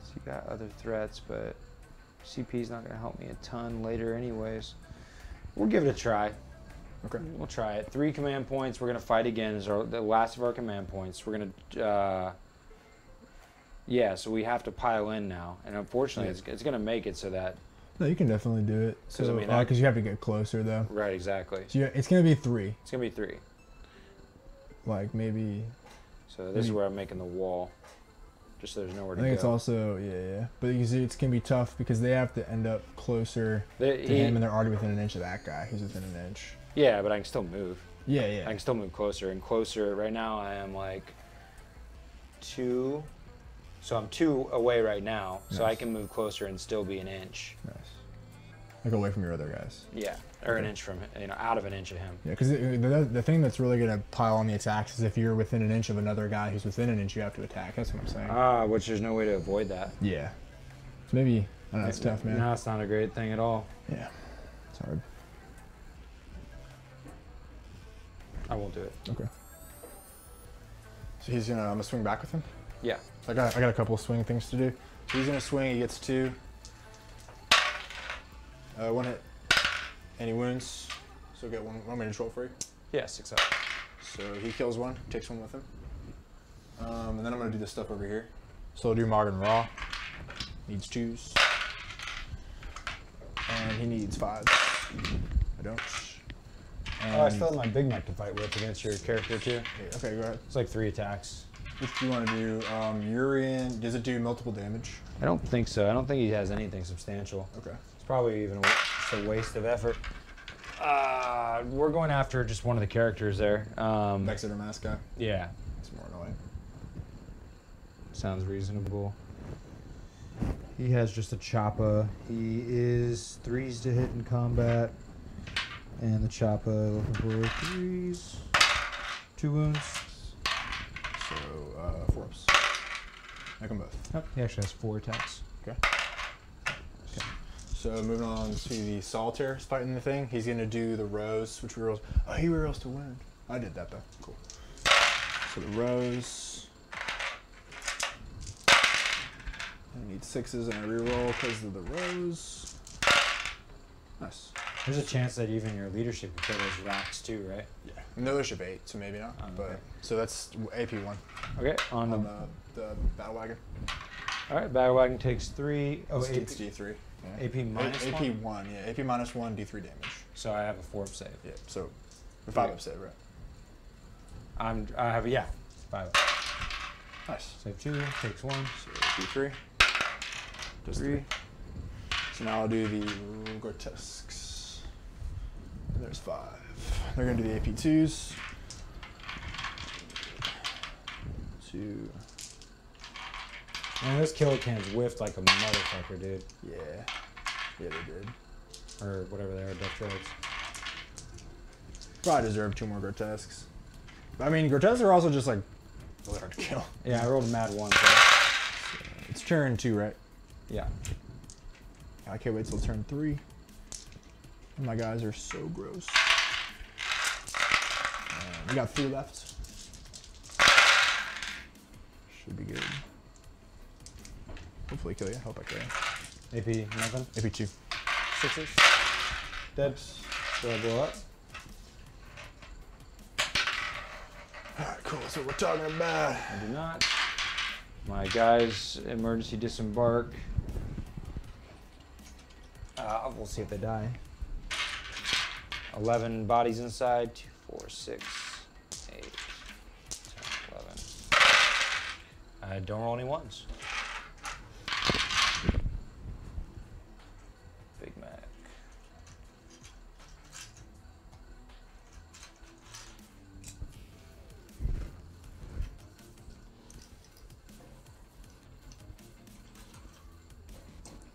So you got other threats, but CP's not going to help me a ton later anyways. We'll give it a try. Okay. We'll try it. 3 command points. We're going to fight again. Is the last of our command points. We're going to... yeah, so we have to pile in now. And unfortunately, it's going to make it so that... No, you can definitely do it. Because you have to get closer, though. Right, exactly. So it's going to be 3. It's going to be 3. Like, maybe... So this is where I'm making the wall. Just so there's nowhere to go. I think it's also, yeah. But you see, it's going to be tough because they have to end up closer to him, and they're already within an inch of that guy who's within an inch. Yeah, but I can still move. Yeah, yeah. I can still move closer and closer. Right now I am like 2. So I'm 2 away right now. So I can move closer and still be an inch. Nice. Like away from your other guys. Yeah, or an inch from, out of an inch of him. Yeah, because the thing that's really going to pile on the attacks is if you're within an inch of another guy who's within an inch, you have to attack. That's what I'm saying. Which there's no way to avoid that. Yeah. So maybe, I don't know, it's tough, man. No, it's not a great thing at all. Yeah, it's hard. I won't do it. Okay. So he's gonna, I'm gonna swing back with him? Yeah. I got a couple of swing things to do. So he's gonna swing, he gets 2. 1 hit. Any wounds? So get 1. Want me to control for you? Yeah, 6 up. So he kills 1, takes 1 with him. And then I'm gonna do this stuff over here. So I'll do Martin Raw. Needs 2s. And he needs 5s. I don't. And I still have my bigmek to fight with against your character too. Yeah, okay, go ahead. It's like 3 attacks. Which do you want to do? Urian, does it do multiple damage? I don't think so. I don't think he has anything substantial. Okay. It's probably even just a waste of effort. We're going after just one of the characters there. Exeter Mask guy? Yeah. It's more annoying. Sounds reasonable. He has just a choppa. He is 3s to hit in combat. And the choppa looking for 3s. 2 wounds. So, 4 ups. Make them both. Oh, he actually has 4 attacks. Okay. So moving on to the Solitaire fighting the thing. He's going to do the Rose, which rerolls. Oh, he rerolls to wound. I did that though. Cool. So the Rose. I need 6s and I reroll because of the Rose. Nice. There's a chance that even your leadership could kill those racks too, right? Yeah. No leadership 8, so maybe not. Okay. But so that's AP 1. Okay, on the Battlewagon. All right, Battlewagon takes 3. Oh, It's D3. Yeah. AP minus AP 1? 1, yeah. AP minus 1, D3 damage. So I have a 4 up save. Yeah, so 5 up save, right? I have a 5. Nice. Save 2, takes 1. So D3. Does 3. So now I'll do the Grotesques. And there's 5. They're going to do the AP 2s. 2. Man, those killikannons whiffed like a motherfucker, dude. Yeah. Yeah, they did. Or whatever they are, Deff Dreads. Probably deserve 2 more Grotesques. I mean, Grotesques are also just like really hard to kill. Yeah, I rolled a mad 1. So. It's turn 2, right? Yeah. I can't wait till turn 3. My guys are so gross. We got 3 left. Should be good. Hopefully kill you. Hope I kill you. AP nothing? AP 2. 6s. Dead. Do I blow up? Alright, cool. That's what we're talking about. I do not. My guys emergency disembark. We'll see if they die. 11 bodies inside. 2, 4, 6, 8, 10, 11. I don't roll any 1s. Bigmek.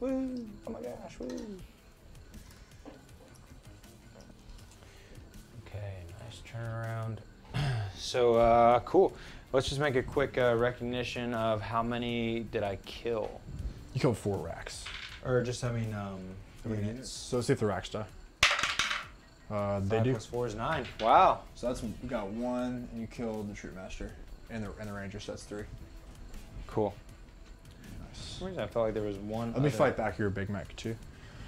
Woo! Oh my gosh, woo! Okay, nice turnaround. So, cool. Let's just make a quick recognition of how many did I kill? You killed 4 racks. Or just, I mean, units. So let's see if the racks die. They 5 do. plus 4 is 9. Wow. So that's, you got 1 and you killed the Troop Master and the Ranger, so that's 3. Cool. Nice. For some reason I felt like there was one. Let me fight back your Big Mech too.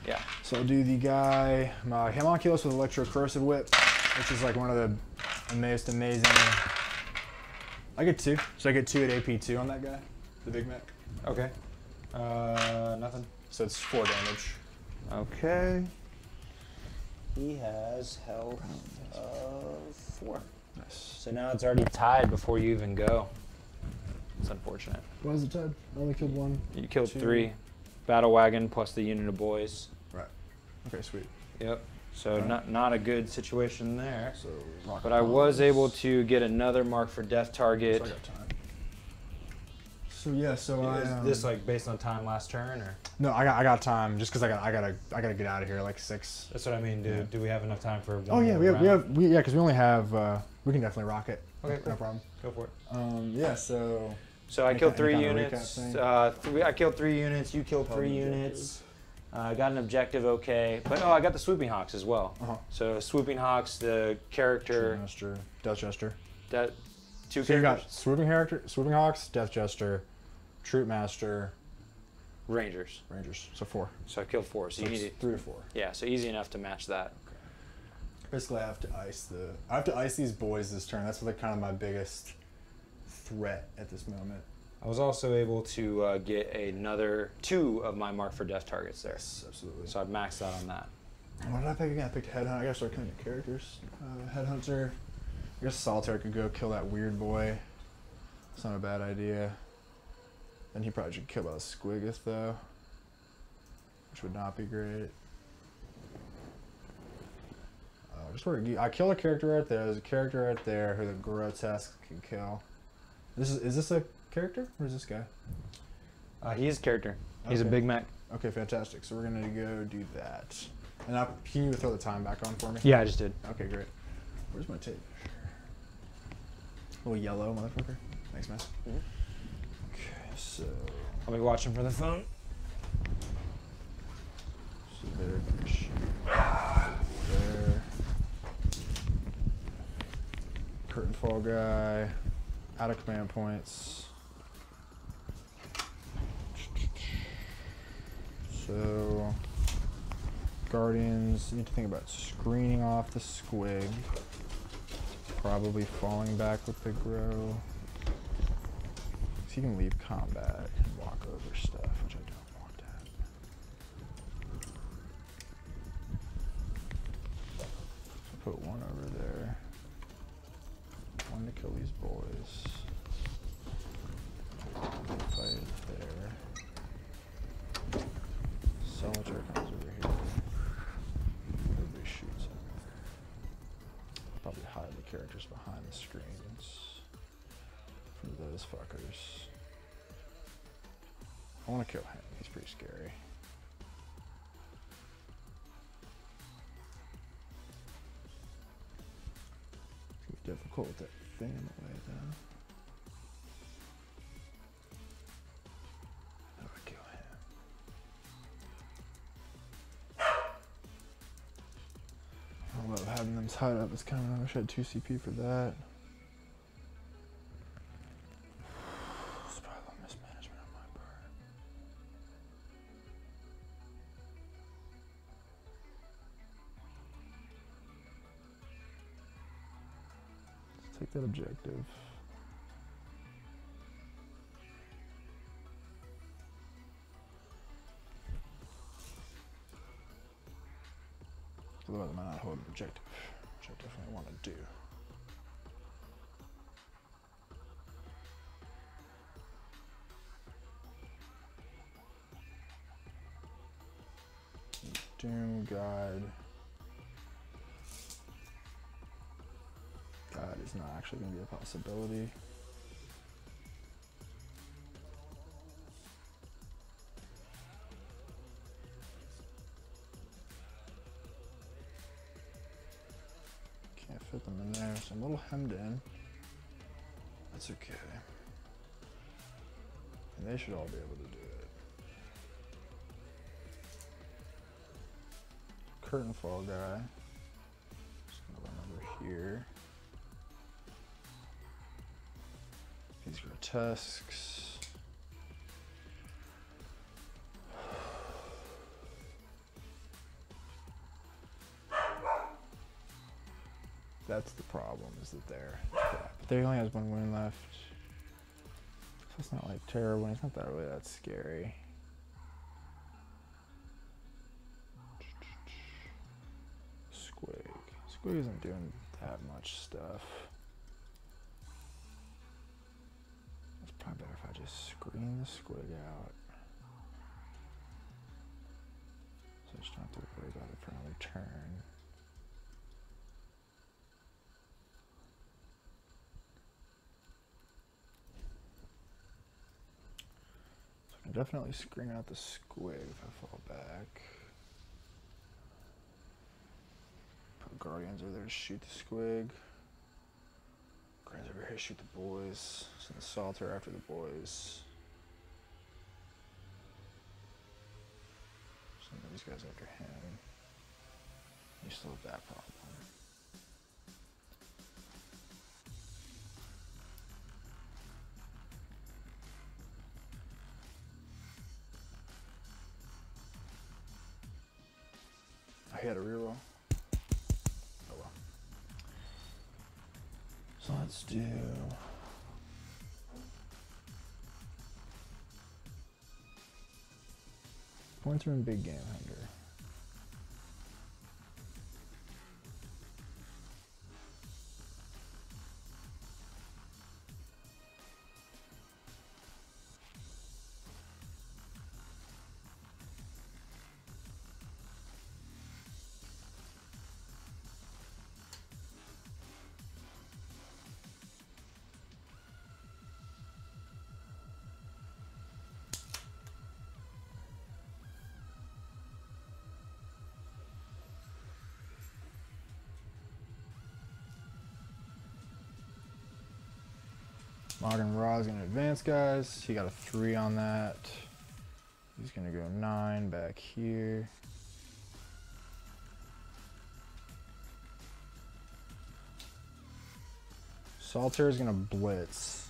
Yeah. So I'll do the guy, my Homunculus with Electro Corrosive Whip, which is like one of the most amazing. I get 2. So I get 2 at AP 2 on that guy, the Big Mech. Okay. Nothing. So it's 4 damage. Okay. He has health of 4. Nice. So now it's already tied before you even go. It's unfortunate. Why is it tied? I only killed 1. You killed 2. 3. Battlewagon plus the unit of boys. Right. Okay, sweet. Yep. So Right. not a good situation there. So, but I was able to get another mark for death target. So I got time. So yeah, so Is this like based on time last turn, or? No, I got time just because I gotta get out of here like 6. That's what I mean. Do we have enough time for one? Oh yeah, more round? yeah, because we only have we can definitely rock it. Okay, no problem. Go for it. Yeah, so. So I killed 3 units. I killed 3 units. You killed 3 units. I got an objective, okay, but I got the swooping hawks as well. So swooping hawks, the character. Master, Death Jester. That 2 So you characters. got swooping hawks, Death Jester, Troop Master, Rangers. So 4. So I killed 4. So you need 3 or 4. Yeah, so easy enough to match that. Okay. Basically, I have to ice these boys this turn. That's like kind of my biggest threat at this moment. I was also able to get another 2 of my mark for death targets there. Yes, absolutely. So I've maxed out on that. What did I pick again? I picked Headhunter. I gotta start killing the characters. Headhunter. I guess Solitaire could go kill that weird boy. It's not a bad idea. Then he probably should kill that Squiggoth though, which would not be great. I kill a character right there. There's a character right there who the grotesque can kill. Is this a character or is this guy? He is a character. He's a Okay. bigmek. Okay, fantastic. So we're gonna go do that. And can you throw the time back on for me? Yeah, I just did. Okay, great. Where's my tape? Little yellow motherfucker. Thanks, man. Okay, so. I'll be watching for the phone. So there can shoot. There. Curtain fall guy. Out of command points. So. Guardians, you need to think about screening off the squig. Probably falling back with the grow. So you can leave combat and walk over stuff, which I don't want that. So put 1 over there. 1 to kill these boys. Fight there. Solitaire comes over here. Everybody shoots him. Probably hide the characters behind the screens from those fuckers. I want to kill him. He's pretty scary. It's gonna be difficult with that thing in the way, though. How do I kill him? I love having them tied up. It's kind of, I wish I had 2 CP for that. It's probably a little mismanagement on my part. Let's take that objective. Otherwise, I might not hold an objective, which I definitely want to do. Doom Guide. Guide is not actually going to be a possibility. Can't fit them in there, so I'm a little hemmed in. That's okay. And they should all be able to do it. Curtain fall guy. Just gonna run over here. These grotesques. That's the problem, is that they're crap. But they only has 1 win left. So it's not like terror win, it's not that really that scary. Squig. Squig isn't doing that much stuff. It's probably better if I just screen the squig out. So I just don't have to worry about it for another turn. Definitely screen out the squig if I fall back. Put guardians over there to shoot the squig. Guardians over here to shoot the boys. Send the salter after the boys. Send these guys after him. You still have that problem. I had a reroll. Oh well. So let's do. Pointer and big game hunter. Morgan Raw's gonna advance, guys. He got a 3 on that. He's gonna go 9 back here. Salter is gonna blitz.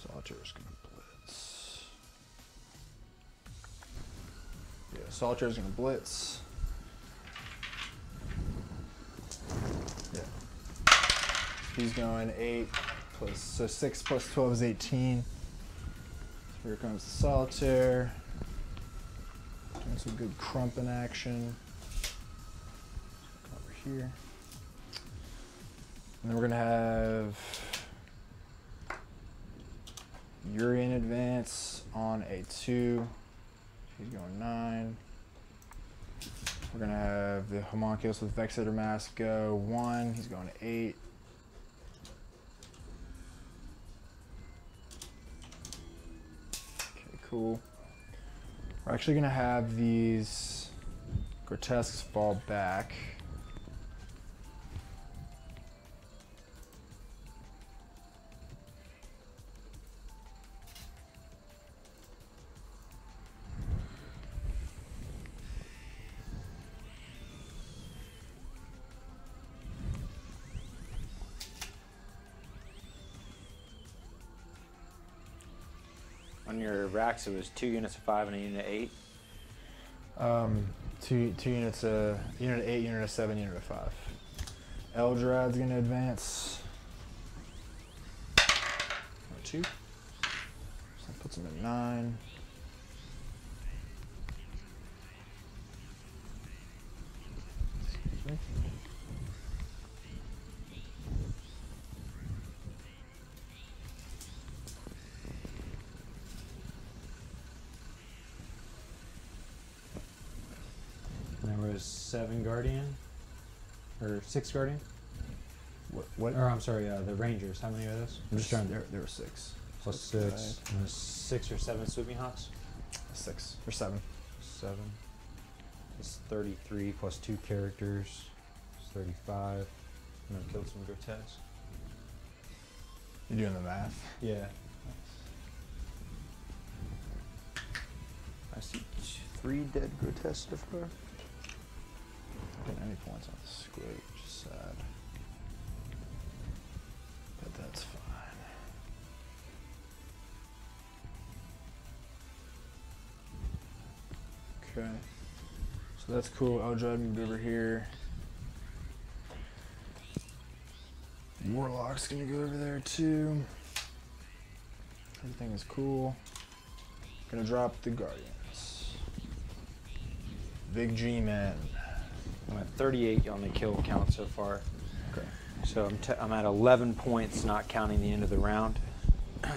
Salter is gonna blitz. Yeah, Salter is gonna blitz. Yeah. He's going 8 plus, so 6 plus 12 is 18. So here comes the Salter. Doing some good crumping action. Come over here. And then we're gonna have Yuri in advance on a 2. He's going 9. We're gonna have the Homunculus with Vexator Mask go 1. He's going 8. Okay, cool. We're actually gonna have these Grotesques fall back. On your racks, it was 2 units of 5 and a unit of 8. Two units, unit of 8, unit of 7, unit of 5. Eldrad's gonna advance. 2. So that puts him at 9. Excuse me. There was 7 Guardian, or 6 Guardian. What? Or I'm sorry, the Rangers. How many are those? I'm just trying. There were 6. Plus 6. And there's 6 or 7 Sweeping Hawks. 6 or 7. 7. It's 33 plus 2 characters. It's 35. I'm gonna kill some Grotesques. You doing the math? Yeah. I see 3 dead Grotesques so far. Not getting any points on the squig, which is sad. But that's fine. Okay. So that's cool. Eldrad moved over here. Warlock's gonna go over there too. Everything is cool. Gonna drop the Guardians. Big G-Men. I'm at 38 on the kill count so far. Okay. So I'm at 11 points, not counting the end of the round.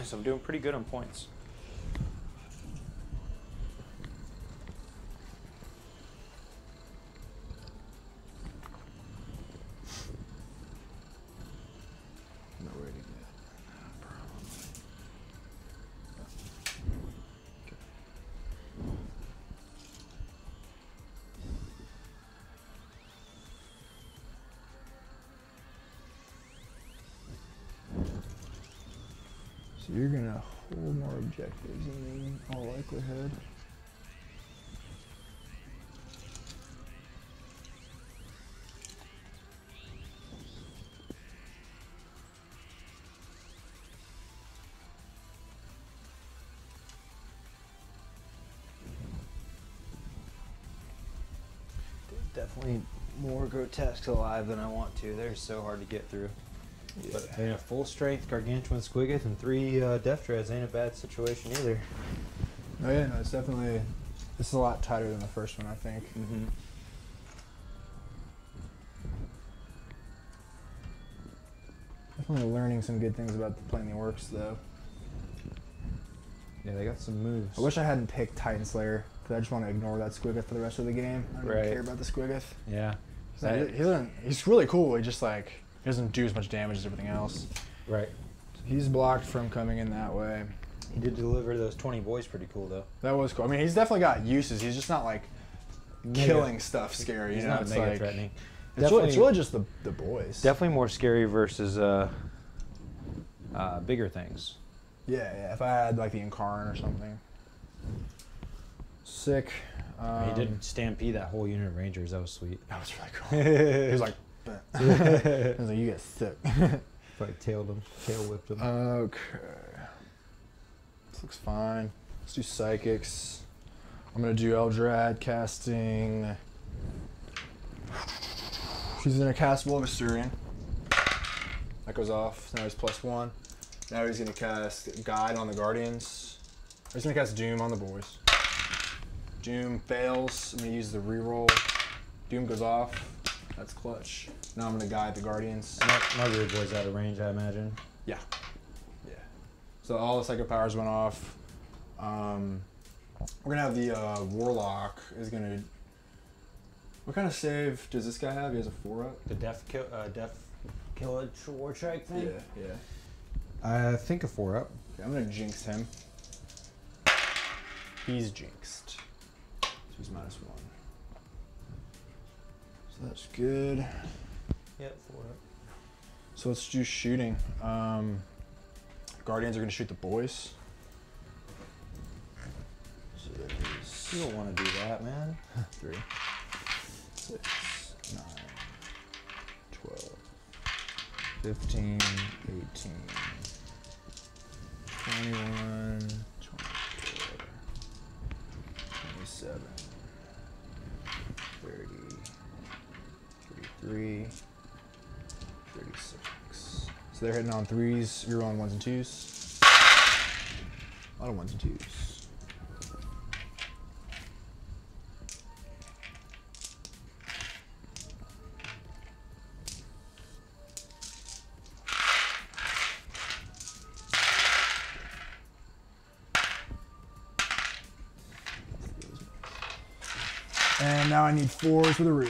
So I'm doing pretty good on points. So you're gonna hold more objectives in all likelihood. Definitely more grotesques alive than I want to. They're so hard to get through. Yeah. But I mean, a full strength Gargantuan Squiggoth and 3 Deff Dreads ain't a bad situation either. Oh yeah, no, it's definitely, this is a lot tighter than the first one, I think. Mm-hmm. Definitely learning some good things about playing the Orks, though. Yeah, they got some moves. I wish I hadn't picked Titan Slayer, because I just want to ignore that Squiggoth for the rest of the game. I don't Right. even care about the Squiggoth. Yeah. He's really cool, he just like, he doesn't do as much damage as everything else. Right. He's blocked from coming in that way. He did deliver those 20 boys pretty cool, though. That was cool. I mean, he's definitely got uses. He's just not like killing stuff scary. He's you know? not It's mega like, threatening. It's really just the boys. Definitely more scary versus bigger things. Yeah. If I had like the Incarn or something. Sick. He did stampede that whole unit of Rangers. That was sweet. That was really cool. He was like, I was like, you get sick. Like tailed him, tail whipped him. Okay. This looks fine. Let's do psychics. I'm gonna do Eldrad casting. He's gonna cast Wolf Asturian. That goes off. Now he's +1. Now he's gonna cast Guide on the Guardians. He's gonna cast Doom on the boys. Doom fails. I'm gonna use the reroll. Doom goes off. That's clutch. Now I'm gonna guide the Guardians. My weird boy's out of range, I imagine. Yeah. Yeah. So all the psycho powers went off. We're gonna have the Warlock is gonna. What kind of save does this guy have? He has a 4-up. The Deff Killer Wartrike thing? Yeah. I think a 4-up. Okay, I'm gonna jinx him. He's jinxed. So he's -1. So that's good. Yep, 4-up. So let's do shooting. Guardians are gonna shoot the boys. So that is You don't want to do that, man. 3, 6, 9, 12, 15, 18, 21, 24, 27, 30, 33, 36. So they're hitting on 3s, you're on 1s and 2s. A lot of 1s and 2s. And now I need 4s for the reel.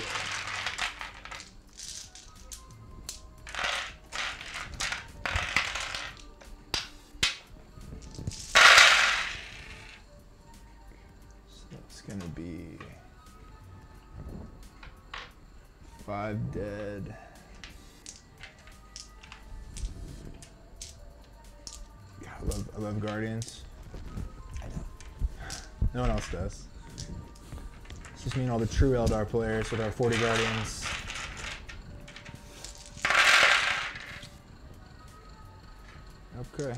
So that's gonna be 5 dead. Yeah, I love Guardians. I know. No one else does. Just mean all the true Eldar players with our 40 Guardians. Okay.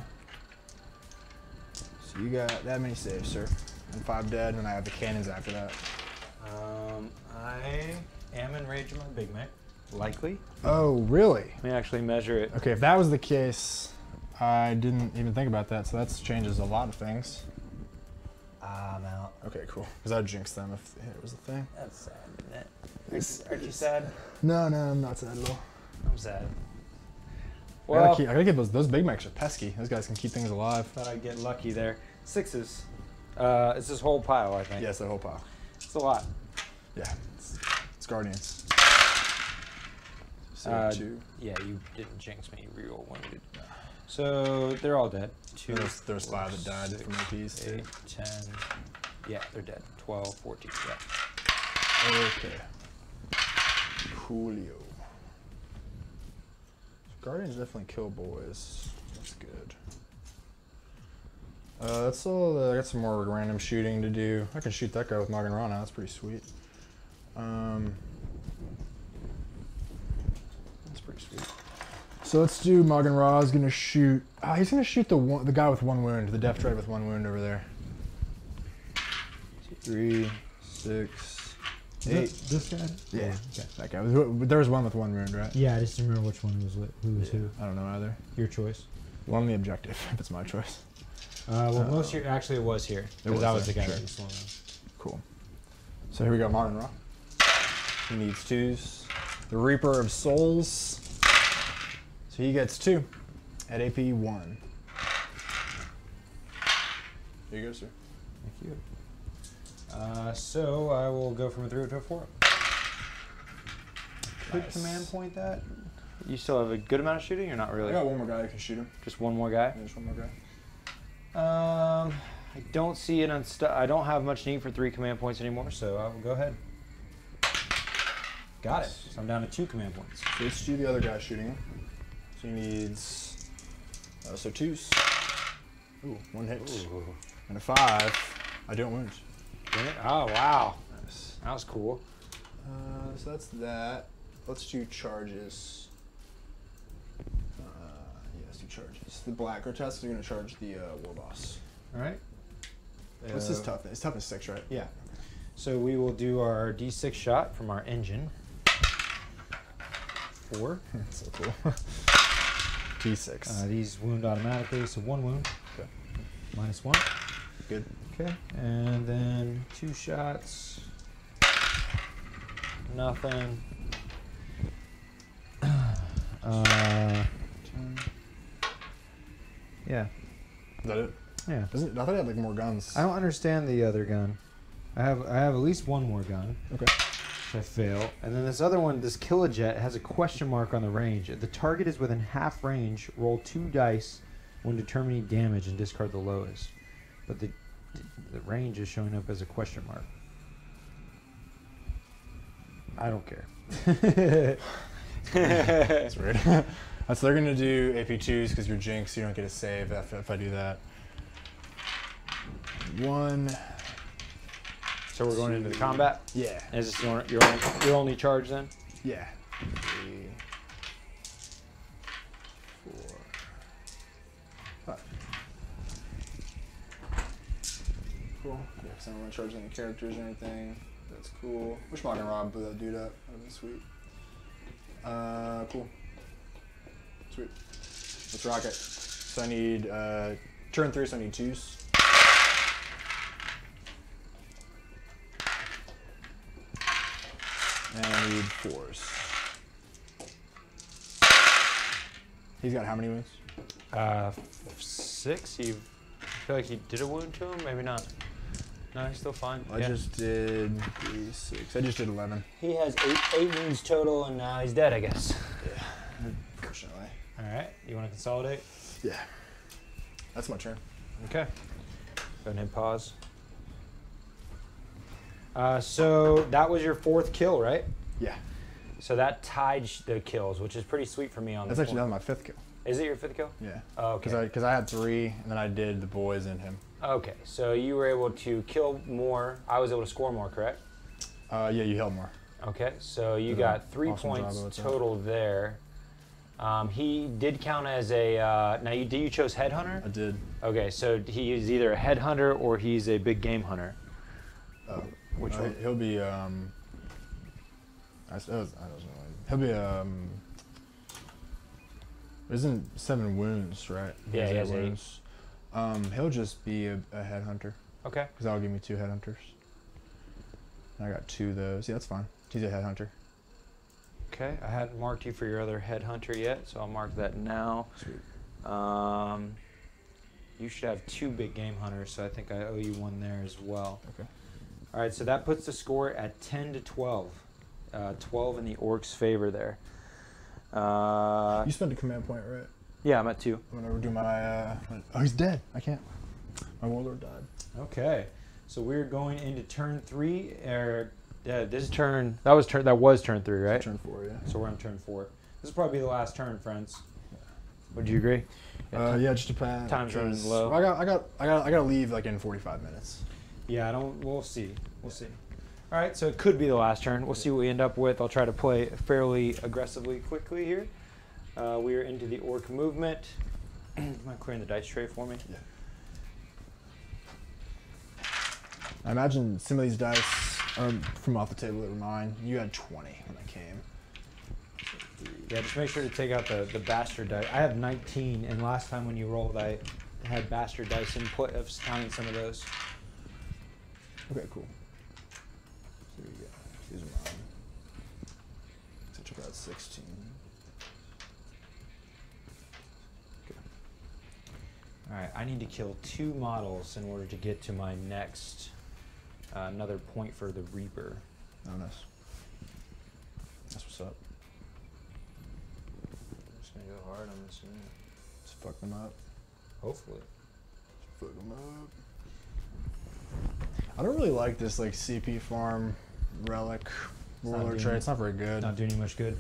So you got that many saves, sir. And 5 dead, and I have the cannons after that. I am in range of my bigmek, likely. Oh, really? Let me actually measure it. Okay, if that was the case, I didn't even think about that, so that changes a lot of things. I'm out. Okay, cool. Because I'd jinx them if it was a thing. That's sad, isn't it? Aren't you sad? No, I'm not sad at all. I'm sad. Well, Well, I gotta keep those big meks are pesky. Those guys can keep things alive. thought I'd get lucky there. 6s. It's this whole pile, I think. Yes, that whole pile. It's a lot. Yeah, it's Guardians. So 2. Yeah, you didn't jinx me. You reroll 1. So they're all dead. 2. There's 5 that died from APs. 8, 10. Yeah, they're dead. 12, 14. Yeah. Okay. Coolio. Guardians definitely kill boys. That's good. That's all. I got some more random shooting to do. I can shoot that guy with Morgan Raw now. That's pretty sweet. That's pretty sweet. So let's do Morgan Raw. Is gonna shoot. He's gonna shoot the guy with 1 wound, the Deff Dread with 1 wound over there. 3, 6, 8. This guy? Yeah, okay. That guy. There was one with 1 wound, right? Yeah, I just didn't remember which one was who was who. I don't know either. Your choice. One on the objective, if it's my choice. Well, most here, actually, it was here. Because that was the guy sure. who was slowing down. Cool. So here we go, Morgan Raw. He needs 2s. The Reaper of Souls. So he gets 2 at AP 1. Here you go, sir. Thank you. So I will go from a 3 to a 4. Could Nice. command point that? You still have a good amount of shooting, or not really? I got one more guy who can shoot him. Just one more guy? Yeah, just one more guy. I don't see it I don't have much need for 3 command points anymore, so I will go ahead. Got it. So I'm down to 2 command points. So let's do the other guy shooting him. So he needs, so 2s. Ooh, 1 hit. Ooh. And a 5. I don't wound. Oh, wow. Nice. That was cool. So that's that. Let's do charges. Let's do charges. The black grotesques are going to charge the war boss. All right. What's his toughness? His toughness 6, right? Yeah. So we will do our D6 shot from our engine. 4. That's so cool. D6. These wound automatically, so 1 wound. Okay. -1. Good. Okay. And then 2 shots. Nothing. 10. Yeah. Is that it? Yeah. I thought he had like more guns. I don't understand the other gun. I have at least one more gun. Okay. Which I fail. And then this other one, this Killajet, has a question mark on the range. If the target is within half range, roll 2 dice when determining damage and discard the lowest. But the range is showing up as a question mark. I don't care. That's weird. So they're gonna do AP2s because you're jinx. You don't get a save if I do that. 1. So we're going into the combat? Yeah. Is this your only charge then? Yeah. 3, 4, 5. Cool. Yeah, because I don't want to charge any characters or anything. That's cool. Wish Morgan Rob blew that dude up. That would have been sweet. Cool. Sweet. Let's rock it. So I need turn 3, so I need 2s. And I need 4s. He's got how many wounds? 6. You feel like you did a wound to him? Maybe not. No, he's still fine. I just did 3, 6. I just did 11. He has 8 wounds total, and now he's dead, I guess. Yeah, unfortunately. All right. You want to consolidate? Yeah. That's my turn. Okay. Go ahead and hit pause. So that was your 4th kill, right? Yeah. So that tied the kills, which is pretty sweet for me on That's this actually one. that was my 5th kill. Is it your 5th kill? Yeah. Oh, okay. Because I had 3, and then I did the boys and him. Okay, so you were able to kill more. I was able to score more, correct? Yeah, you held more. Okay, so you Did got 3 awesome job points with that. total there. He did count as a. Now, you chose headhunter? I did. Okay, so he is either a headhunter or he's a big game hunter. Which one? He'll be I don't know. He'll be isn't 7 wounds, right? Yeah, he has 8. wounds. He'll just be a headhunter. Okay. Because that'll give me 2 headhunters. I got 2 of those. Yeah, that's fine. He's a headhunter. Okay, I hadn't marked you for your other headhunter yet, so I'll mark that now. Sweet. You should have 2 big game hunters, so I think I owe you 1 there as well. Okay. All right, so that puts the score at 10 to 12. 12 in the Orks' favor there. You spent a command point, right? Yeah, I'm at 2. I'm gonna do my. Oh, he's dead. I can't. My warlord died. Okay, so we're going into turn 3. This turn that was turn 3, right? Turn 4, yeah. So we're on turn 4. This will probably be the last turn, friends. Would you agree? Yeah, just depends. Time's running low. I gotta leave like in 45 minutes. Yeah, I don't. We'll see. We'll see. All right, so it could be the last turn. We'll see what we end up with. I'll try to play fairly aggressively quickly here. We are into the orc movement. Am I clearing the dice tray for me? Yeah. I imagine some of these dice are from off the table that were mine. You had 20 when I came. Yeah, just make sure to take out the bastard dice. I have 19, and last time when you rolled, I had bastard dice input of counting some of those. Okay, cool. Here we go. These are mine. So I took out 16. Okay. All right, I need to kill 2 models in order to get to my next another point for the Reaper. Oh, nice. That's what's up. I'm just gonna go hard on this unit. Just fuck them up. Hopefully. Just fuck them up. I don't really like this like CP farm relic ruler tray. It's not very good. Not doing you much good.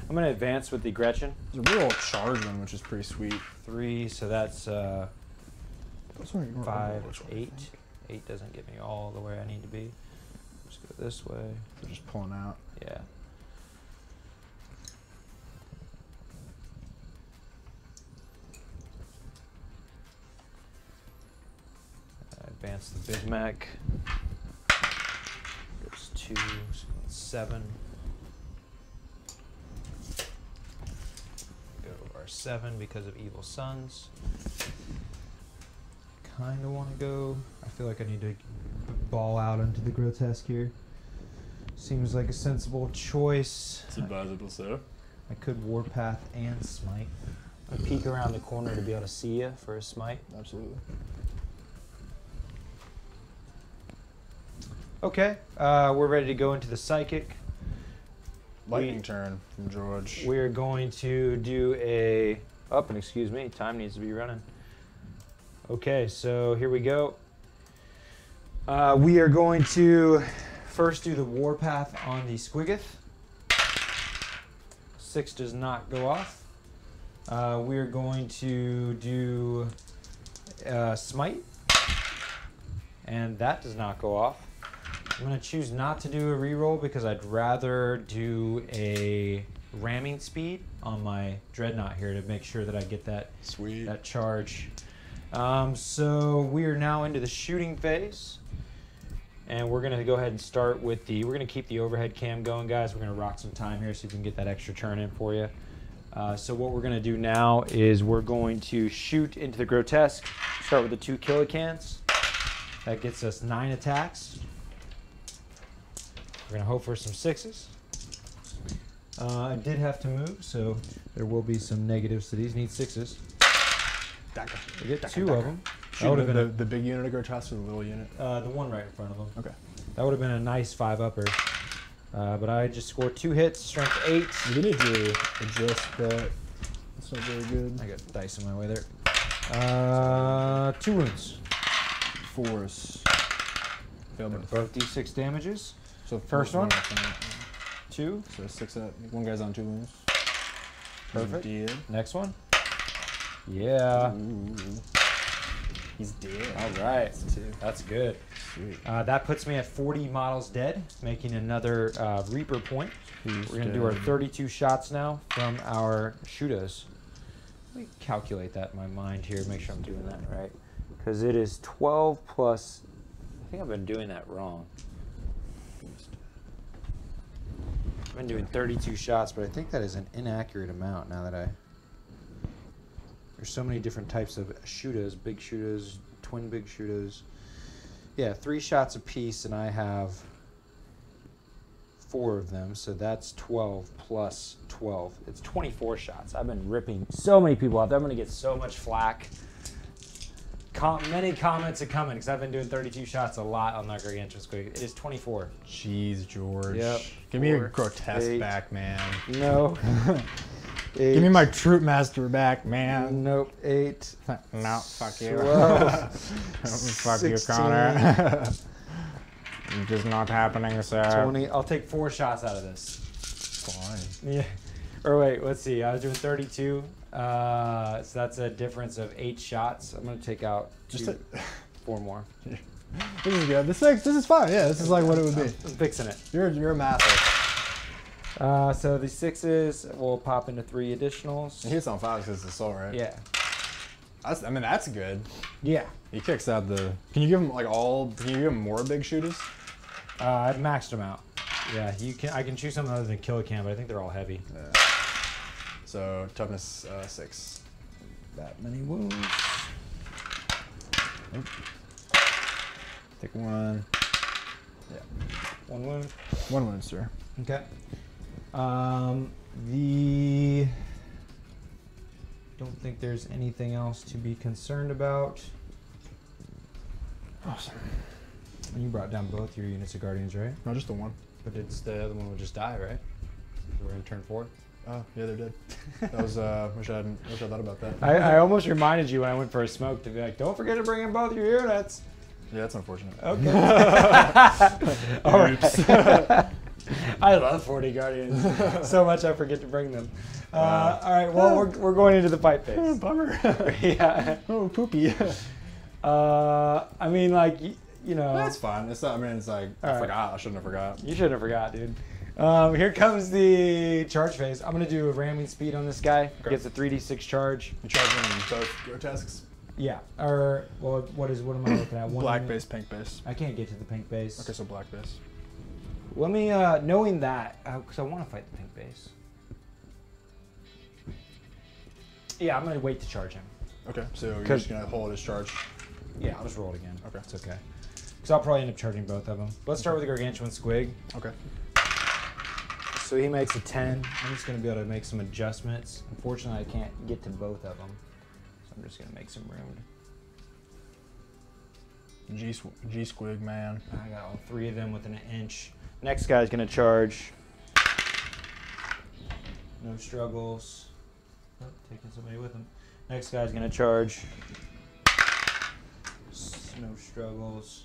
I'm gonna advance with the Gretchin. There's a real charge one, which is pretty sweet. 3, so that's 5, 5, 8. 8 doesn't get me all the way I need to be. Just go this way. They're just pulling out. Yeah. Advance the bigmek. Goes 2, so 7. Go to our 7 because of evil Sunz. Kind of want to go. I feel like I need to ball out into the grotesque here. Seems like a sensible choice. It's advisable, sir. I could warpath and smite. I peek around the corner to be able to see you for a smite. Absolutely. Okay, we're ready to go into the psychic. Lightning turn from George. We're going to do a up and excuse me, time needs to be running. Okay, so here we go. We are going to first do the warpath on the Squiggoth. 6 does not go off. We are going to do smite, and that does not go off. I'm going to choose not to do a reroll because I'd rather do a ramming speed on my dreadnought here to make sure that I get that that charge. So we are now into the shooting phase, and we're going to go ahead and start with the. We're going to keep the overhead cam going, guys. We're going to rock some time here so you can get that extra turn in for you. So what we're going to do now is we're going to shoot into the grotesque. Start with the 2 killikannons. That gets us 9 attacks. We're going to hope for some 6s. I did have to move, so there will be some negatives to these. Need 6s. We get 2 of them. That would have been the big unit of grotesque or the little unit? The one right in front of them. Okay. That would have been a nice 5-upper. But I just scored 2 hits, strength 8. You need to adjust that. That's not very good. I got dice in my way there. 2 wounds. 4s. Failed Both d6 damages. So first one. 2. So 6 up. One guy's on 2 wounds. Perfect. He's dead. Next one. Yeah. Ooh. He's dead. All right. That's good. Sweet. That puts me at 40 models dead, making another Reaper point. We're going to do our 32 shots now from our shootas. Let me calculate that in my mind here, make sure I'm doing that right. Because it is 12 plus, I think I've been doing that wrong. I've been doing 32 shots, but I think that is an inaccurate amount now that there's so many different types of shootas, big shootas, twin big shootas. Yeah, 3 shots apiece, and I have 4 of them, so that's 12 plus 12. It's 24 shots. I've been ripping so many people out there. I'm going to get so much flack. Many comments are coming because I've been doing 32 shots a lot on that Gargantuan Squiggoth. It is 24. Jeez, George. Yep. Give me a grotesque back, man. No. 8. Give me my troop master back, man. Nope. 8. No, fuck you. 12. Fuck 16, you, Connor. Just not happening, sir. 20. I'll take 4 shots out of this. Fine. Yeah. Or wait, let's see. I was doing 32. So that's a difference of 8 shots. I'm gonna take out Just 4 more. This is good. This is fine. Yeah, this is like what it would be. I'm fixing it. You're a mather. So the 6s will pop into 3 additionals. And he's on 5 because it's assault, right? Yeah. I mean, that's good. Yeah. He kicks out the. Can you give him like all? Can you give him more Bigshootas? I've maxed them out. Yeah, you can. I can choose something other than killakannon, but I think they're all heavy. Yeah. So toughness 6. That many wounds. Nope. Take 1. Yeah. 1 wound. 1 wound, sir. Okay. Don't think there's anything else to be concerned about. Awesome. And you brought down both your units of guardians, right? No, just the 1. But it's the other one will just die, right? We're in turn 4. Oh, yeah, they're dead. That was, wish I thought about that. I almost reminded you when I went for a smoke to be like, don't forget to bring in both your units. Yeah, that's unfortunate. Okay. All right. I love 40 guardians so much I forget to bring them. All right, well, we're going into the fight phase. Bummer. Yeah. Oh, poopy. I mean, like, you know. That's fine. It's not, I mean, it's like, I forgot. I shouldn't have forgot. You shouldn't have forgot, dude. Here comes the charge phase. I'm going to do a ramming speed on this guy. Okay. Gets a 3d6 charge. You charging both grotesques? Yeah. Or, well, what am I looking at? Black base, pink base. I can't get to the pink base. Okay, so black base. Let me, knowing that, because I want to fight the pink base. Yeah, I'm going to wait to charge him. Okay, so you're just going to hold his charge? Yeah, I'll just roll it again. Okay. It's okay. Because I'll probably end up charging both of them. Let's start with the Gargantuan Squig. Okay. So he makes a 10. I'm just going to be able to make some adjustments. Unfortunately, I can't get to both of them. So I'm just going to make some room. G-Squig, man. I got all 3 of them within an inch. Next guy's going to charge. No struggles. Oh, taking somebody with him. Next guy's going to charge. No struggles.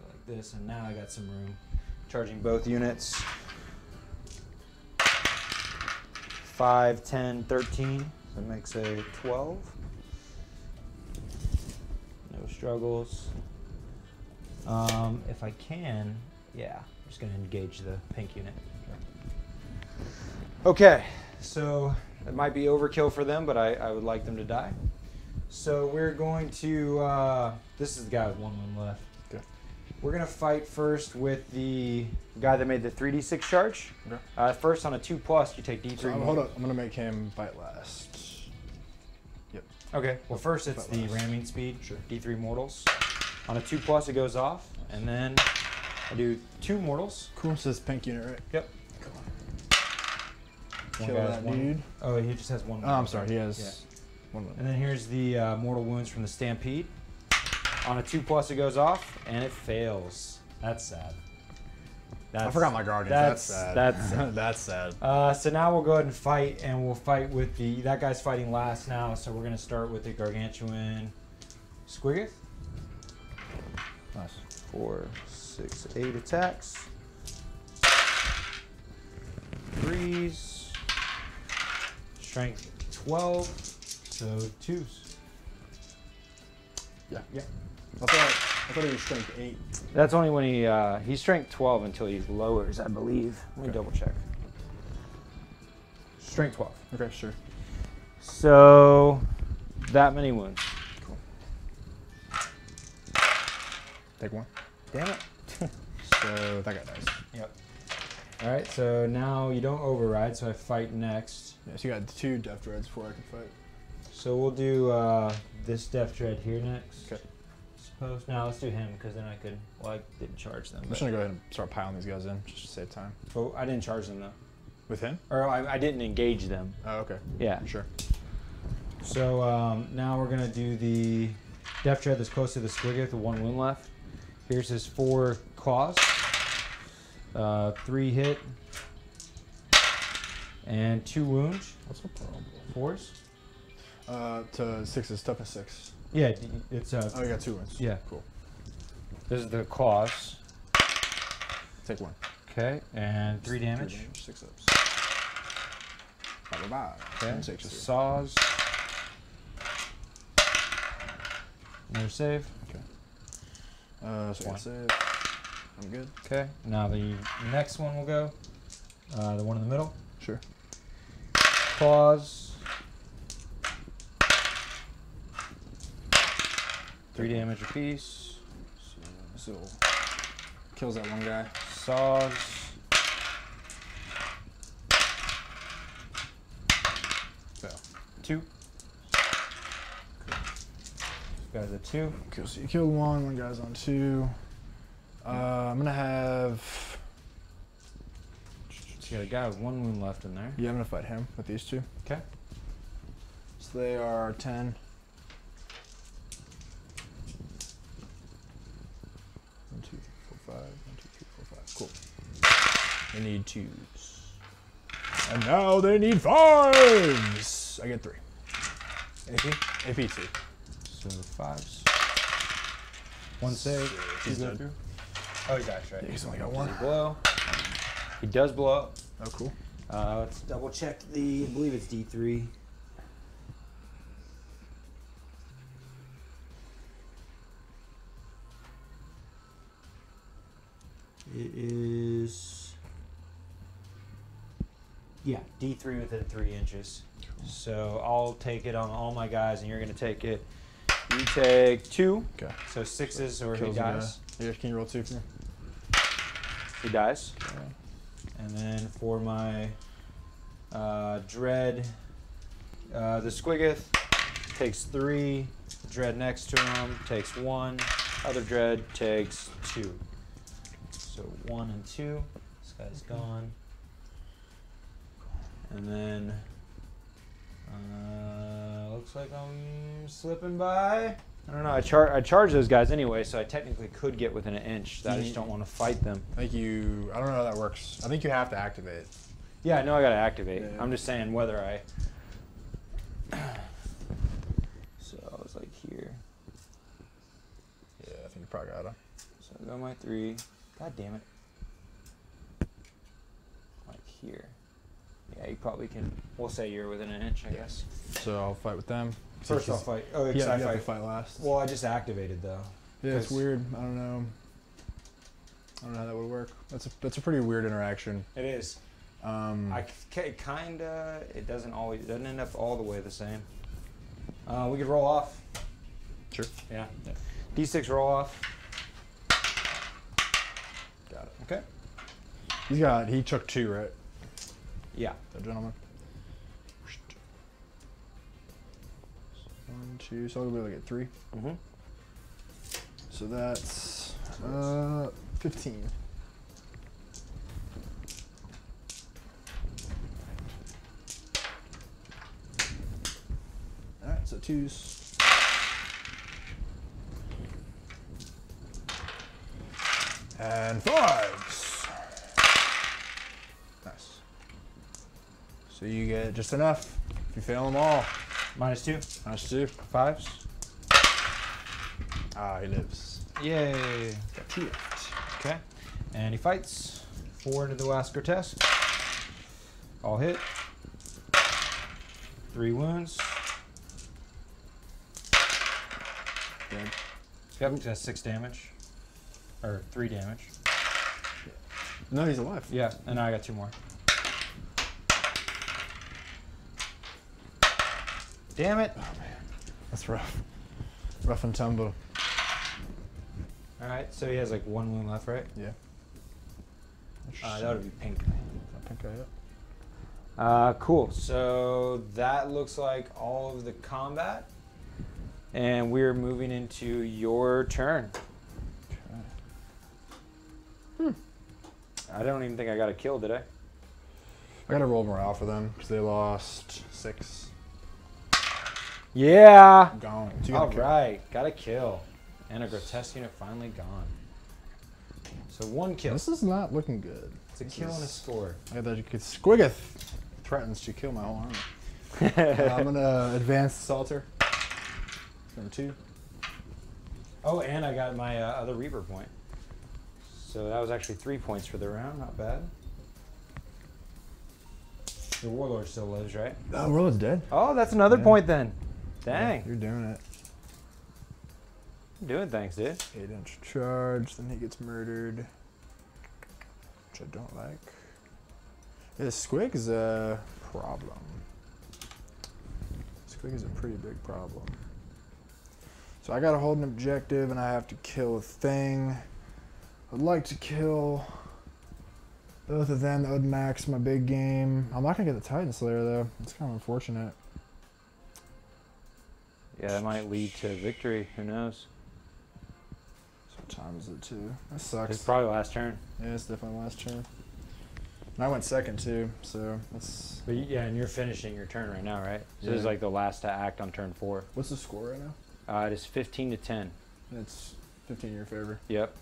Like this, and now I got some room. Charging both units. 5, 10, 13. So it makes a 12. No struggles. If I can, yeah, I'm just going to engage the pink unit. Okay, so it might be overkill for them, but I would like them to die. So we're going to, this is the guy with 1 wound left. Okay. We're going to fight first with the guy that made the 3d6 charge. Okay. First on a 2+, you take d3. So hold up, I'm going to make him fight last. Yep. Okay, well first it's the ramming speed, Sure. d3 mortals. On a 2+, it goes off, and then I do 2 mortals. Cool, so this pink unit, right? Yep. Kill that dude. Oh, he just has 1 wound. Oh, I'm sorry, he has 1 wound. And then here's the mortal wounds from the stampede. On a 2+, it goes off, and it fails. That's sad. I forgot my guardians. That's sad. That's sad. That's sad. So now we'll go ahead and fight, and we'll fight with that guy's fighting last now. So we're gonna start with the Gargantuan Squiggoth. Nice. 4, 6, 8 attacks. 3s. Strength 12, so 2s. Yeah. Yeah. I thought he was strength 8. That's only when he's strength 12 until he lowers, I believe. Let me double check. Strength 12. Okay, sure. So that many wounds. Cool. Take 1. Damn it. So that guy dies. Yep. All right, so now you don't override, so I fight next. Yeah, so you got 2 Deff Dreads before I can fight. So we'll do this Deff Dread here next. Okay. Suppose. Now let's do him, because then I could, well, I didn't charge them. I'm just going to go ahead and start piling these guys in, just to save time. Oh, I didn't charge them, though. With him? Or I didn't engage them. Oh, okay. Yeah. Sure. So now we're going to do the Deff Dread that's close to the Squiggoth with 1 wound left. Here's his 4 claws. 3 hit. And 2 wounds. What's the problem? 4s. To 6 is toughness 6. Yeah, it's Oh, you got 2 wounds. Yeah. Cool. This is the claws. Take 1. Okay, and 3 damage. 6 ups. Bye. Okay, Six. saws. Another save. Okay. So One. save. I'm good. Okay, now the next one will go. The one in the middle. Sure. Claws. 3 damage apiece. So kills that one guy. Saws. Fail. 2. Guys at 2. Cool. So you killed one guy's on 2. I'm gonna have. You got a guy with 1 wound left in there. Yeah, I'm gonna fight him with these 2. Okay. So they are 10. 1, 2, 4, 5. 1, 2, 3, 4, 5. Cool. They need 2s. And now they need 5s. I get 3. AP? AP 2. So 5s. 1 save. He's Two go dead. through. Oh, he's actually right. Yeah, he's only got 1. Does he blow? He does blow up. Oh, cool. Let's double check the. I believe it's D3. It is. Yeah, D3 within 3 inches. So I'll take it on all my guys, and you're going to take it. You take 2. Okay. So 6s, or he Kills the dies. guy. Yeah, can you roll 2 for me? He dies. Okay. And then for my dread, the Squiggoth takes 3. Dread next to him takes 1. Other dread takes 2. So 1 and 2. This guy's gone. And then looks like I'm slipping by. I don't know. I charge those guys anyway, so I technically could get within an inch. I just don't want to fight them. I think you. I don't know how that works. I think you have to activate. Yeah, I know I gotta activate. Yeah. I'm just saying whether I. So I was like here. Yeah, I think you probably gotta. So I go my 3. God damn it. Like here. Yeah, you probably can. We'll say you're within an inch, I guess. So I'll fight with them. First I'll fight. Oh, Yeah, I you have to fight. fight last. Well, I just activated though. Yeah, it's 'cause- weird. I don't know. I don't know how that would work. That's a pretty weird interaction. It is. Kinda. It doesn't always. It doesn't end up all the way the same. We could roll off. Sure. Yeah. Yeah. D6 roll off. Got it. Okay. He took 2, right? Yeah. That gentleman. 1, 2. So I'll be able to get 3. Mm-hmm. So that's 15. All right, so 2s. And 5s. Nice. So you get just enough. If you fail them all. -2. Nice 2. 5s. Ah, he lives. Yay. Got 2 left. Okay. And he fights. 4 into the last grotesque. All hit. 3 wounds. Dead. Yep, that's 6 damage. Or 3 damage. No, he's alive. Yeah, and now I got 2 more. Damn it. Oh man, that's rough. Rough and tumble. Alright, so he has like 1 wound left, right? Yeah. That would be pink. Pink guy, yeah. Cool. So that looks like all of the combat. And we're moving into your turn. Okay. I don't even think I got a kill, did I? I gotta roll morale for them because they lost 6. Yeah. Gone. So you All got a kill. right, got a kill. And a grotesque unit finally gone. So 1 kill. This is not looking good. It's a kill and a score. I got that Squiggoth threatens to kill my whole army. I'm gonna advance Salter. Number 2. Oh, and I got my other Reaper point. So that was actually 3 points for the round. Not bad. The warlord still lives, right? Oh, Rolla's dead. Oh, that's another point then. Dang. Yeah, you're doing it. You're doing things, dude. 8-inch charge, then he gets murdered. Which I don't like. Yeah, squig is a problem. Squig is a pretty big problem. So I gotta hold an objective and I have to kill a thing. I'd like to kill both of them. That would max my big game. I'm not gonna get the Titan Slayer though. It's kind of unfortunate. Yeah, that might lead to victory. Who knows? What time is it too? That sucks. It's probably last turn. Yeah, it's definitely last turn. And I went second too, so that's... But yeah, and you're finishing your turn right now, right? So this is Yeah. like the last to act on turn 4. What's the score right now? It is 15 to 10. It's 15 in your favor. Yep.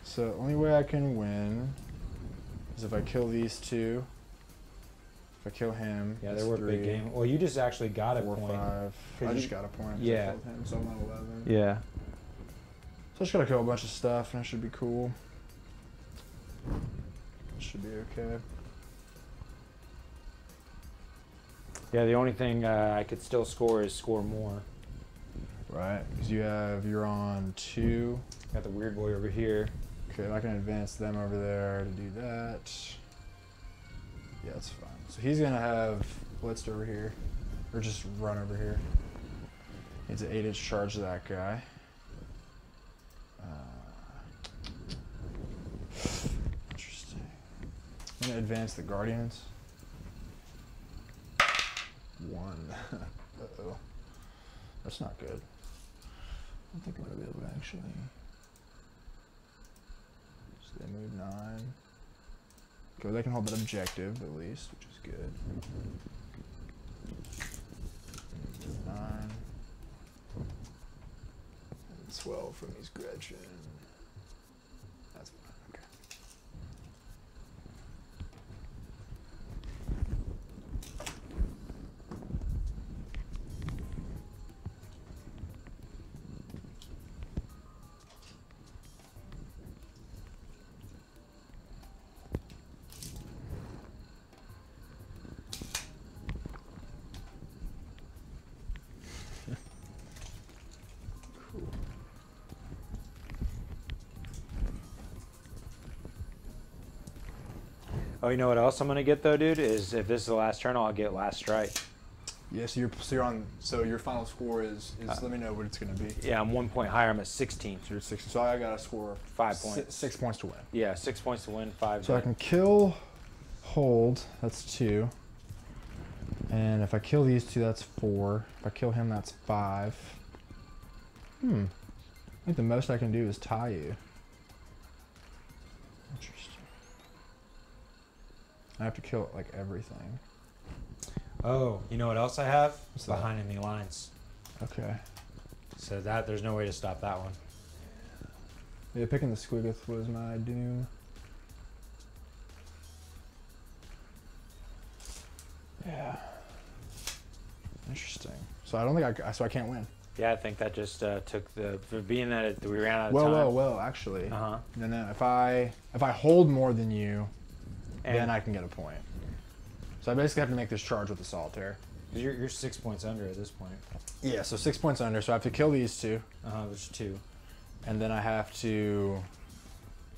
So the only way I can win is if I kill these two. If I kill him, Yeah, that's they were a 3, big game. Well, you just actually got a 4, point. 5. 'Cause I you- just got a point. 'cause I Yeah. killed him, so I'm on 11. Yeah. So I just gotta kill a bunch of stuff and it should be cool. It should be okay. Yeah, the only thing I could still score is score more. Right, because you're on 2. Got the weird boy over here. Okay, I can advance them over there to do that. Yeah, that's fine. So he's gonna have blitzed over here, or just run over here. Needs an 8-inch charge to that guy. Interesting. I'm gonna advance the Guardians. 1. Uh-oh. That's not good. I don't think I'm gonna be able to actually. So they move 9. Okay, they can hold that objective at least, which is good. 9. And 12 from these Gretchin. That's fine, okay. Oh, you know what else I'm gonna get though, dude? Is if this is the last turn, I'll get last strike. Yeah, so you're on. So your final score is let me know what it's gonna be. Yeah, I'm 1 point higher. I'm at 16. So you're 60. So I gotta score 5 points. 6 points to win. Yeah, 6 points to win, 5. So I can kill, hold. That's 2. And if I kill these 2, that's 4. If I kill him, that's 5. I think the most I can do is tie you. Interesting. I have to kill like everything. Oh, you know what else I have? What's that? Behind enemy lines. Okay. So that there's no way to stop that one. Yeah, picking the Squiggoth was my doom. Yeah. Interesting. So I don't think so I can't win. Yeah, I think that just took the for being that we ran out of Well, time. well, actually. Uh-huh. No. If I hold more than you, And then I can get a point. So I basically have to make this charge with the solitaire. you're 6 points under at this point. Yeah, so 6 points under. So I have to kill these 2, There's 2. and then I have to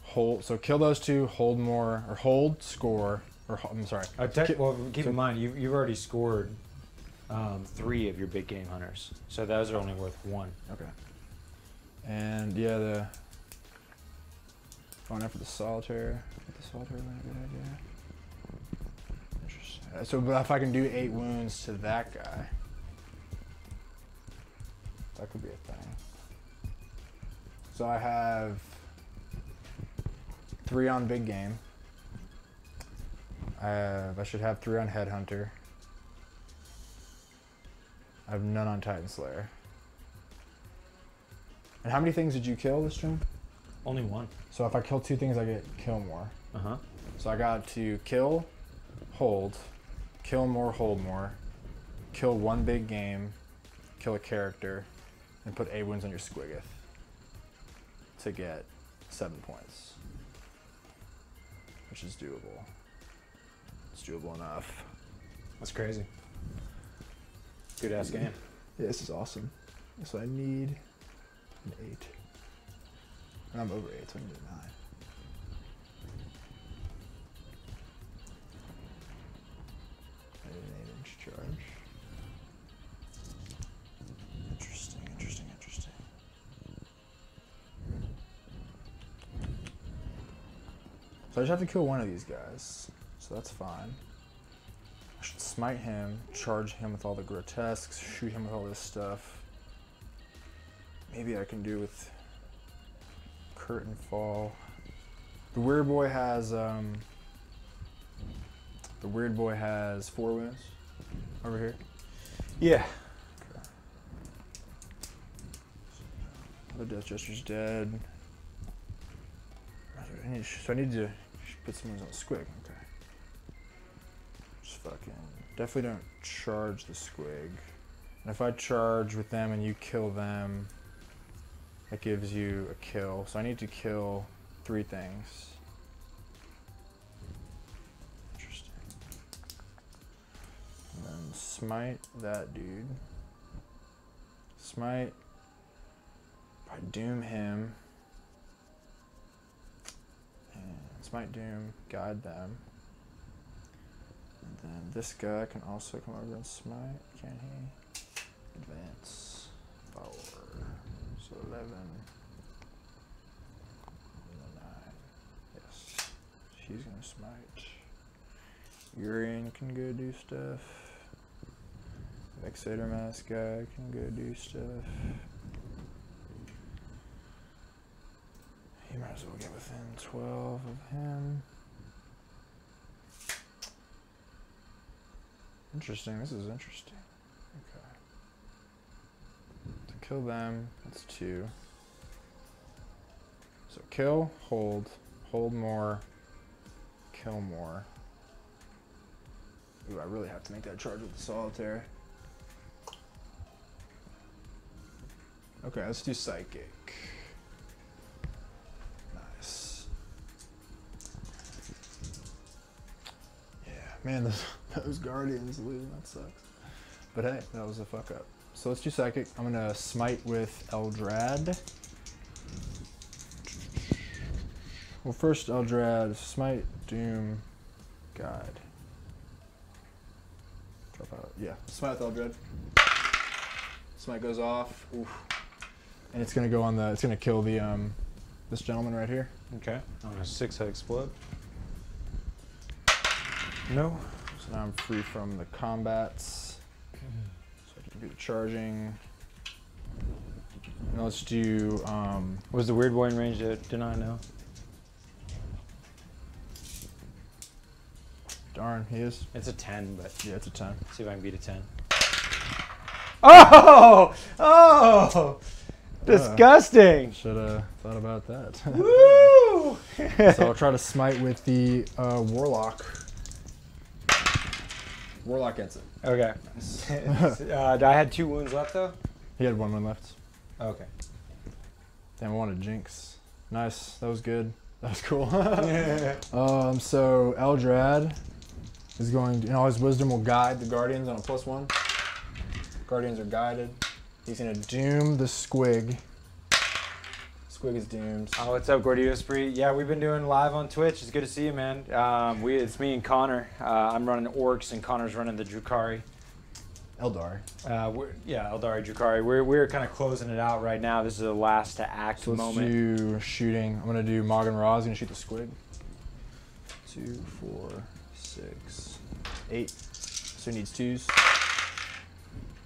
hold. So kill those 2, hold more, or hold, score, or I'm sorry. Well, keep in mind you've already scored 3 of your big game hunters, so those are only worth 1. Okay. And yeah, going after the solitaire. The solitaire would be a good idea. Interesting. So but if I can do 8 wounds to that guy, that could be a thing. So I have 3 on big game. I should have 3 on headhunter. I have none on Titan Slayer. And how many things did you kill this turn? Only 1. So if I kill 2 things, I get kill more. So I got to kill, hold, kill more, hold more, kill 1 big game, kill a character, and put 8 wounds on your Squiggoth to get 7 points. which is doable. It's doable enough. That's crazy. Good ass game. Yeah, this is awesome. So I need an 8. And I'm over 8, so I need a 9. I need an 8-inch charge. Interesting, interesting, interesting. So I just have to kill one of these guys, so that's fine. I should smite him, charge him with all the grotesques, shoot him with all this stuff. Maybe I can do with curtain fall. The weird boy has 4 wounds over here. Yeah. Okay. The Death Jester's dead. So I need to put some wounds on Squig. Okay. Just fucking definitely don't charge the Squig. And if I charge with them and you kill them, that gives you a kill. So I need to kill 3 things. Interesting. And then smite that dude. Smite. Probably doom him. And smite doom, guide them. And then this guy can also come over and smite, can he? Advance. Power. So 11. And 9. Yes. She's gonna smite. Urian can go do stuff. Vexator Mask guy can go do stuff. You might as well get within 12 of him. Interesting, this is interesting. Okay. To kill them, that's 2. So kill, hold more, kill more. Ooh, I really have to make that charge with the solitaire. Okay, let's do psychic. Nice. Yeah, man, those guardians losing, that sucks. But hey, that was a fuck up. So let's do psychic. I'm gonna smite with Eldrad. Well, first Eldrad, smite, doom, guide. Drop out. Yeah, smite with Eldrad. Smite goes off. Oof. And it's gonna go on the. It's gonna kill the this gentleman right here. Okay. On a 6-head explode. No. So now I'm free from the combats. So I can do the charging. Now let's do. Was the weird boy in range to deny? No. Darn, he is. It's a 10, but Yeah, it's a 10. see if I can beat a 10. Oh! Oh! Disgusting! Should have thought about that. Woo! So I'll try to smite with the Warlock. Warlock gets it. Okay. I had 2 wounds left though? He had 1 wound left. Okay. Damn, I wanted Jinx. Nice, that was good. That was cool. So Eldrad is going to, his wisdom will guide the Guardians on a +1. Guardians are guided. He's gonna doom the Squig. Squig is doomed. Oh, what's up, Gordio Spree? Yeah, we've been doing live on Twitch. It's good to see you, man. It's me and Connor. I'm running Orks, and Connor's running the Drukhari. Eldari. Aeldari Drukhari. We're kind of closing it out right now. This is the last to act So let's moment. do shooting. I'm gonna do Morgan Raw. He's gonna shoot the Squig. 2, 4, 6, 8. So he needs 2s.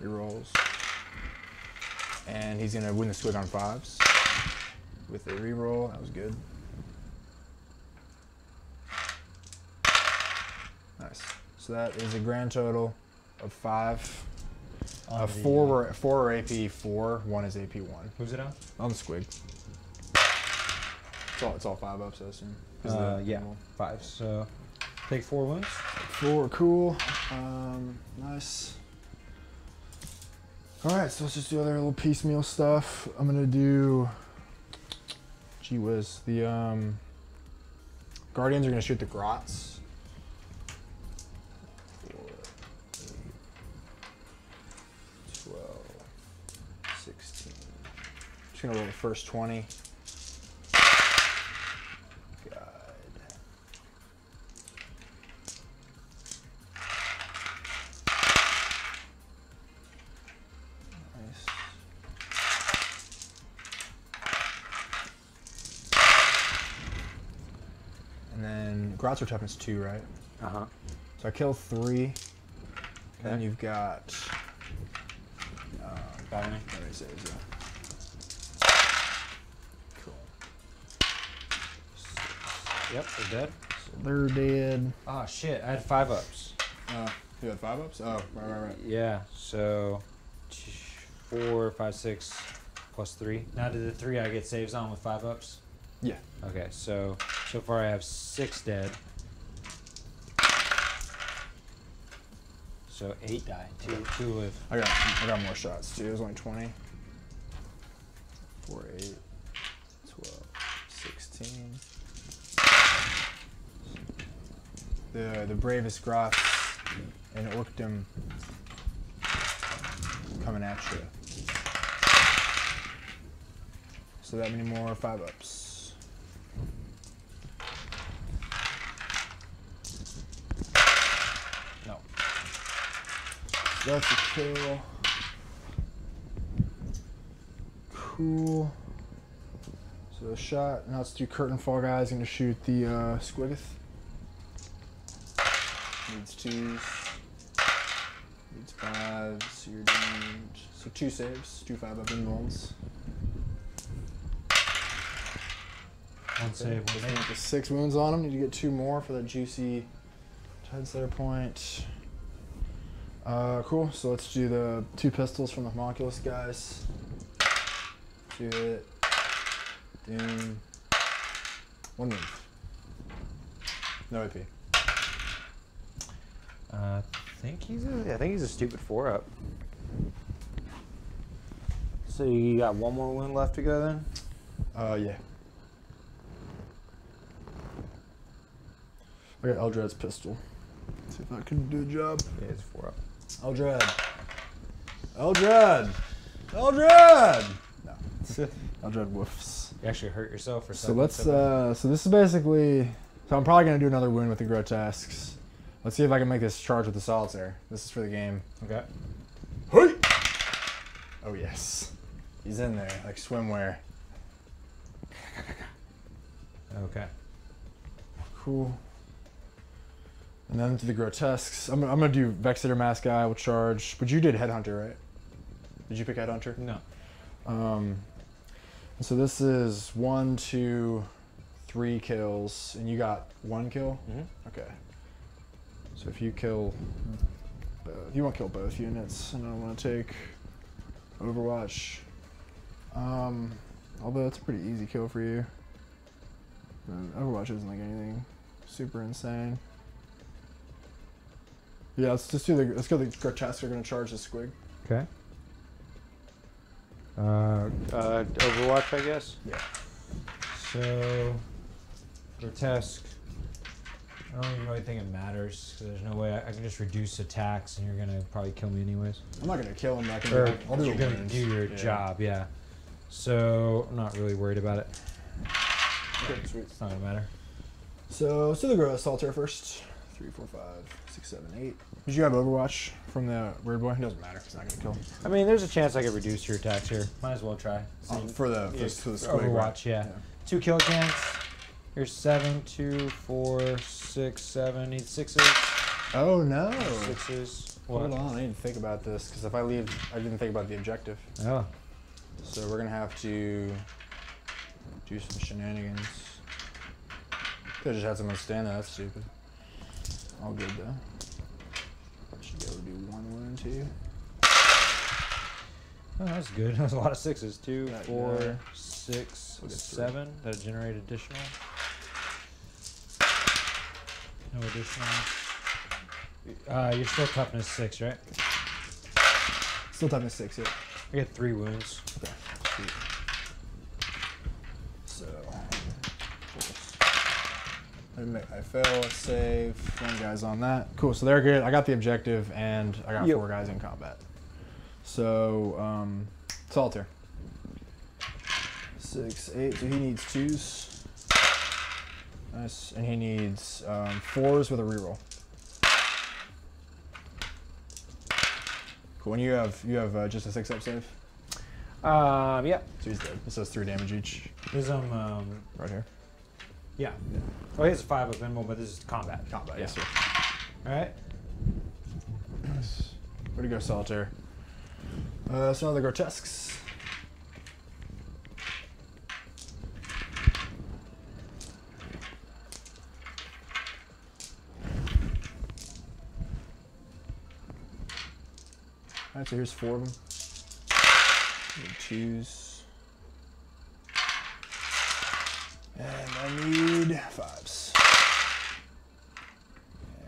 Rerolls. And he's gonna win the Squig on 5s with a reroll. That was good. Nice. So that is a grand total of 5. 4 are AP 4. 1 is AP 1. Who's it on? On the Squig. It's all 5 ups, I assume. Yeah, 5. So take 4 wounds. 4, cool. Nice. All right, so let's just do other little piecemeal stuff. I'm gonna do, gee whiz, the Guardians are gonna shoot the grots. 4, 8, 12, 16. Just gonna roll the first 20. God. Nice. And then grots are toughness 2, right? Uh-huh. So I kill 3. Then you've got Battalion. how many saves? Yeah. Cool. Yep, they're dead. So they're dead. Oh shit, I had 5 ups. You had 5 ups? Oh, right. Yeah, so 4, 5, 6 plus 3. Now did the 3 I get saves on with 5 ups? Yeah. Okay, so far I have 6 dead. So 8 die, 2 live. I got more shots too. It was only 20. 4, 8, 12, 16. The bravest grots in Orkdom coming at you. So that many more 5 ups. No. That's a kill. Cool. So a shot. Now let's do curtain fall guys. Gonna shoot the Squiggoth. Needs 2s. Needs 5s. You're doomed. So 2 saves. 2 5 up invulns. 1 save, 1 Just get 6 wounds on him. Need to get 2 more for that juicy Tide Slayer point. Cool. So let's do the 2 pistols from the homunculus guys. Shoot it. Doom. 1 wound. No AP. I think he's a stupid 4 up. So you got 1 more wound left to go then? Yeah. I got Eldred's pistol. See if I can do the job. Yeah, it's 4 up. Eldred. Eldred! Eldred! No. Eldred woofs. You actually hurt yourself or So something? let's, so this is basically, so I'm probably gonna do another wound with the grotesques. Let's see if I can make this charge with the solitaire. This is for the game. Okay. Hey! Oh yes. He's in there, like swimwear. Okay. Cool. And then to the grotesques. I'm gonna do Vexeter Mask guy will charge. But you did Headhunter, right? Did you pick Headhunter? No. So this is 1, 2, 3 kills, and you got 1 kill? Mm-hmm. Okay. So if you kill both, you won't kill both units, and I want to take Overwatch. Although it's a pretty easy kill for you. Overwatch isn't like anything super insane. Yeah, let's just do let's go the grotesque are gonna charge the squig. Okay. Overwatch, I guess? Yeah. So, grotesque. I don't even really think it matters, because there's no way I can just reduce attacks and you're going to probably kill me anyways. I'm not gonna kill him, but I can I'll do you're going to wounds. do your job, yeah. So, I'm not really worried about it. Okay, sweet. It's not going to matter. So let's do the solitaire first. 3, 4, 5, 6, 7, 8. Did you have Overwatch from the weirdboy? It doesn't matter. It's not gonna kill him. I mean, there's a chance I could reduce your attacks here. Might as well try. For the squig, Overwatch, right? yeah. 2 killikans. Here's 7, 2, 4, 6, 7. Need 6s. Oh no! 6s. What? Hold on, I need to think about this because if I leave, I didn't think about the objective. Oh. So we're gonna have to do some shenanigans. Could've just had someone stand there. That's stupid. All good though. Should be able to do 1 wound too. Oh, that's good. That's a lot of 6s. 2, That 4, guy. 6, We'll get 7. That'll generate additional. No additional. You're still toughness 6, right? Still toughness 6, yeah. I get 3 wounds. Okay, sweet. So, I fail, let's save. One guy's on that. Cool, so they're good. I got the objective, and I got 4 guys in combat. So, Solitaire. 6, 8, so he needs 2s. Nice, and he needs 4s with a reroll. Cool, and you have just a 6-up save? Yeah. So he's dead. This does 3 damage each. He's Right here. yeah. Oh, he has a 5 up inval, but this is combat. Combat, yes sir. All right. Nice. Way to go, Solitaire. So now the grotesques. Alright, so here's 4 of them. Choose. And I need 5s.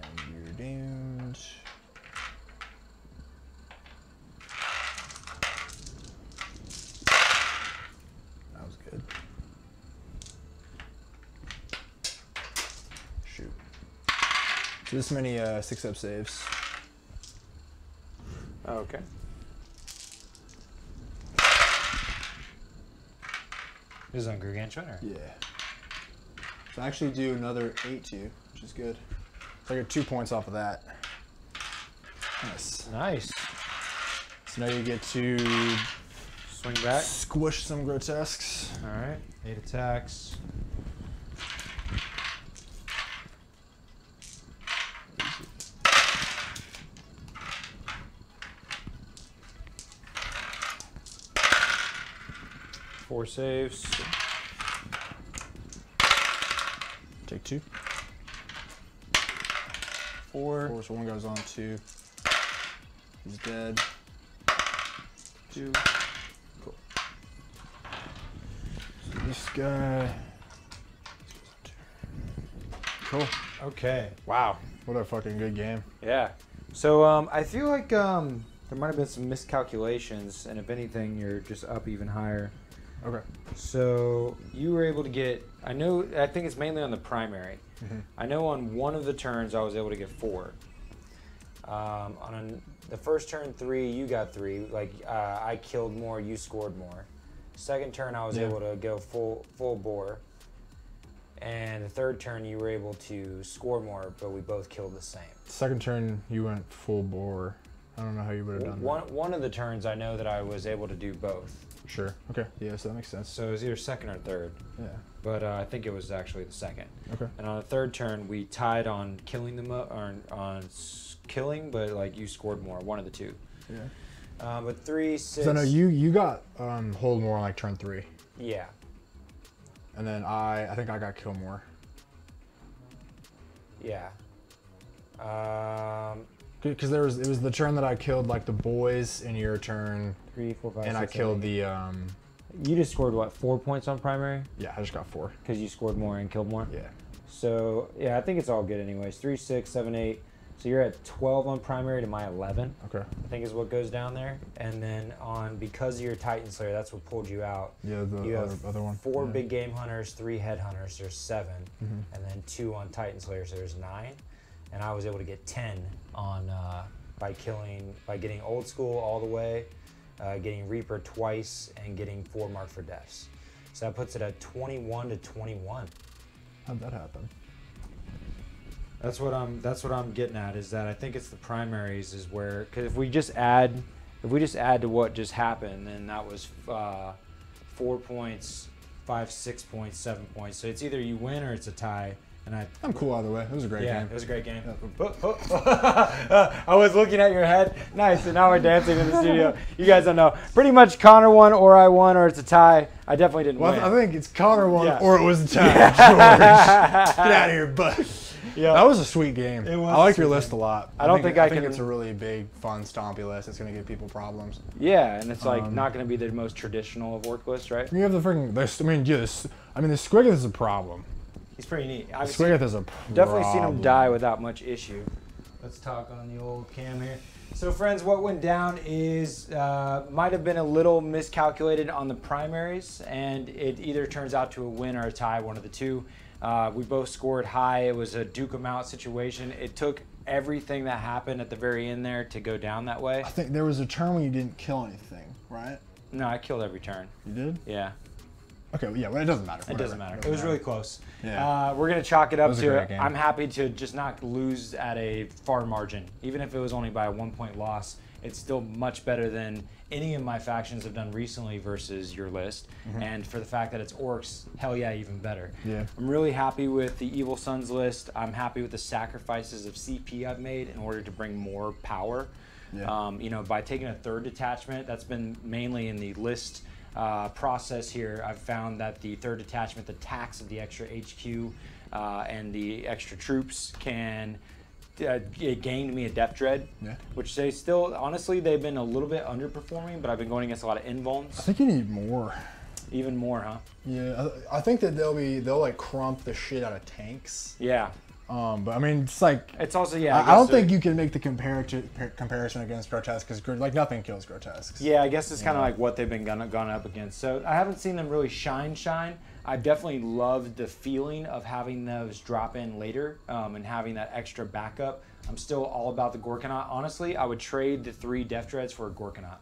And you're doomed. That was good. Shoot. So this many 6-up saves. Okay. This is on Gargantuan, or? Yeah. So I actually do another 8-2, which is good. So I get 2 points off of that. Nice. Nice. So now you get to Swing back. squish some grotesques. All right. 8 attacks. Four saves. Take 2. 4, so 1 goes on 2. He's dead. 2. Cool. So this guy. Cool. Okay. Wow. What a fucking good game. Yeah. So I feel like there might have been some miscalculations, and if anything, you're just up even higher. Okay. So you were able to get, I think it's mainly on the primary. Mm-hmm. I know on one of the turns I was able to get 4. The first turn 3, you got 3. Like I killed more, you scored more. Second turn I was able to go full bore. And the third turn you were able to score more, but we both killed the same. Second turn you went full bore. I don't know how you would have done that. One of the turns I know that I was able to do both. Sure. Okay. Yeah, so that makes sense. So it was either second or third. Yeah. But I think it was actually the second. Okay. And on the third turn, we tied on killing them on killing, but like you scored more, one of the two. Yeah. But 3, 6. So no, you got hold more on like turn 3. Yeah. And then I think I got kill more. Yeah. Because it was the turn that I killed like the boys in your turn. 3, 4, 5, and 6, I killed 8. the You just scored what, 4 points on primary? yeah, I just got 4. Because you scored more and killed more. Yeah. So yeah, I think it's all good anyways. 3, 6, 7, 8. So you're at 12 on primary to my 11. Okay. I think is what goes down there. And then because of your Titan Slayer, that's what pulled you out. Yeah, the You have other one. 4 big game hunters, 3 head hunters. There's 7, Mm-hmm. and then 2 on Titan Slayer, so there's 9. And I was able to get 10 on by getting old school all the way, getting Reaper twice, and getting 4 marked for deaths. So that puts it at 21 to 21. How'd that happen? That's what I'm getting at, is that I think it's the primaries is where, because if we just add to what just happened, then that was 4 points, 5, 6 points, 7 points. So it's either you win or it's a tie. And I'm cool either way. It was a great game. It was a great game. I was looking at your head. Nice. And now we're dancing in the studio. You guys don't know. Pretty much Connor won, or I won, or it's a tie. I definitely didn't win. I think it's Connor won, Yeah. or it was a tie. George, get out of here, bud. Yeah. That was a sweet game. It was I like a your sweet list game. a lot. I think it's a really big, fun, stompy list. It's going to give people problems. Yeah, and it's like not going to be the most traditional of orc lists, right? You have the freaking. The Squiggoth is a problem. He's pretty neat. The Squiggoth is a problem. Definitely seen him die without much issue. Let's talk on the old cam here. So friends, what went down is might have been a little miscalculated on the primaries, and it either turns out to a win or a tie, one of the two. We both scored high. It was a duke 'em out situation. It took everything that happened at the very end there to go down that way. I think there was a turn when you didn't kill anything, right? No, I killed every turn. You did? Yeah. Okay, well, yeah, well, it doesn't matter. It doesn't matter. It was really close. Yeah. We're going to chalk it up was a to, great game. I'm happy to just not lose at a far margin. Even if it was only by a 1-point loss, it's still much better than any of my factions have done recently versus your list. And for the fact that it's Orks, hell yeah, even better. Yeah. I'm really happy with the Evil Sunz list. I'm happy with the sacrifices of CP I've made in order to bring more power. Yeah. You know, by taking a 3rd detachment, that's been mainly in the list process here. I've found that the 3rd detachment, the tax of the extra HQ and the extra troops can it gained me a Deff Dread, which they still, honestly, they've been a little bit underperforming, but I've been going against a lot of invulns. I think you need more. Even more, huh? Yeah, I think that they'll like crump the shit out of tanks. Yeah. But I mean, it's like it's also I don't think you can make the comparison against grotesques because like nothing kills grotesques. Yeah, I guess it's kind of like what they've been gone up against. So I haven't seen them really shine. I definitely loved the feeling of having those drop in later and having that extra backup. I'm still all about the Gorkanaut. Honestly, I would trade the 3 Deff Dreads for a Gorkanaut,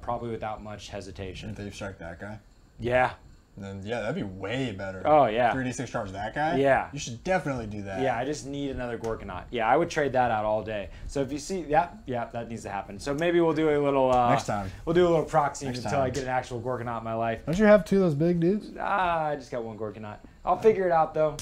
probably without much hesitation. Until you strike that guy. Yeah. Then yeah, that'd be way better. Oh yeah. 3d6 charge that guy. Yeah. You should definitely do that. Yeah, I just need another Gorkanaut. Yeah, I would trade that out all day. So if you see, yeah, that needs to happen. So maybe we'll do a little next time. We'll do a little proxy Next until I time. get an actual Gorkanaut in my life. Don't you have 2 of those big dudes? I just got 1 Gorkanaut. I'll figure it out though.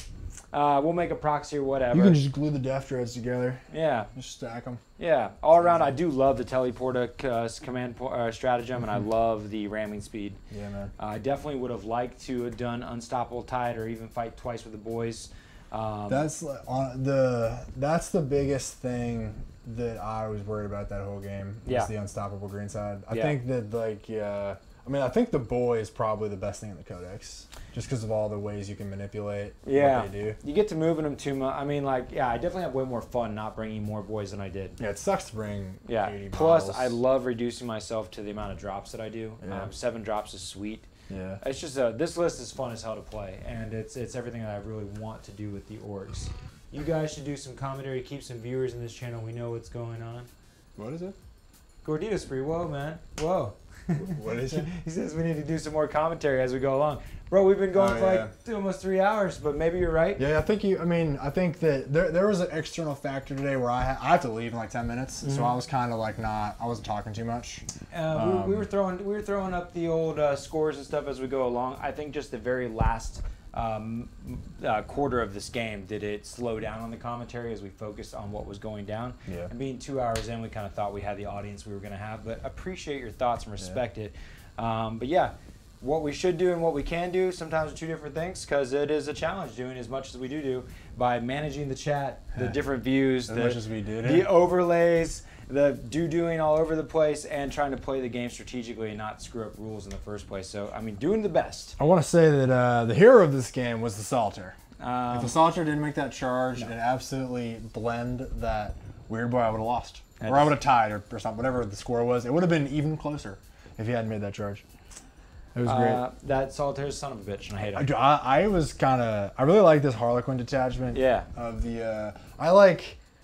We'll make a proxy or whatever. You can just glue the Deff Dreads together. Yeah. Just stack them. Yeah. All around, I do love the tellyporta command stratagem, and I love the ramming speed. Yeah, man. I definitely would have liked to have done Unstoppable Tide or even fight twice with the boys. That's the biggest thing that I was worried about that whole game. Was the unstoppable green side. I think that I think the boy is probably the best thing in the codex, just because of all the ways you can manipulate what they do. You get to moving them too much. I mean, like, yeah, I definitely have way more fun not bringing more boys than I did. Yeah, it sucks to bring 80 Plus, models. I love reducing myself to the amount of drops that I do. Yeah. 7 drops is sweet. Yeah. It's just this list is fun as hell to play, and it's everything that I really want to do with the Orks. You guys should do some commentary to keep some viewers in this channel. We know what's going on. What is it? Gordita Spree, whoa, man, whoa. What is it? He says we need to do some more commentary as we go along. Bro, we've been going for like almost 3 hours, but maybe you're right. Yeah, I think that there was an external factor today where I have to leave in like 10 minutes, so I was kind of like I wasn't talking too much. We were throwing up the old scores and stuff as we go along. I think just the very last quarter of this game did it slow down on the commentary as we focused on what was going down. Yeah. And being 2 hours in, we kind of thought we had the audience we were going to have, but appreciate your thoughts and respect it. But yeah, what we should do and what we can do sometimes are 2 different things, because it is a challenge doing as much as we do by managing the chat, the different views, the overlays, the doing all over the place, and trying to play the game strategically and not screw up rules in the first place. So, I mean, doing the best. I want to say that the hero of this game was the Salter. If the Salter didn't make that charge and absolutely blend that weirdboy, I would have lost. Or I would have tied or something, whatever the score was. It would have been even closer if he hadn't made that charge. It was great. That Solitaire's son of a bitch, and I hate him. I really like this Harlequin detachment. Yeah. Of the,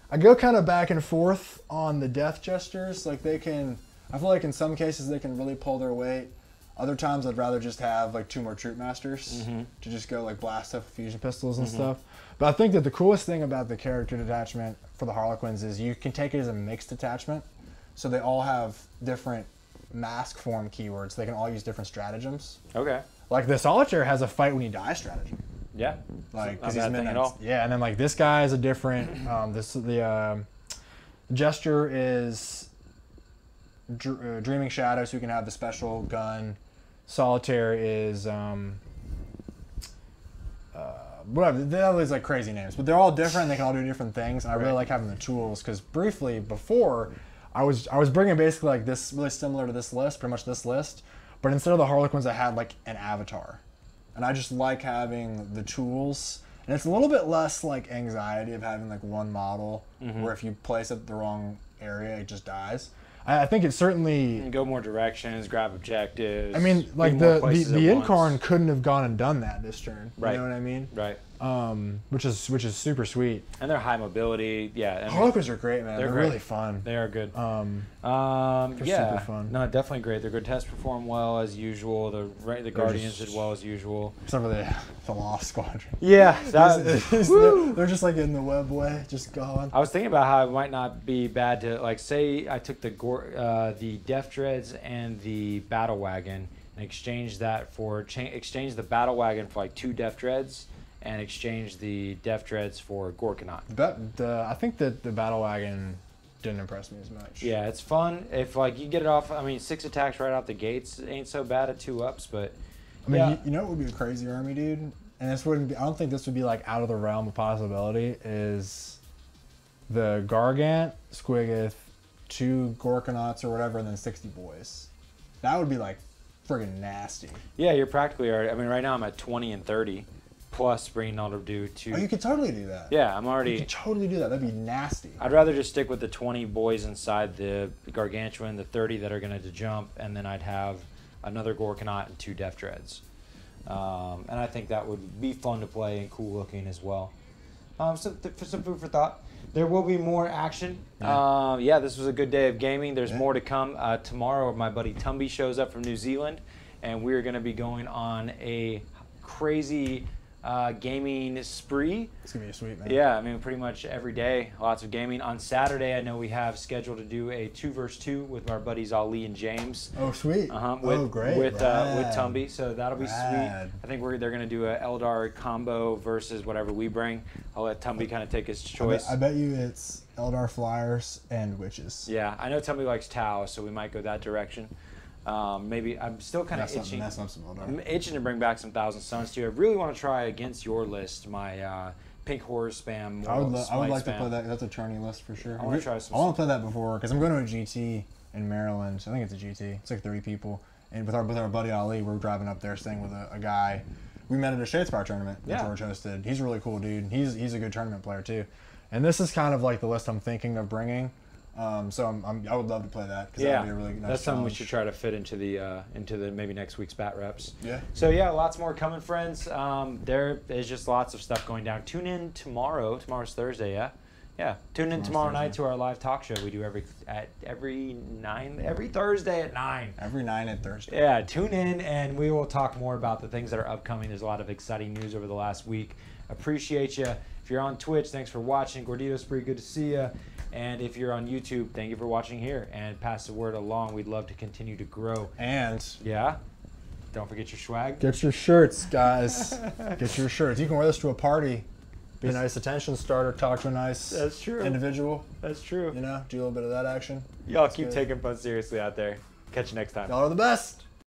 I go kind of back and forth on the death jesters. Like I feel like in some cases they can really pull their weight. Other times I'd rather just have like 2 more troop masters to just go like blast up fusion pistols and stuff. But I think that the coolest thing about the character detachment for the Harlequins is you can take it as a mixed detachment. So they all have different mask form keywords. They can all use different stratagems. Okay. Like the Solitaire has a fight when you die stratagem. Yeah. Like, not a bad thing at all. Yeah, and then like this guy is a different. The Jester is Dreaming Shadow, so you can have the special gun. Solitaire is whatever. They have these like crazy names, but they're all different. They can all do different things. And I really like having the tools because briefly before, I was bringing basically like this, really similar to this list, pretty much this list, but instead of the Harlequins, I had like an avatar. And I just like having the tools, and it's a little bit less like anxiety of having like one model where if you place it the wrong area, it just dies. I think it You certainly. can go more directions, grab objectives. I mean, like be more the places at once. Incarn couldn't have gone and done that this turn. Right. You know what I mean? Right. Which is super sweet. And they're high mobility. Yeah. I mean, Holocrons are great, man. They're great. really fun. They are good. They're Yeah. super fun. No, definitely great. The Grotesque perform well as usual. The Guardians did well as usual. Except for the Lost Squadron. Yeah. They're just like in the web way, just going. I was thinking about how it might not be bad to, like, say I took the Deff Dreads and the Battlewagon and exchanged that for exchange the Battlewagon for like 2 Deff Dreads and exchange the Deff Dreads for Gorkanaut. I think that the Battlewagon didn't impress me as much. Yeah, it's fun if like you get it off. I mean, 6 attacks right off the gates ain't so bad at 2 ups, but I mean, yeah. you know what would be a crazy army, dude? And this wouldn't be, I don't think this would be like out of the realm of possibility, is the Gargantuan Squiggoth, 2 Gorkanauts or whatever, and then 60 boys. That would be like friggin' nasty. Yeah, you're practically already. I mean, right now I'm at 20 and 30, plus bringing all to do 2. Oh, you could totally do that. Yeah, I'm already. You could totally do that. That'd be nasty. I'd rather just stick with the 20 boys inside the Gargantuan, the 30 that are going to jump, and then I'd have another Gorkanaut and 2 Deff Dreads. And I think that would be fun to play and cool looking as well. Some food for thought. There will be more action. Yeah, this was a good day of gaming. There's more to come. Tomorrow, my buddy Tumby shows up from New Zealand, and we're going to be going on a crazy gaming spree. It's going to be sweet, man. Yeah, I mean, pretty much every day, lots of gaming. On Saturday, I know we have scheduled to do a 2v2 with our buddies Ali and James. Oh, sweet. Great. With Tumby, so that'll be sweet. Rad. I think they're going to do a Aeldari combo versus whatever we bring. I'll let Tumby kind of take his choice. I bet you it's Eldar Flyers and Witches. Yeah, I know Tumby likes Tau, so we might go that direction. Maybe I'm still kind of itching. That's not some Eldar. I'm itching to bring back some Thousand Suns too. I really want to try against your list, my pink horror spam. I would like spam. to play that. That's a tourney list for sure. I want to try some. I want to play that before because I'm going to a GT in Maryland. I think it's a GT. It's like 30 people, and with our buddy Ali, we're driving up there, staying with a guy. We met at a Shadespire tournament that George hosted. He's a really cool dude. He's a good tournament player too, and this is kind of like the list I'm thinking of bringing. So I would love to play that because that would be a really nice that's something we challenge. should try to fit into the maybe next week's bat reps. Yeah. So yeah, lots more coming, friends. There is just lots of stuff going down. Tune in tomorrow. Tomorrow's Thursday, yeah. Yeah. Tune in tomorrow night to our live talk show we do every Thursday at 9. Every 9 at Thursday. Yeah, tune in and we will talk more about the things that are upcoming. There's a lot of exciting news over the last week. Appreciate you. If you're on Twitch, thanks for watching. Gordito Spree, good to see you. And if you're on YouTube, thank you for watching here. And pass the word along. We'd love to continue to grow. And yeah, don't forget your swag. get your shirts, guys. Get your shirts. You can wear this to a party. Be a nice attention starter. Talk to a nice That's true. individual. That's true. You know, do a little bit of that action. Y'all keep taking fun seriously out there. Catch you next time. Y'all are the best.